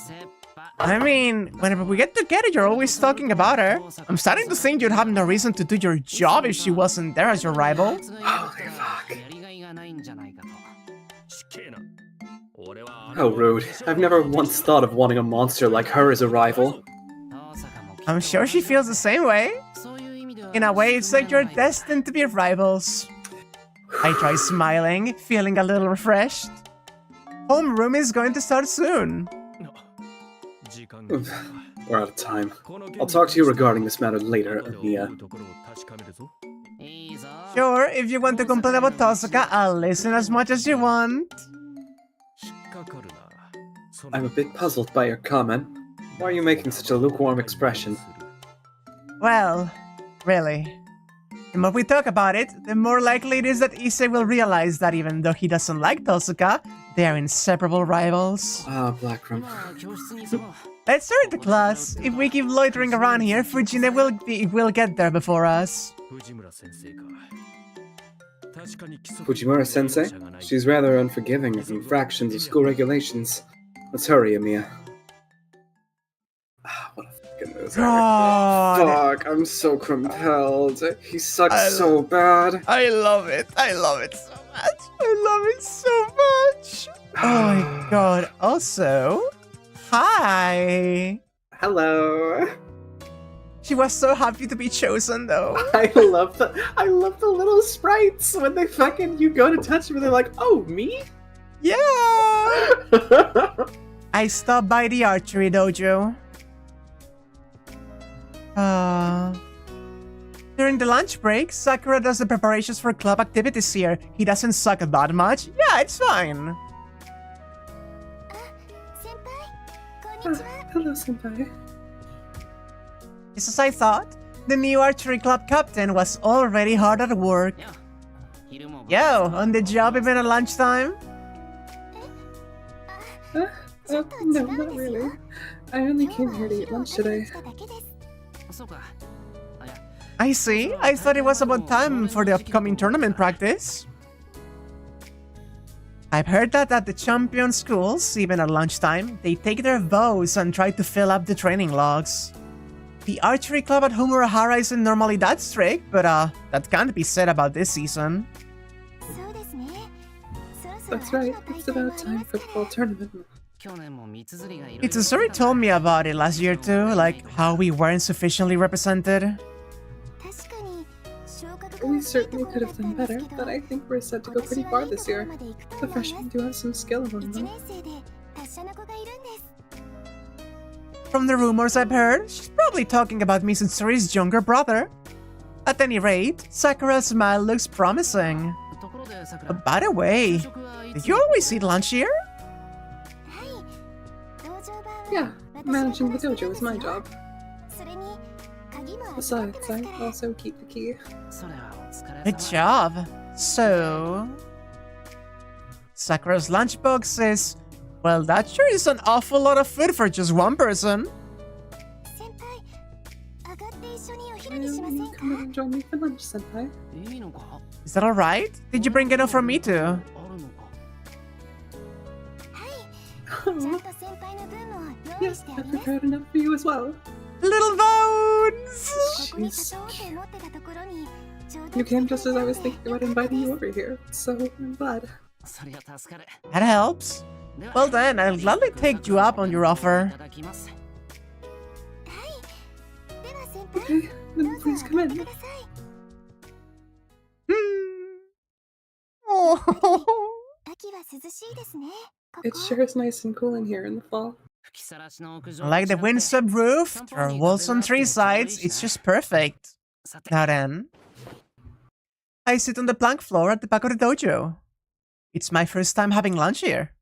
[SPEAKER 1] I mean, whenever we get together, you're always talking about her. I'm starting to think you'd have no reason to do your job if she wasn't there as your rival.
[SPEAKER 3] Holy fuck. How rude. I've never once thought of wanting a monster like her as a rival.
[SPEAKER 1] I'm sure she feels the same way. In a way, it's like you're destined to be rivals. I try smiling, feeling a little refreshed. Homeroom is going to start soon.
[SPEAKER 3] We're out of time. I'll talk to you regarding this matter later, Emiya.
[SPEAKER 1] Sure, if you want to complain about Tosaka, I'll listen as much as you want.
[SPEAKER 3] I'm a bit puzzled by your comment. Why are you making such a lukewarm expression?
[SPEAKER 1] Well, really. The more we talk about it, the more likely it is that Issei will realize that even though he doesn't like Tosaka, they are inseparable rivals.
[SPEAKER 3] Ah, Blackroom.
[SPEAKER 1] Let's start the class. If we keep loitering around here, Fujine will get there before us.
[SPEAKER 3] Fujimura-sensei? She's rather unforgiving of infractions of school regulations. Let's hurry, Emiya. What a fucking loser.
[SPEAKER 1] God.
[SPEAKER 3] Fuck, I'm so compelled. He sucks so bad.
[SPEAKER 1] I love it. I love it so much. I love it so much. Oh my god. Also, hi.
[SPEAKER 2] Hello.
[SPEAKER 1] She was so happy to be chosen, though.
[SPEAKER 2] I love the little sprites when they you go to touch them and they're like, oh, me?
[SPEAKER 1] Yeah. I stopped by the archery dojo. During the lunch break, Sakura does the preparations for club activities here. He doesn't suck that much. Yeah, it's fine.
[SPEAKER 3] Hello, senpai.
[SPEAKER 1] Just as I thought, the new archery club captain was already hard at work. Yo, on the job even at lunchtime?
[SPEAKER 3] No, not really. I only came here to eat lunch today.
[SPEAKER 1] I see. I thought it was about time for the upcoming tournament practice. I've heard that at the champion schools, even at lunchtime, they take their vows and try to fill up the training logs. The archery club at Humurahara isn't normally that strict, but that can't be said about this season.
[SPEAKER 3] That's right, it's about time for the fall tournament.
[SPEAKER 1] Mitsuzuri told me about it last year too, like how we weren't sufficiently represented.
[SPEAKER 3] We certainly could have done better, but I think we're set to go pretty far this year. The freshmen do have some skill among them.
[SPEAKER 1] From the rumors I've heard, she's probably talking about Mitsuzuri's younger brother. At any rate, Sakura's smile looks promising. By the way, did you always eat lunch here?
[SPEAKER 3] Yeah, managing the dojo is my job. Besides, I also keep the key.
[SPEAKER 1] Good job. So... Sakura's lunchbox is... Well, that sure is an awful lot of food for just one person.
[SPEAKER 3] Come and join me for lunch, senpai.
[SPEAKER 1] Is that alright? Did you bring enough for me too?
[SPEAKER 3] Yes, I prepared enough for you as well.
[SPEAKER 1] Little bones!
[SPEAKER 3] She's so cute. You came just as I was thinking about inviting you over here, so I'm glad.
[SPEAKER 1] That helps. Well then, I'll gladly take you up on your offer.
[SPEAKER 3] Okay, then please come in.
[SPEAKER 1] Oh.
[SPEAKER 3] It sure is nice and cool in here in the fall.
[SPEAKER 1] Like the windswept roof, there are walls on three sides, it's just perfect. Now then, I sit on the plank floor at the back of the dojo. It's my first time having lunch here.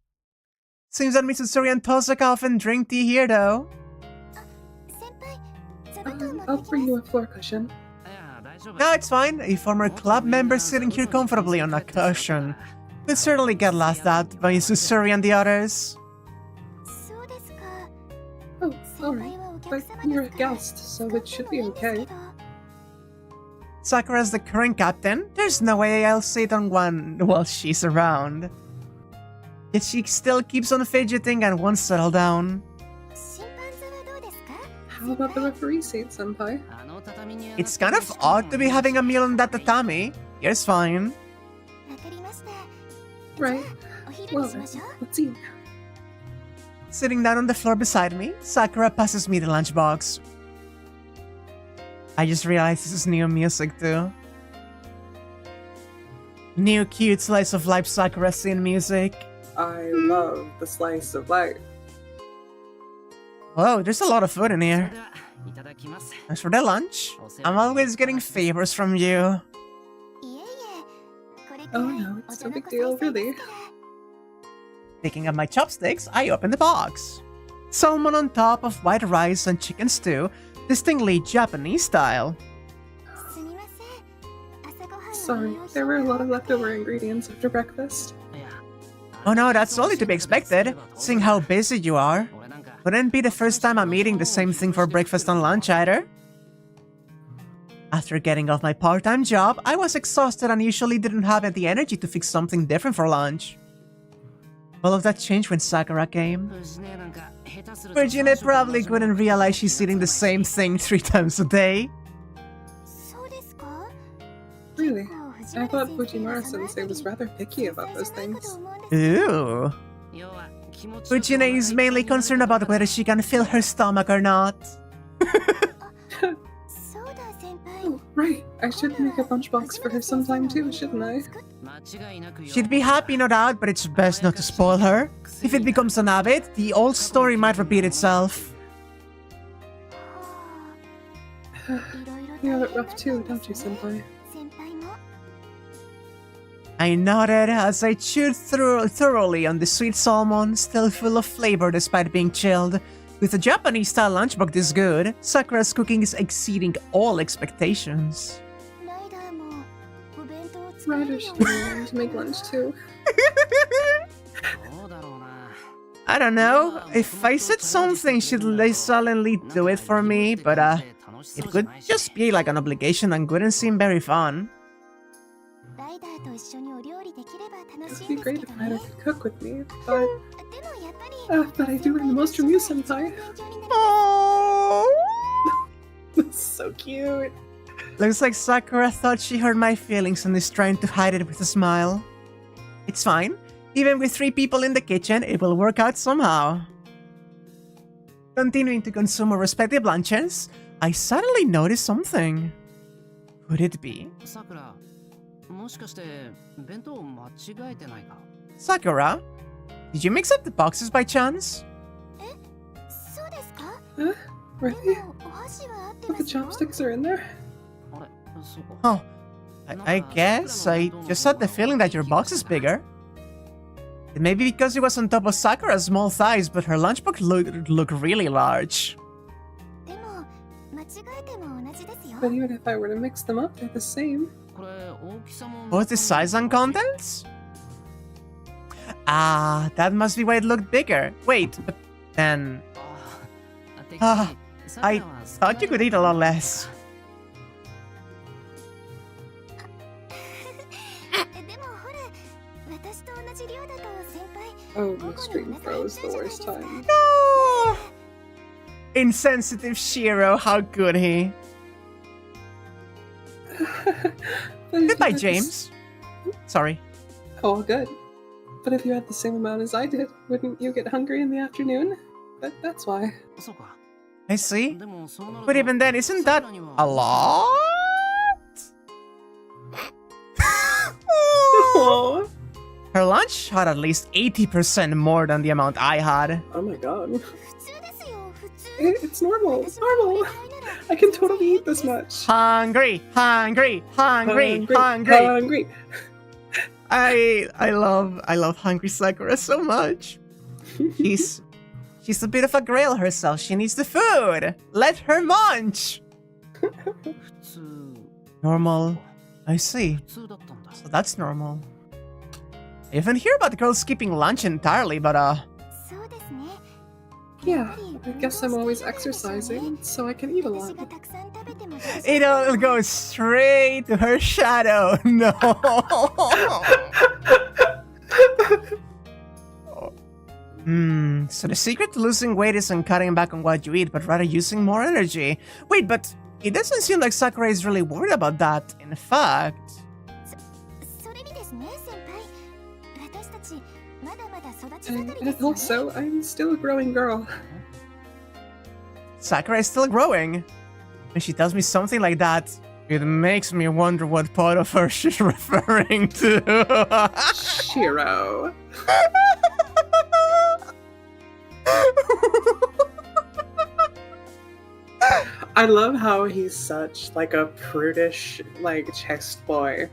[SPEAKER 1] Seems that Mitsuzuri and Tosaka often drink tea here though.
[SPEAKER 3] I'll bring you a floor cushion.
[SPEAKER 1] No, it's fine. A former club member sitting here comfortably on a cushion could certainly get laughed at by Mitsuzuri and the others.
[SPEAKER 3] Oh, alright. But you're a guest, so it should be okay.
[SPEAKER 1] Sakura's the current captain. There's no way I'll sit on one while she's around. Yet she still keeps on fidgeting and won't settle down.
[SPEAKER 3] How about the referee seat, senpai?
[SPEAKER 1] It's kind of odd to be having a meal on that tatami. Here's fine.
[SPEAKER 3] Right. Well, let's eat.
[SPEAKER 1] Sitting down on the floor beside me, Sakura passes me the lunchbox. I just realized this is new music too. New cute slice of life Sakura scene music.
[SPEAKER 3] I love the slice of life.
[SPEAKER 1] Whoa, there's a lot of food in here. As for the lunch, I'm always getting favors from you.
[SPEAKER 3] Oh no, it's no big deal, really.
[SPEAKER 1] Picking up my chopsticks, I open the box. Salmon on top of white rice and chicken stew, distinctly Japanese style.
[SPEAKER 3] Sorry, there were a lot of leftover ingredients after breakfast.
[SPEAKER 1] Oh no, that's only to be expected, seeing how busy you are. Wouldn't be the first time I'm eating the same thing for breakfast and lunch either. After getting off my part-time job, I was exhausted and usually didn't have the energy to fix something different for lunch. All of that changed when Sakura came. Virginia probably couldn't realize she's eating the same thing 3 times a day.
[SPEAKER 3] Really? I thought Fujimura-sensei was rather picky about those things.
[SPEAKER 1] Ooh. Virginia is mainly concerned about whether she can fill her stomach or not.
[SPEAKER 3] Oh, right. I should make a lunchbox for her sometime too, shouldn't I?
[SPEAKER 1] She'd be happy, no doubt, but it's best not to spoil her. If it becomes an habit, the old story might repeat itself.
[SPEAKER 3] You have it rough too, don't you, senpai?
[SPEAKER 1] I nodded as I chewed thoroughly on the sweet salmon, still full of flavor despite being chilled. With a Japanese-style lunchbox this good, Sakura's cooking is exceeding all expectations.
[SPEAKER 3] Ryder should be willing to make lunch too.
[SPEAKER 1] I don't know. If I said something, she'd silently do it for me, but it could just be like an obligation and wouldn't seem very fun.
[SPEAKER 3] It would be great if Ryder could cook with me, but I do learn the most from you, senpai.
[SPEAKER 1] Oh.
[SPEAKER 2] cute.
[SPEAKER 1] Looks like Sakura thought she heard my feelings and is trying to hide it with a smile. It's fine. Even with 3 people in the kitchen, it will work out somehow. Continuing to consume our respective lunches, I suddenly noticed something. Could it be?
[SPEAKER 4] Sakura, もしかして弁当を間違えてないか?
[SPEAKER 1] Sakura, did you mix up the boxes by chance?
[SPEAKER 3] Huh? Really? But the chopsticks are in there?
[SPEAKER 4] あれ、そうか。
[SPEAKER 1] Oh, I guess I just had the feeling that your box is bigger. It may be because it was on top of Sakura's small thighs, but her lunchbox looked really large.
[SPEAKER 3] But even if I were to mix them up, they're the same.
[SPEAKER 4] これ大きさも
[SPEAKER 1] Both the size and contents? Ah, that must be why it looked bigger. Wait, but then... Ah, I thought you could eat a lot less.
[SPEAKER 3] Oh, my stream froze the worst time.
[SPEAKER 1] No! Insensitive Shiro, how could he? Goodbye, James. Sorry.
[SPEAKER 3] Oh, good. But if you had the same amount as I did, wouldn't you get hungry in the afternoon? That's why.
[SPEAKER 4] そうか。
[SPEAKER 1] I see.
[SPEAKER 4] でもそうなると
[SPEAKER 1] But even then, isn't that a lot?
[SPEAKER 3] Oh,
[SPEAKER 1] Her lunch had at least 80% more than the amount I had.
[SPEAKER 3] oh my god. It's normal. It's normal. I can totally eat this much.
[SPEAKER 1] Hungry, hungry, hungry, hungry.
[SPEAKER 3] Hungry.
[SPEAKER 1] I love hungry Sakura so much. She's a bit of a grail herself. She needs the food. Let her munch.
[SPEAKER 4] 普通
[SPEAKER 1] Normal. I see.
[SPEAKER 4] 普通だったんだ。
[SPEAKER 1] So that's normal. I even hear about girls skipping lunch entirely, but
[SPEAKER 3] Yeah, I guess I'm always exercising, so I can eat a lot.
[SPEAKER 1] it'll go straight to her shadow. No. So the secret to losing weight isn't cutting back on what you eat, but rather using more energy. Wait, but it doesn't seem like Sakura is really worried about that. In fact,
[SPEAKER 3] And also, I'm still a growing girl.
[SPEAKER 1] Sakura is still growing. When she tells me something like that, it makes me wonder what part of her she's referring to.
[SPEAKER 3] Shiro. I love how he's such like a prudish like chest boy.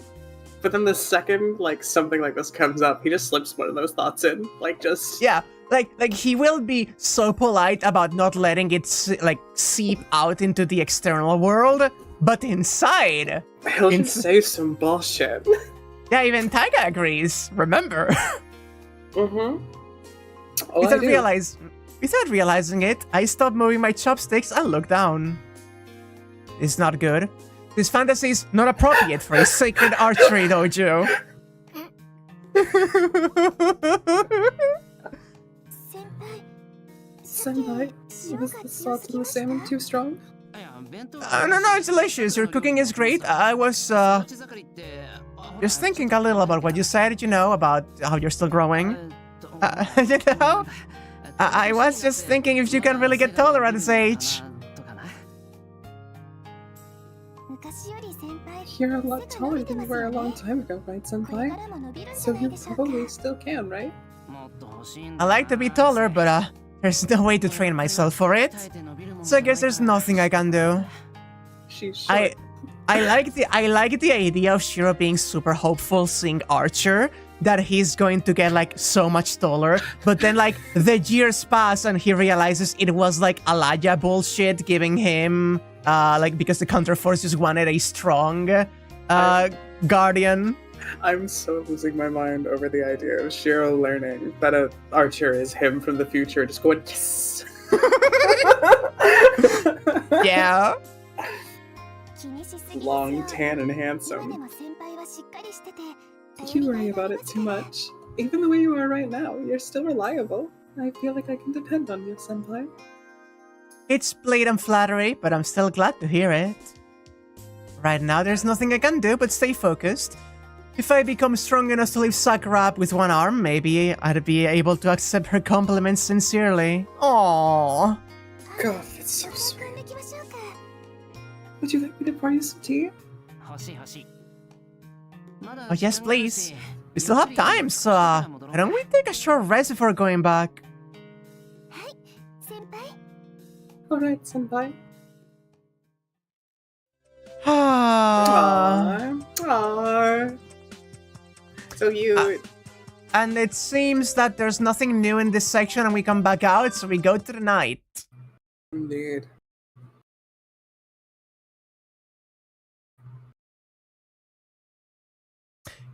[SPEAKER 3] But then the second like something like this comes up, he just slips one of those thoughts in. Like just
[SPEAKER 1] Yeah, like he will be so polite about not letting it seep out into the external world, but inside,
[SPEAKER 3] he'll just say some bullshit.
[SPEAKER 1] yeah, even Taiga agrees. Remember,
[SPEAKER 3] Mm-hmm.
[SPEAKER 1] without realizing it, I stopped moving my chopsticks and looked down. It's not good. This fantasy is not appropriate for a sacred archery dojo.
[SPEAKER 3] Senpai, was the salt in the salmon too strong?
[SPEAKER 4] いや弁当
[SPEAKER 1] No, it's delicious. Your cooking is great. I was
[SPEAKER 4] 立ち盛りって
[SPEAKER 1] just thinking a little about what you said, about how you're still growing. I was just thinking if you can really get taller at this age.
[SPEAKER 3] You're a lot taller than you were a long time ago, right, Senpai? So you probably still can, right?
[SPEAKER 1] I like to be taller, but there's no way to train myself for it. So I guess there's nothing I can do.
[SPEAKER 3] She's short.
[SPEAKER 1] I like the idea of Shiro being super hopeful seeing Archer, that he's going to get like so much taller, but then like the years pass and he realizes it was like Alaya bullshit giving him because the counterforce just wanted a strong guardian.
[SPEAKER 2] I'm so losing my mind over the idea of Shiro learning that an archer is him from the future, just going, yes!
[SPEAKER 1] Yeah.
[SPEAKER 2] Long, tan, and handsome.
[SPEAKER 3] You worry about it too much. Even the way you are right now, you're still reliable. I feel like I can depend on you, Senpai.
[SPEAKER 1] It's blatant flattery, but I'm still glad to hear it. Right now, there's nothing I can do but stay focused. If I become strong enough to lift Sakura up with one arm, maybe I'd be able to accept her compliments sincerely. Aww.
[SPEAKER 2] God, that's so sweet. Would you like me to pour you some tea?
[SPEAKER 1] Oh yes, please. We still have time, so why don't we take a short rest before going back?
[SPEAKER 2] Alright, senpai.
[SPEAKER 1] Ah.
[SPEAKER 2] Aww. So you...
[SPEAKER 1] And it seems that there's nothing new in this section and we come back out, so we go to the night.
[SPEAKER 2] Indeed.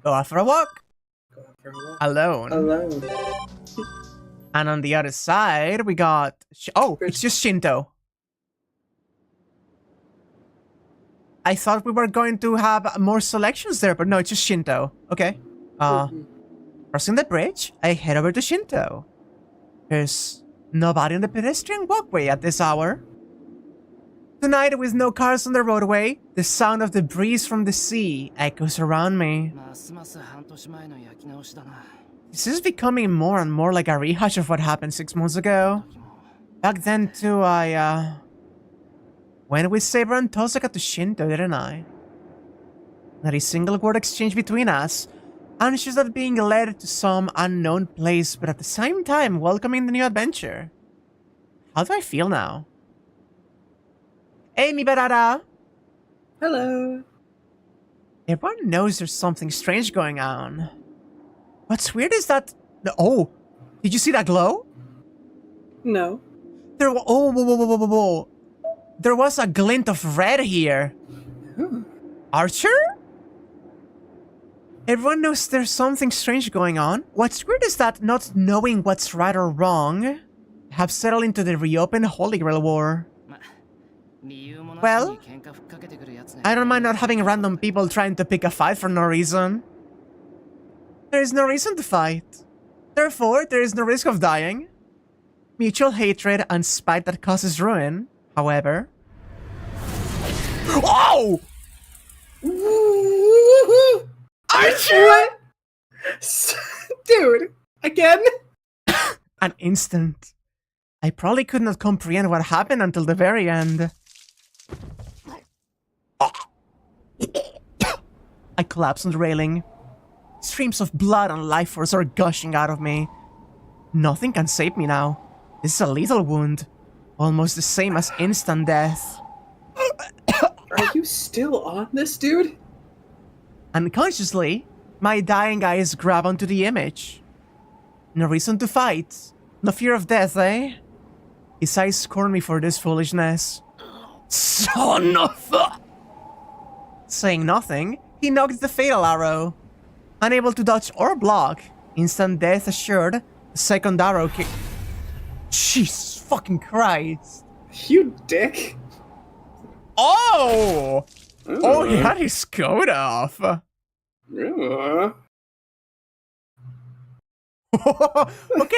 [SPEAKER 1] Go out for a walk. Alone.
[SPEAKER 2] Alone.
[SPEAKER 1] And on the other side, we got... Oh, it's just Shinto. I thought we were going to have more selections there, but no, it's just Shinto. Okay. Crossing the bridge, I head over to Shinto. There's nobody on the pedestrian walkway at this hour. Tonight, with no cars on the roadway, the sound of the breeze from the sea echoes around me. This is becoming more and more like a rehash of what happened 6 months ago. Back then, too, I went with Saber and Tosaka to Shinto, didn't I? Not a single word exchanged between us, anxious at being led to some unknown place, but at the same time welcoming the new adventure. How do I feel now? Hey, mi barada!
[SPEAKER 2] Hello.
[SPEAKER 1] Everyone knows there's something strange going on. What's weird is that... Oh! Did you see that glow?
[SPEAKER 2] No.
[SPEAKER 1] There whoa. There was a glint of red here. Archer? Everyone knows there's something strange going on. What's weird is that not knowing what's right or wrong have settled into the reopened Holy Grail War. Well, I don't mind not having random people trying to pick a fight for no reason. There is no reason to fight. Therefore, there is no risk of dying. Mutual hatred and spite that causes ruin, however. Oh!
[SPEAKER 2] Archer! What? Dude, again?
[SPEAKER 1] An instant. I probably could not comprehend what happened until the very end. I collapse on the railing. Streams of blood and life force are gushing out of me. Nothing can save me now. This is a lethal wound. Almost the same as instant death.
[SPEAKER 2] Are you still on this, dude?
[SPEAKER 1] Unconsciously, my dying eyes grab onto the image. No reason to fight. No fear of death, eh? His eyes scorn me for this foolishness. Son of a... Saying nothing, he nocked the fatal arrow. Unable to dodge or block, instant death assured, the second arrow kick... Jesus fucking Christ.
[SPEAKER 2] You dick.
[SPEAKER 1] Oh! Oh, he had his coat off. Okay,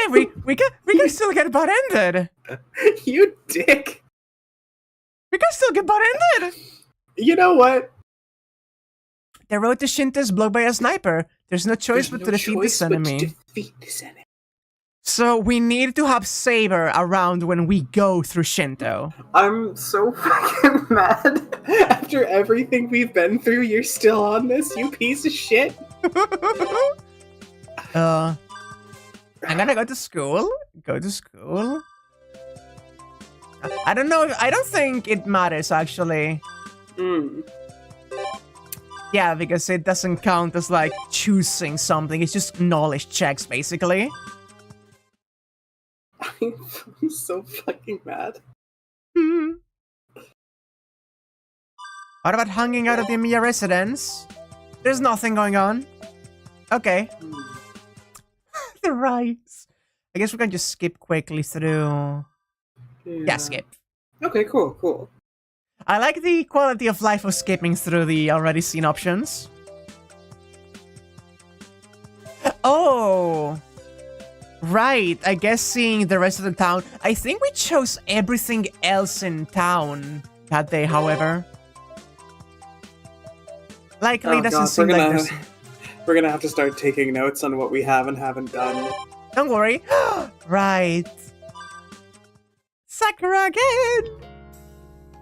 [SPEAKER 1] we can still get butt ended.
[SPEAKER 2] You dick.
[SPEAKER 1] We can still get butt ended.
[SPEAKER 2] You know what?
[SPEAKER 1] The road to Shinto is blocked by a sniper. There's no choice but to defeat this enemy. So we need to have Saber around when we go through Shinto.
[SPEAKER 2] I'm so fucking mad. After everything we've been through, you're still on this, you piece of shit.
[SPEAKER 1] I'm gonna go to school. I don't know. I don't think it matters, actually. Yeah, because it doesn't count as, like, choosing something. It's just knowledge checks, basically.
[SPEAKER 2] I'm so fucking mad.
[SPEAKER 1] What about hanging out at the Emiya residence? There's nothing going on. Okay. The rights. I guess we can just skip quickly through... Yeah, skip.
[SPEAKER 2] Okay, cool.
[SPEAKER 1] I like the quality of life of skipping through the already seen options. Oh! Right, I guess seeing the rest of the town. I think we chose everything else in town that day, however. Likely doesn't seem like there's...
[SPEAKER 2] We're gonna have to start taking notes on what we have and haven't done.
[SPEAKER 1] Don't worry. Right. Sakura again!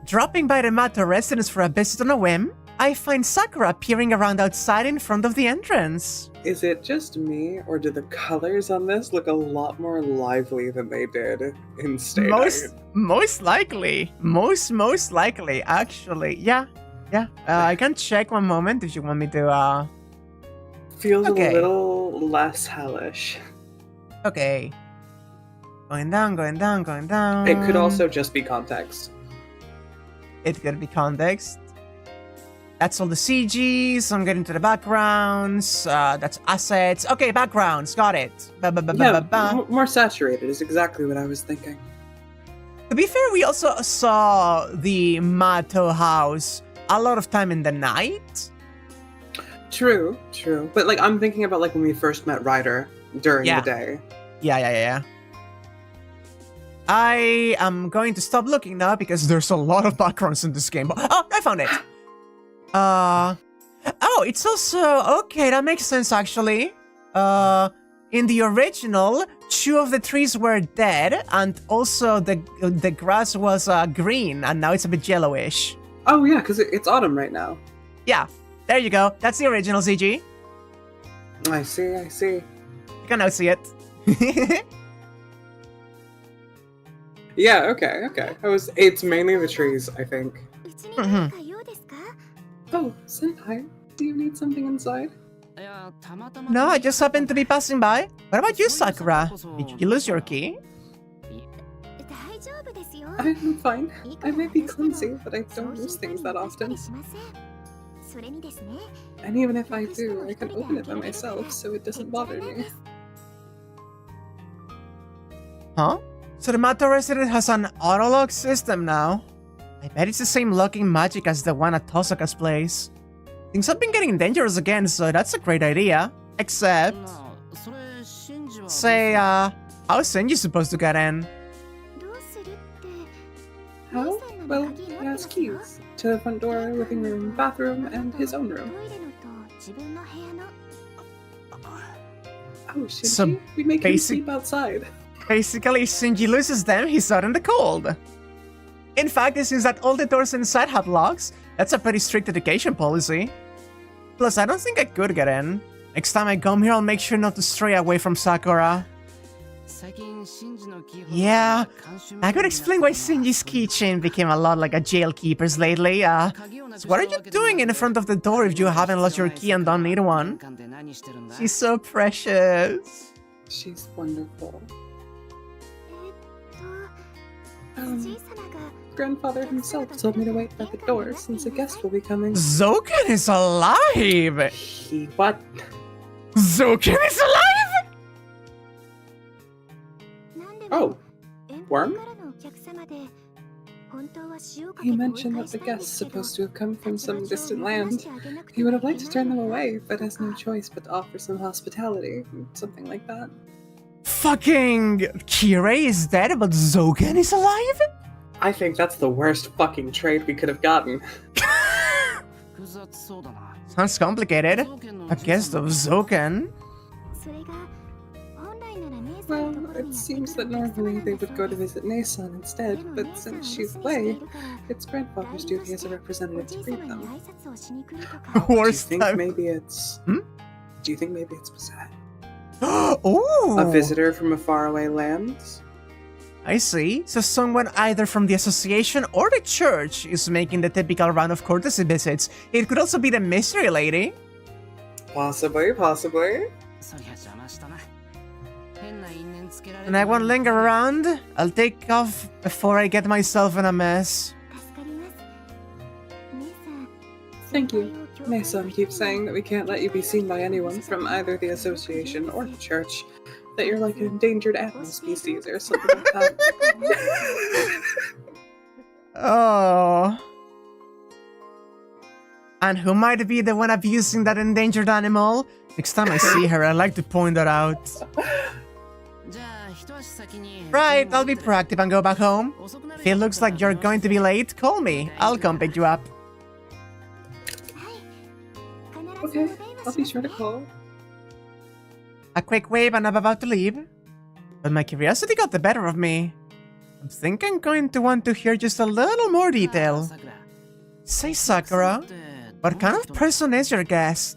[SPEAKER 1] Dropping by the Matou residence for a visit on a whim, I find Sakura peering around outside in front of the entrance.
[SPEAKER 2] Is it just me, or do the colors on this look a lot more lively than they did in Stay Night?
[SPEAKER 1] Most likely. Most likely, actually. Yeah. I can check one moment if you want me to,
[SPEAKER 2] Feels a little less hellish.
[SPEAKER 1] Okay. Going down.
[SPEAKER 2] It could also just be context.
[SPEAKER 1] It could be context. That's all the CGs. I'm getting to the backgrounds. That's assets. Okay, backgrounds. Got it.
[SPEAKER 2] More saturated is exactly what I was thinking.
[SPEAKER 1] To be fair, we also saw the Matou house a lot of time in the night.
[SPEAKER 2] True. But like, I'm thinking about like when we first met Ryder during the day.
[SPEAKER 1] Yeah. I am going to stop looking now because there's a lot of backgrounds in this game. Oh, I found it. Oh, it's also... Okay, that makes sense, actually. In the original, 2 of the trees were dead, and also the grass was green, and now it's a bit yellowish.
[SPEAKER 2] Oh, yeah, because it's autumn right now.
[SPEAKER 1] Yeah, there you go. That's the original CG.
[SPEAKER 2] I see.
[SPEAKER 1] You can now see it.
[SPEAKER 2] Yeah, okay. It's mainly the trees, I think. Oh, Senpai, do you need something inside?
[SPEAKER 1] No, I just happened to be passing by. What about you, Sakura? Did you lose your key?
[SPEAKER 2] I'm fine. I may be clumsy, but I don't lose things that often. And even if I do, I can open it by myself, so it doesn't bother me.
[SPEAKER 1] Huh? So the Matou resident has an auto-lock system now. I bet it's the same locking magic as the one at Tosaka's place. Things have been getting dangerous again, so that's a great idea. Except... Say, how's Shinji supposed to get in?
[SPEAKER 2] How? Well, he has keys to the front door, living room, bathroom, and his own room. Oh, Shinji,
[SPEAKER 1] So
[SPEAKER 2] we make him sleep outside.
[SPEAKER 1] Basically, Shinji loses them, he's out in the cold. In fact, it seems that all the doors inside have locks. That's a pretty strict education policy. Plus, I don't think I could get in. Next time I come here, I'll make sure not to stray away from Sakura. Yeah, I could explain why Shinji's keychain became a lot like a jailkeeper's lately. So what are you doing in front of the door if you haven't lost your key and don't need one? She's so precious.
[SPEAKER 2] She's wonderful. Grandfather himself told me to wait by the door since a guest will be coming.
[SPEAKER 1] Zouken is alive!
[SPEAKER 2] What?
[SPEAKER 1] Zouken is alive?!
[SPEAKER 2] Oh, Worm? He mentioned that the guest's supposed to have come from some distant land. He would have liked to turn them away, but has no choice but to offer some hospitality, something like that.
[SPEAKER 1] Fucking Kirei is dead, but Zouken is alive?
[SPEAKER 2] I think that's the worst fucking trade we could have gotten.
[SPEAKER 1] Sounds complicated. A guest of Zouken?
[SPEAKER 2] Well, it seems that normally they would go to visit Nason instead, but since she's away, it's grandfather's duty as a representative to greet them.
[SPEAKER 1] Worst
[SPEAKER 2] Do you think
[SPEAKER 1] time.
[SPEAKER 2] maybe it's... Do you think maybe it's Bazett?
[SPEAKER 1] Ooh!
[SPEAKER 2] A visitor from a faraway land?
[SPEAKER 1] I see. So someone either from the association or the church is making the typical round of courtesy visits. It could also be the mystery lady.
[SPEAKER 2] Possibly.
[SPEAKER 1] And I won't linger around. I'll take off before I get myself in a mess.
[SPEAKER 2] Thank you. Nason keeps saying that we can't let you be seen by anyone from either the association or the church. That you're like an endangered animal species or something like that.
[SPEAKER 1] Oh. And who might be the one abusing that endangered animal? Next time I see her, I'd like to point that out. Right, I'll be proactive and go back home. If it looks like you're going to be late, call me. I'll come pick you up.
[SPEAKER 3] Okay, I'll be sure to call.
[SPEAKER 1] A quick wave and I'm about to leave. But my curiosity got the better of me. I think I'm going to want to hear just a little more detail. Say, Sakura, what kind of person is your guest?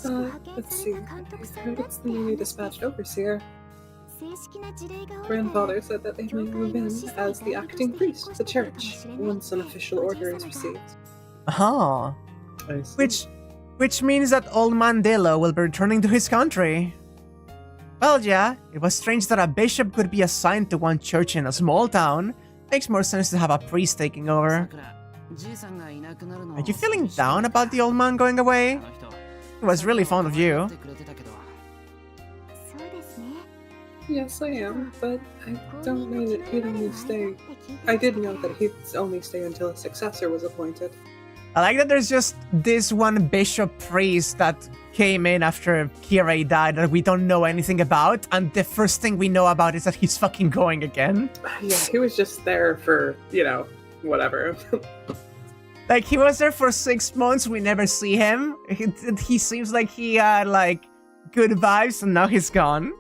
[SPEAKER 3] Let's see. I heard it's the newly dispatched overseer. Grandfather said that they may move in as the acting priest of the church once an official order is received.
[SPEAKER 1] Oh.
[SPEAKER 3] I see.
[SPEAKER 1] Which means that old Mandela will be returning to his country. Well, yeah, it was strange that a bishop could be assigned to one church in a small town. Makes more sense to have a priest taking over. Are you feeling down about the old man going away? He was really fond of you.
[SPEAKER 3] Yes, I am, but I don't know that he'd only stay. I did know that he'd only stay until a successor was appointed.
[SPEAKER 1] I like that there's just this one bishop priest that came in after Kirei died that we don't know anything about, and the first thing we know about is that he's fucking going again.
[SPEAKER 2] Yeah, he was just there for, whatever.
[SPEAKER 1] Like, he was there for 6 months, we never see him. He seems like he had, good vibes, and now he's gone.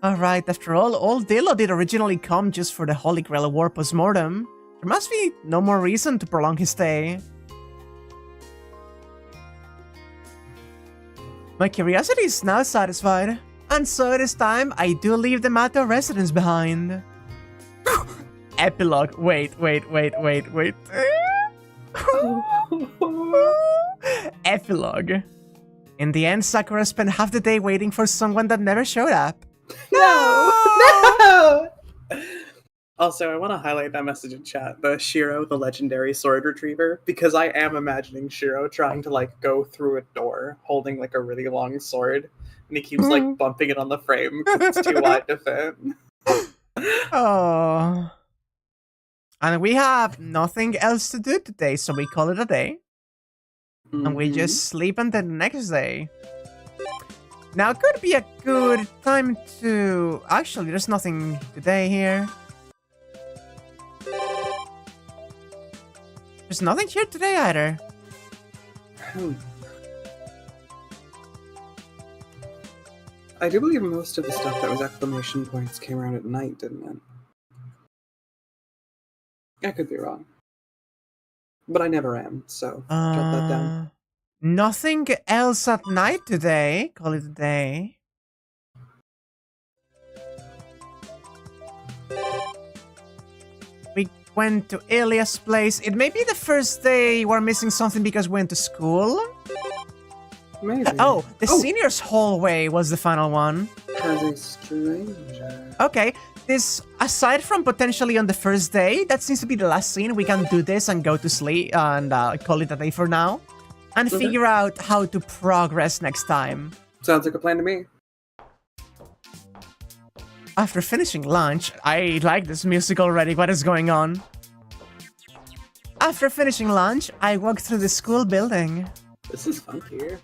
[SPEAKER 1] Alright, after all, old Dillo did originally come just for the Holy Grail War postmortem. There must be no more reason to prolong his stay. My curiosity is now satisfied, and so it is time I do leave the Matou residence behind. Epilogue. Wait. Epilogue. In the end, Sakura spent half the day waiting for someone that never showed up.
[SPEAKER 3] No!
[SPEAKER 2] Also, I want to highlight that message in chat, the Shiro, the legendary sword retriever, because I am imagining Shiro trying to, go through a door, holding, a really long sword, and he keeps, bumping it on the frame because it's too wide to fit.
[SPEAKER 1] Oh. And we have nothing else to do today, so we call it a day. And we just sleep until the next day. Now, it could be a good time to... Actually, there's nothing today here. There's nothing here today either.
[SPEAKER 3] I do believe most of the stuff that was exclamation points came around at night, didn't it? I could be wrong. But I never am, so jot that down.
[SPEAKER 1] Nothing else at night today. Call it a day. We went to Ilya's place. It may be the first day we're missing something because we went to school.
[SPEAKER 3] Maybe.
[SPEAKER 1] Oh, the seniors' hallway was the final one.
[SPEAKER 3] As a stranger.
[SPEAKER 1] Okay, this, aside from potentially on the first day, that seems to be the last scene. We can do this and go to sleep and call it a day for now. And figure out how to progress next time.
[SPEAKER 3] Sounds like a plan to me.
[SPEAKER 1] After finishing lunch, I like this music already. What is going on? After finishing lunch, I walked through the school building.
[SPEAKER 2] This is funky.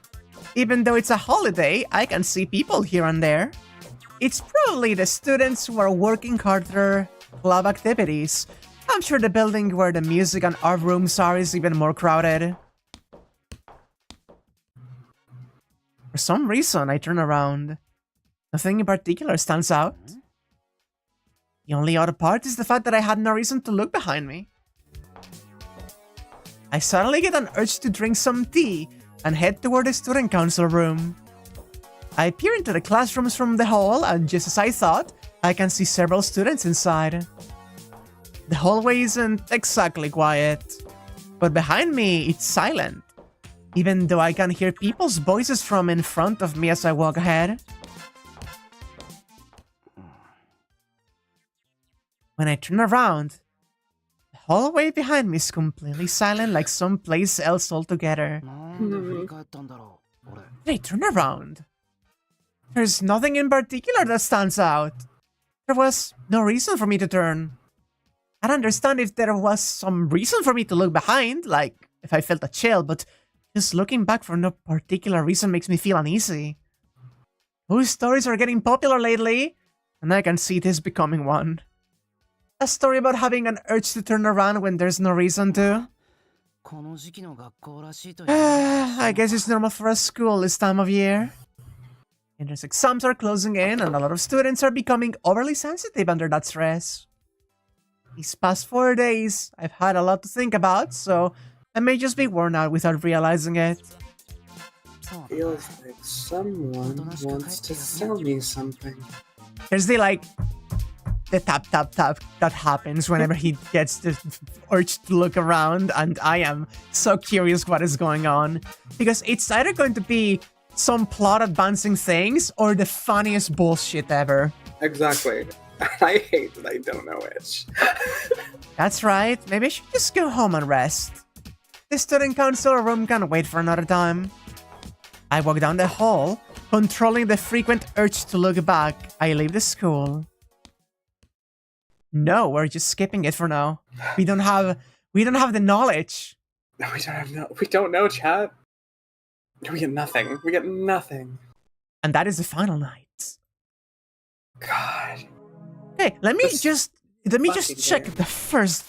[SPEAKER 1] Even though it's a holiday, I can see people here and there. It's probably the students who are working harder club activities. I'm sure the building where the music and art rooms are is even more crowded. For some reason, I turn around. Nothing in particular stands out. The only odd part is the fact that I had no reason to look behind me. I suddenly get an urge to drink some tea and head toward the student council room. I peer into the classrooms from the hall, and just as I thought, I can see several students inside. The hallway isn't exactly quiet, but behind me, it's silent. Even though I can hear people's voices from in front of me as I walk ahead. When I turn around, the hallway behind me is completely silent, like someplace else altogether. Did I turn around? There's nothing in particular that stands out. There was no reason for me to turn. I'd understand if there was some reason for me to look behind, like if I felt a chill, but Just looking back for no particular reason makes me feel uneasy. Those stories are getting popular lately, and I can see this becoming one. A story about having an urge to turn around when there's no reason to. I guess it's normal for a school this time of year. Entrance exams are closing in, and a lot of students are becoming overly sensitive under that stress. These past 4 days, I've had a lot to think about, so I may just be worn out without realizing it.
[SPEAKER 2] Feels like someone wants to sell me something.
[SPEAKER 1] There's the tap tap tap that happens whenever he gets the urge to look around, and I am so curious what is going on. Because it's either going to be some plot advancing things or the funniest bullshit ever.
[SPEAKER 2] Exactly. I hate that I don't know which.
[SPEAKER 1] That's right, maybe I should just go home and rest. The student council room can wait for another time. I walk down the hall, controlling the frequent urge to look back. I leave the school. No, we're just skipping it for now. We don't have the knowledge.
[SPEAKER 2] No, we don't know, chat. We get nothing. We get nothing.
[SPEAKER 1] And that is the final night.
[SPEAKER 2] God.
[SPEAKER 1] Hey, let me just check
[SPEAKER 2] game.
[SPEAKER 1] the first.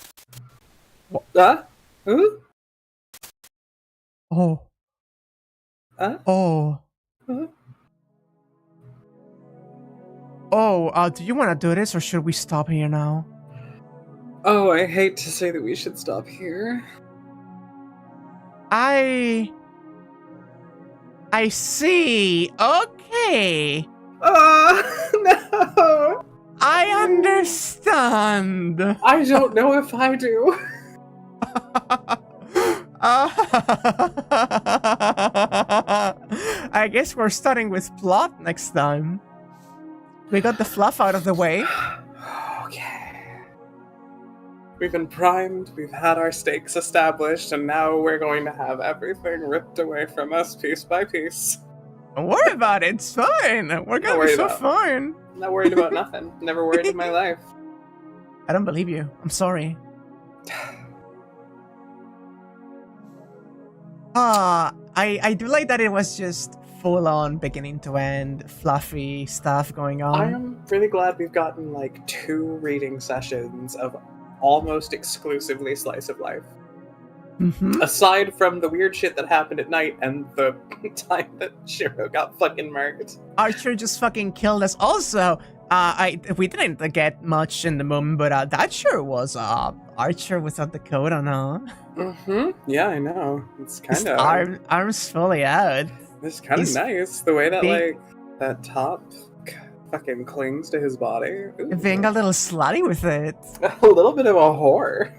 [SPEAKER 2] Who?
[SPEAKER 1] Oh. Oh.
[SPEAKER 2] Huh?
[SPEAKER 1] Oh, do you want to do this or should we stop here now?
[SPEAKER 2] Oh, I hate to say that we should stop here.
[SPEAKER 1] I see. Okay.
[SPEAKER 2] No!
[SPEAKER 1] I understand.
[SPEAKER 2] I don't know if I do.
[SPEAKER 1] I guess we're starting with plot next time. We got the fluff out of the way.
[SPEAKER 2] Okay. We've been primed, we've had our stakes established, and now we're going to have everything ripped away from us piece by piece.
[SPEAKER 1] Don't worry about it, it's fine. We're gonna be so fine.
[SPEAKER 2] I'm not worried about nothing. Never worried in my life.
[SPEAKER 1] I don't believe you. I'm sorry. I do like that it was just full on beginning to end, fluffy stuff going on.
[SPEAKER 2] I am really glad we've gotten like 2 reading sessions of almost exclusively slice of life.
[SPEAKER 1] Mm-hmm.
[SPEAKER 2] Aside from the weird shit that happened at night and the time that Shiro got fucking murked.
[SPEAKER 1] Archer just fucking killed us. Also, we didn't get much in the moment, but that sure was Archer without the coat on, huh?
[SPEAKER 2] Mm-hmm. Yeah, I know. It's kind of
[SPEAKER 1] arms fully out.
[SPEAKER 2] It's kind of nice the way that that top fucking clings to his body. Ooh.
[SPEAKER 1] Being a little slutty with it.
[SPEAKER 2] A little bit of a whore.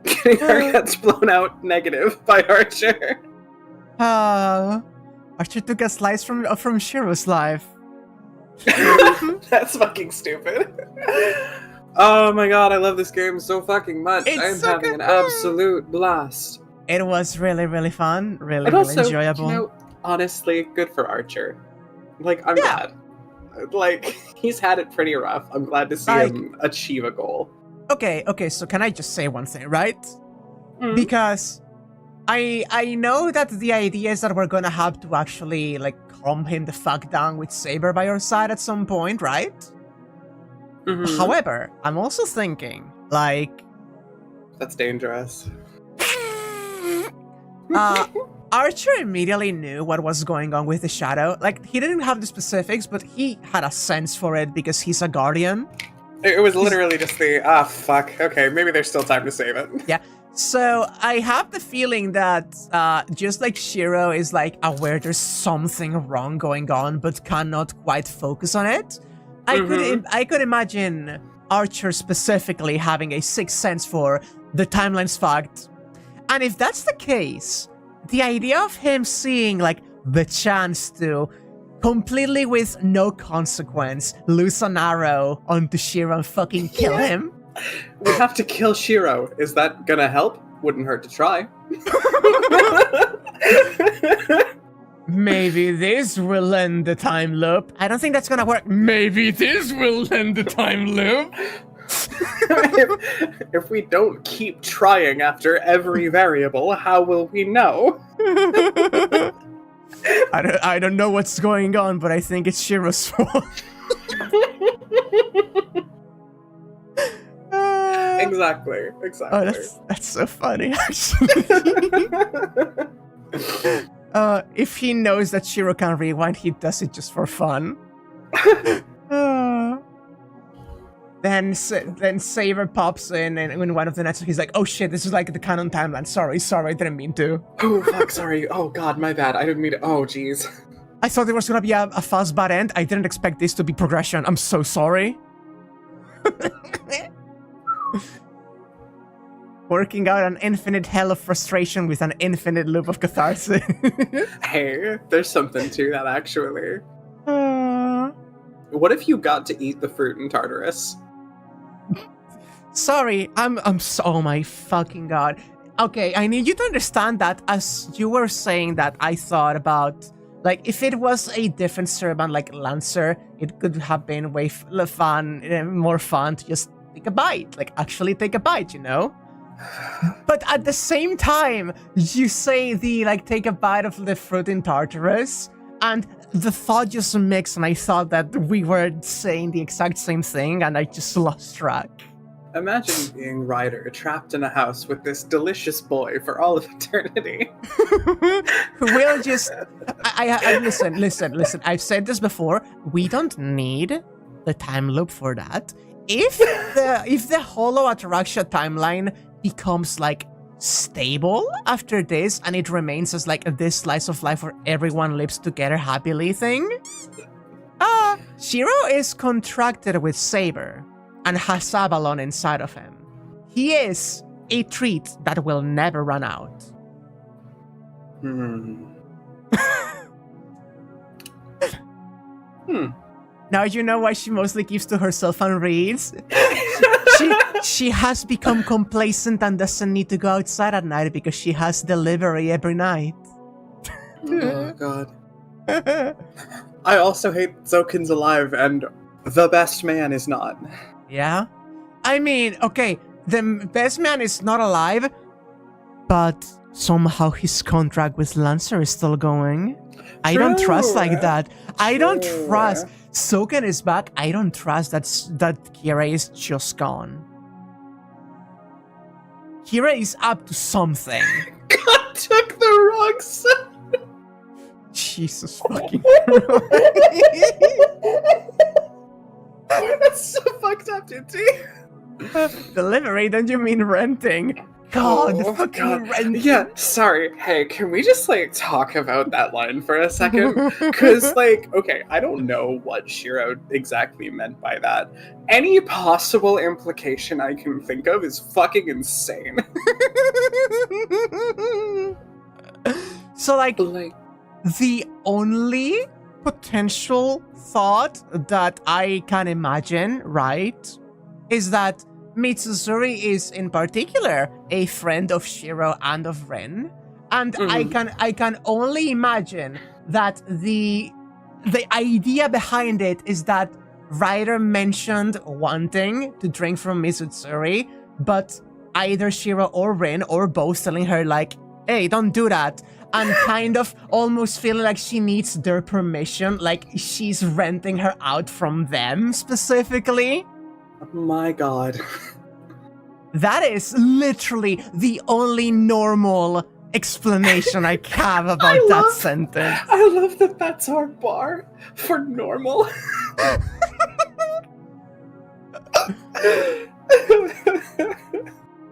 [SPEAKER 2] Getting her guts blown out negative by Archer.
[SPEAKER 1] Archer took a slice from Shiro's life.
[SPEAKER 2] That's fucking stupid. Oh my god, I love this game so fucking much. I'm so having an absolute blast.
[SPEAKER 1] It was really, really fun. Really,
[SPEAKER 2] and also,
[SPEAKER 1] really enjoyable.
[SPEAKER 2] You know, honestly, good for Archer. Like, I'm glad. Like, he's had it pretty rough. I'm glad to see him achieve a goal.
[SPEAKER 1] Okay, so can I just say one thing, right?
[SPEAKER 2] Mm.
[SPEAKER 1] Because I know that the idea is that we're gonna have to actually, like, calm him the fuck down with Saber by our side at some point, right?
[SPEAKER 2] Mm-hmm.
[SPEAKER 1] However, I'm also thinking, like...
[SPEAKER 2] That's dangerous.
[SPEAKER 1] Archer immediately knew what was going on with the Shadow. Like, he didn't have the specifics, but he had a sense for it because he's a guardian.
[SPEAKER 2] It was literally just the, fuck, okay, maybe there's still time to save it.
[SPEAKER 1] Yeah. So, I have the feeling that, just like Shiro is, like, aware there's something wrong going on, but cannot quite focus on it, I could imagine Archer specifically having a sixth sense for the timeline's fucked. And if that's the case, the idea of him seeing, like, the chance to completely with no consequence lose an arrow onto Shiro and fucking kill him.
[SPEAKER 2] We have to kill Shiro. Is that gonna help? Wouldn't hurt to try.
[SPEAKER 1] Maybe this will end the time loop. I don't think that's gonna work. Maybe this will end the time loop.
[SPEAKER 2] if we don't keep trying after every variable, how will we know?
[SPEAKER 1] I don't know what's going on, but I think it's Shiro's fault.
[SPEAKER 2] Exactly.
[SPEAKER 1] Oh, that's so funny, actually. If he knows that Shiro can rewind, he does it just for fun. Then Saber pops in, and in one of the nights, he's like, "Oh shit, this is like the canon timeline. Sorry, I didn't mean to."
[SPEAKER 2] Oh fuck, sorry. Oh god, my bad. I didn't mean to. Oh jeez.
[SPEAKER 1] I thought there was gonna be a fast bad end. I didn't expect this to be progression. I'm so sorry. Working out an infinite hell of frustration with an infinite loop of catharsis.
[SPEAKER 2] Hey, there's something to that actually. What if you got to eat the fruit in Tartarus?
[SPEAKER 1] Sorry, I'm so, oh my fucking god. Okay, I need you to understand that as you were saying that, I thought about, like, if it was a different servant like Lancer, it could have been way more fun to just take a bite, like actually take a bite, you know? But at the same time, you say take a bite of the fruit in Tartarus, and the thought just mixed, and I thought that we were saying the exact same thing, and I just lost track.
[SPEAKER 2] Imagine being Ryder, trapped in a house with this delicious boy for all of eternity.
[SPEAKER 1] We'll just... I listen. I've said this before. We don't need the time loop for that. If the Hollow Ataraxia timeline becomes, like, stable after this, and it remains as, like, this slice of life where everyone lives together happily thing, Shiro is contracted with Saber and has Avalon inside of him. He is a treat that will never run out. Now you know why she mostly keeps to herself and reads. She has become complacent and doesn't need to go outside at night because she has delivery every night.
[SPEAKER 2] Oh god. I also hate Zokin's alive and the best man is not.
[SPEAKER 1] Yeah? I mean, okay, the best man is not alive, but somehow his contract with Lancer is still going. I don't trust like that. I don't trust. Soken is back. I don't trust that Kira is just gone. Kira is up to something.
[SPEAKER 2] God took the wrong side.
[SPEAKER 1] Jesus fucking
[SPEAKER 2] That's so fucked up, Tinty.
[SPEAKER 1] Delivery? Don't you mean renting? God, fucking renting.
[SPEAKER 2] Yeah, sorry. Hey, can we just, like, talk about that line for a second? Because, like, okay, I don't know what Shiro exactly meant by that. Any possible implication I can think of is fucking insane.
[SPEAKER 1] So, like, the only potential thought that I can imagine, right, is that Mitsuzuri is in particular a friend of Shiro and of Ren, and I can only imagine that the idea behind it is that Ryder mentioned wanting to drink from Mitsuzuri, but either Shiro or Ren or both telling her like, "Hey, don't do that," and kind of almost feeling like she needs their permission, like she's renting her out from them specifically.
[SPEAKER 2] Oh my god.
[SPEAKER 1] That is literally the only normal explanation I have about that sentence.
[SPEAKER 2] I love that that's our bar for normal.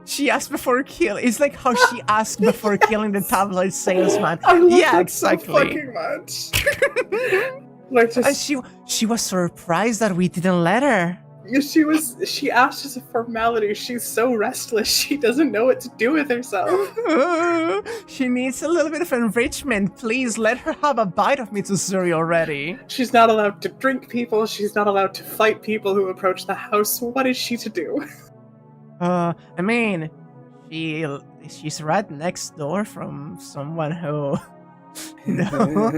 [SPEAKER 1] She asked before killing. It's like how she asked before killing the tabloid salesman.
[SPEAKER 2] I love
[SPEAKER 1] yeah,
[SPEAKER 2] that
[SPEAKER 1] exactly.
[SPEAKER 2] so fucking much. Like just,
[SPEAKER 1] and she was surprised that we didn't let her.
[SPEAKER 2] She asked as a formality. She's so restless, she doesn't know what to do with herself.
[SPEAKER 1] She needs a little bit of enrichment. Please let her have a bite of Mitsuzuri already.
[SPEAKER 2] She's not allowed to drink people. She's not allowed to fight people who approach the house. What is she to do?
[SPEAKER 1] I mean, she's right next door from someone who... No.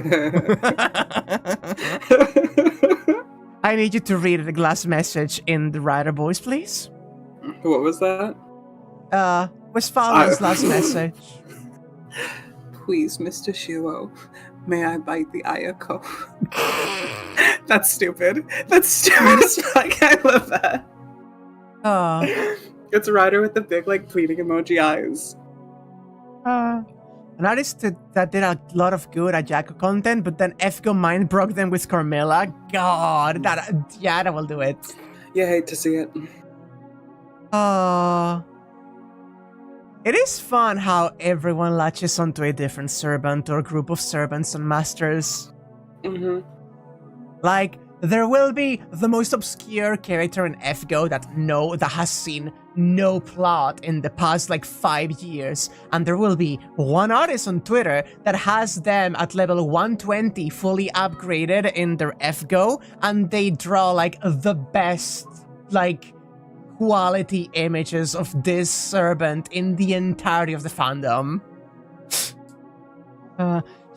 [SPEAKER 1] I need you to read the last message in the writer voice, please.
[SPEAKER 2] What was that?
[SPEAKER 1] Was Fowler's last message.
[SPEAKER 2] Please, Mr. Shiro, may I bite the Ayako? That's stupid. That's stupid as fuck. I love that. It's Ryder with the big, like, pleading emoji eyes.
[SPEAKER 1] An artist that did a lot of good Ajako content, but then FGO mind broke them with Carmilla. God, that will do it.
[SPEAKER 2] Yeah, I hate to see it.
[SPEAKER 1] It is fun how everyone latches onto a different servant or group of servants and masters.
[SPEAKER 2] Mm-hmm.
[SPEAKER 1] Like, there will be the most obscure character in FGO that has seen no plot in the past, like, 5 years. And there will be one artist on Twitter that has them at level 120 fully upgraded in their FGO, and they draw, like, the best, like, quality images of this servant in the entirety of the fandom.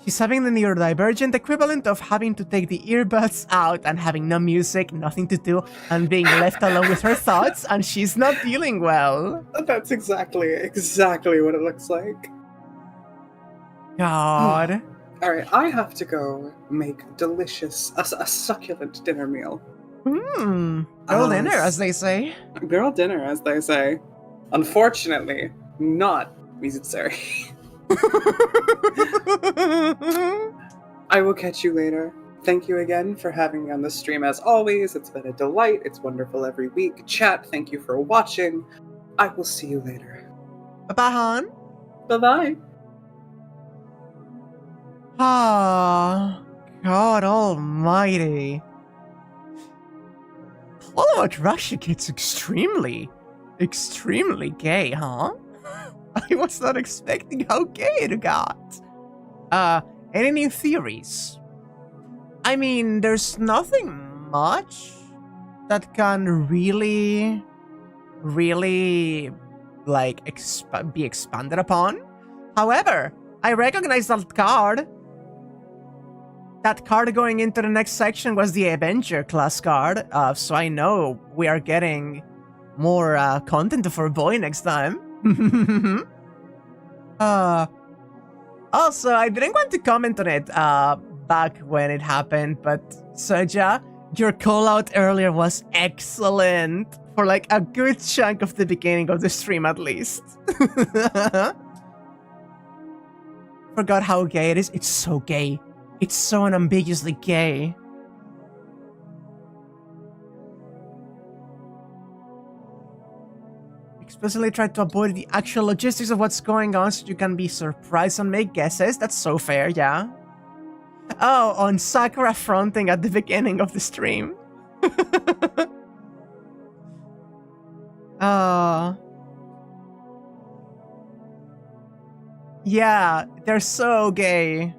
[SPEAKER 1] She's having the neurodivergent equivalent of having to take the earbuds out and having no music, nothing to do, and being left alone with her thoughts, and she's not feeling well.
[SPEAKER 2] That's exactly what it looks like.
[SPEAKER 1] God.
[SPEAKER 2] Alright, I have to go make a succulent dinner meal.
[SPEAKER 1] Girl dinner, as they say.
[SPEAKER 2] Girl dinner, as they say. Unfortunately, not Mizutsuki. I will catch you later. Thank you again for having me on the stream as always. It's been a delight. It's wonderful every week. Chat, thank you for watching. I will see you later.
[SPEAKER 1] Bye-bye, hon.
[SPEAKER 2] Bye-bye.
[SPEAKER 1] Ah, God almighty. All about Russia gets extremely gay, huh? I was not expecting how gay it got. Any new theories? I mean, there's nothing much that can really, like, be expanded upon. However, I recognize that card. That card going into the next section was the Avenger class card, so I know we are getting more content for Boy next time. Also, I didn't want to comment on it back when it happened, but Soja, your call out earlier was excellent for like a good chunk of the beginning of the stream at least. Forgot how gay it is. It's so gay. It's so unambiguously gay. Explicitly tried to avoid the actual logistics of what's going on so you can be surprised and make guesses. That's so fair, yeah. Oh, on Sakura fronting at the beginning of the stream. Yeah, they're so gay.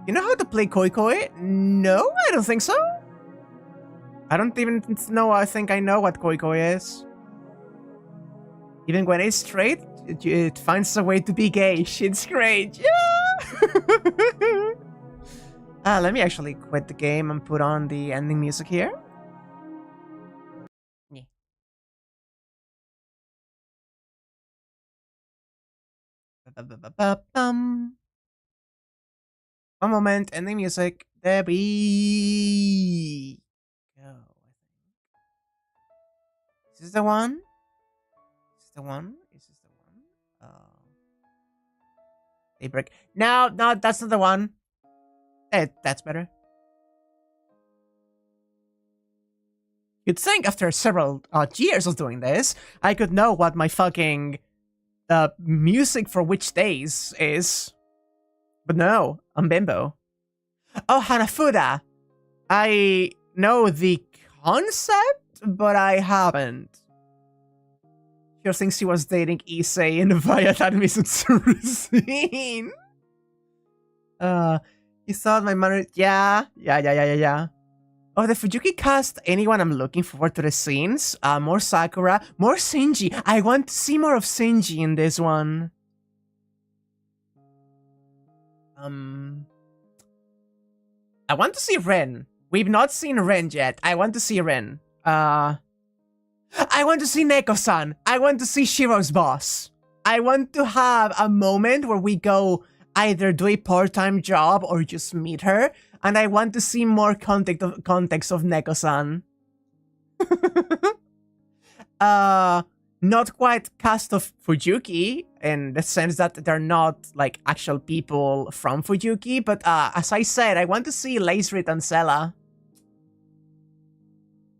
[SPEAKER 1] You know how to play Koi Koi? No, I don't think so. I don't even know. I think I know what Koi Koi is. Even when it's straight, it finds a way to be gay. Shit's great. Yeah! Let me actually quit the game and put on the ending music here. Yeah. One moment, ending music. There we go. Is this the one? Is this the one? Is this the one? Daybreak. No, that's not the one. That's better. You'd think after several years of doing this, I could know what my fucking music for which days is. But no, I'm bimbo. Oh, Hanafuda. I know the concept, but I haven't. She thinks she was dating Issei in via that Mizutsu scene. You thought my mother... Yeah. Oh, the Fuyuki cast anyone I'm looking forward to the scenes. More Sakura, more Shinji. I want to see more of Shinji in this one. I want to see Ren. We've not seen Ren yet. I want to see Ren. I want to see Neko-san. I want to see Shiro's boss. I want to have a moment where we go either do a part-time job or just meet her. And I want to see more context of Neko-san. Not quite cast of Fuyuki, in the sense that they're not, like, actual people from Fuyuki, but as I said, I want to see Lacerit and Sela.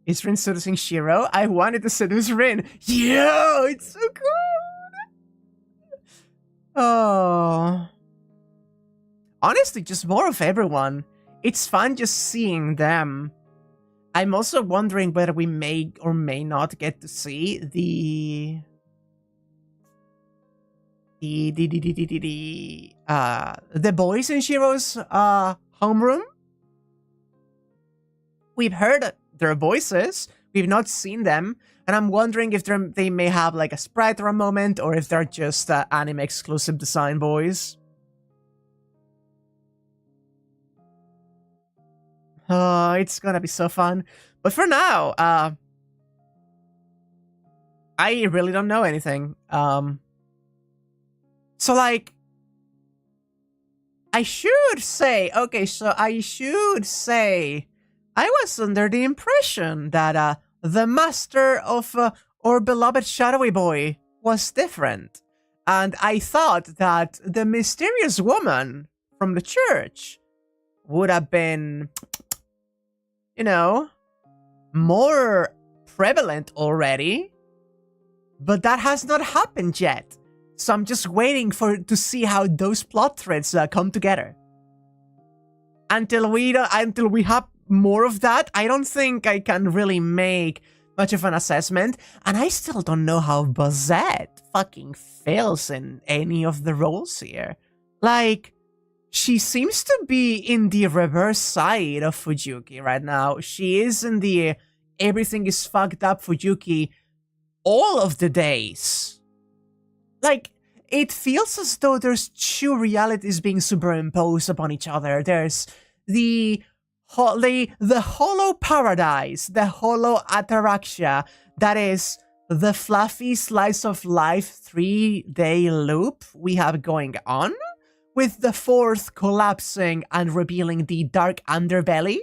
[SPEAKER 1] Is Rin seducing Shiro? I wanted to seduce Rin. Yo, it's so good! Oh. Honestly, just more of everyone. It's fun just seeing them. I'm also wondering whether we may or may not get to see the boys in Shiro's homeroom. We've heard their voices, we've not seen them, and I'm wondering if they may have like a sprite or a moment, or if they're just anime exclusive design boys. Oh, it's gonna be so fun. But for now, I really don't know anything. So like, I should say, I was under the impression that the master of our beloved Shadowy Boy was different. And I thought that the mysterious woman from the church would have been, you know, more prevalent already. But that has not happened yet. So I'm just waiting to see how those plot threads come together. Until we have more of that, I don't think I can really make much of an assessment. And I still don't know how Bazett fucking fails in any of the roles here. Like, she seems to be in the reverse side of Fuyuki right now. She is in the everything is fucked up Fuyuki all of the days. Like, it feels as though there's two realities being superimposed upon each other. There's the hollow paradise, the hollow Ataraxia, that is the fluffy slice of life 3-day loop we have going on, with the fourth collapsing and revealing the dark underbelly.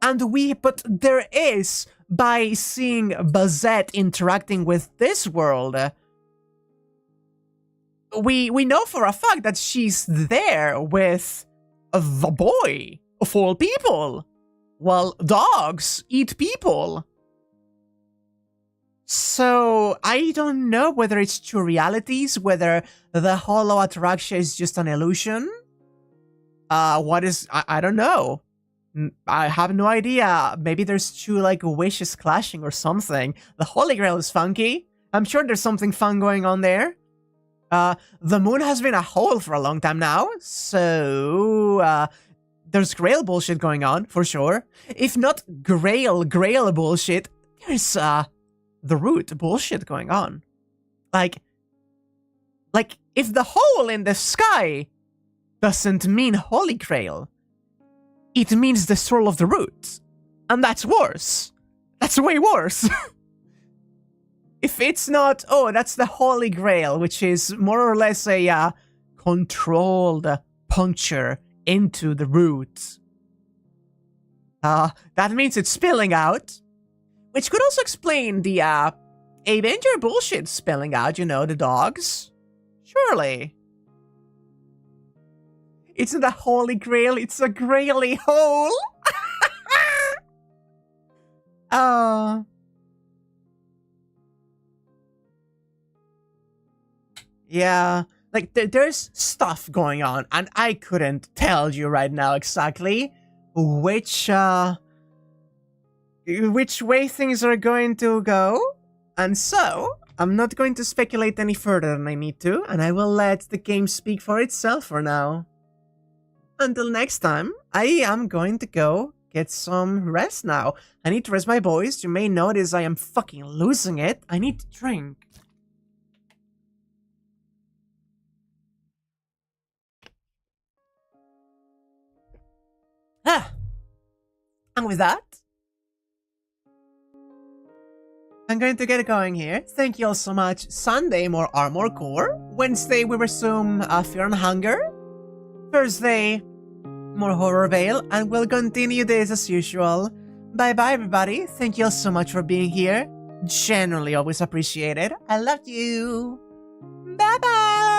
[SPEAKER 1] But there is, by seeing Bazett interacting with this world, we know for a fact that she's there with the boy of all people. Well, dogs eat people. So I don't know whether it's two realities, whether the hollow Ataraxia is just an illusion. I don't know. I have no idea. Maybe there's two, like, wishes clashing or something. The Holy Grail is funky. I'm sure there's something fun going on there. The moon has been a hole for a long time now, so there's Grail bullshit going on, for sure. If not Grail bullshit, there's the root bullshit going on. Like, if the hole in the sky doesn't mean Holy Grail, it means the soul of the root. And that's worse. That's way worse. If it's not, that's the Holy Grail, which is more or less a controlled puncture into the root. That means it's spilling out, which could also explain the Avenger bullshit spilling out, you know, the dogs. Surely. It's not a Holy Grail, it's a graily hole. Yeah, like there's stuff going on, and I couldn't tell you right now exactly which way things are going to go, and so I'm not going to speculate any further than I need to, and I will let the game speak for itself for now. Until next time, I am going to go get some rest now. I need to rest my voice. You may notice I am fucking losing it. I need to drink. And with that, I'm going to get going here. Thank you all so much. Sunday, more Armor Core. Wednesday, we resume Fear and Hunger. Thursday, more Horror Veil. And we'll continue this as usual. Bye-bye, everybody. Thank you all so much for being here. Generally always appreciated. I love you. Bye-bye.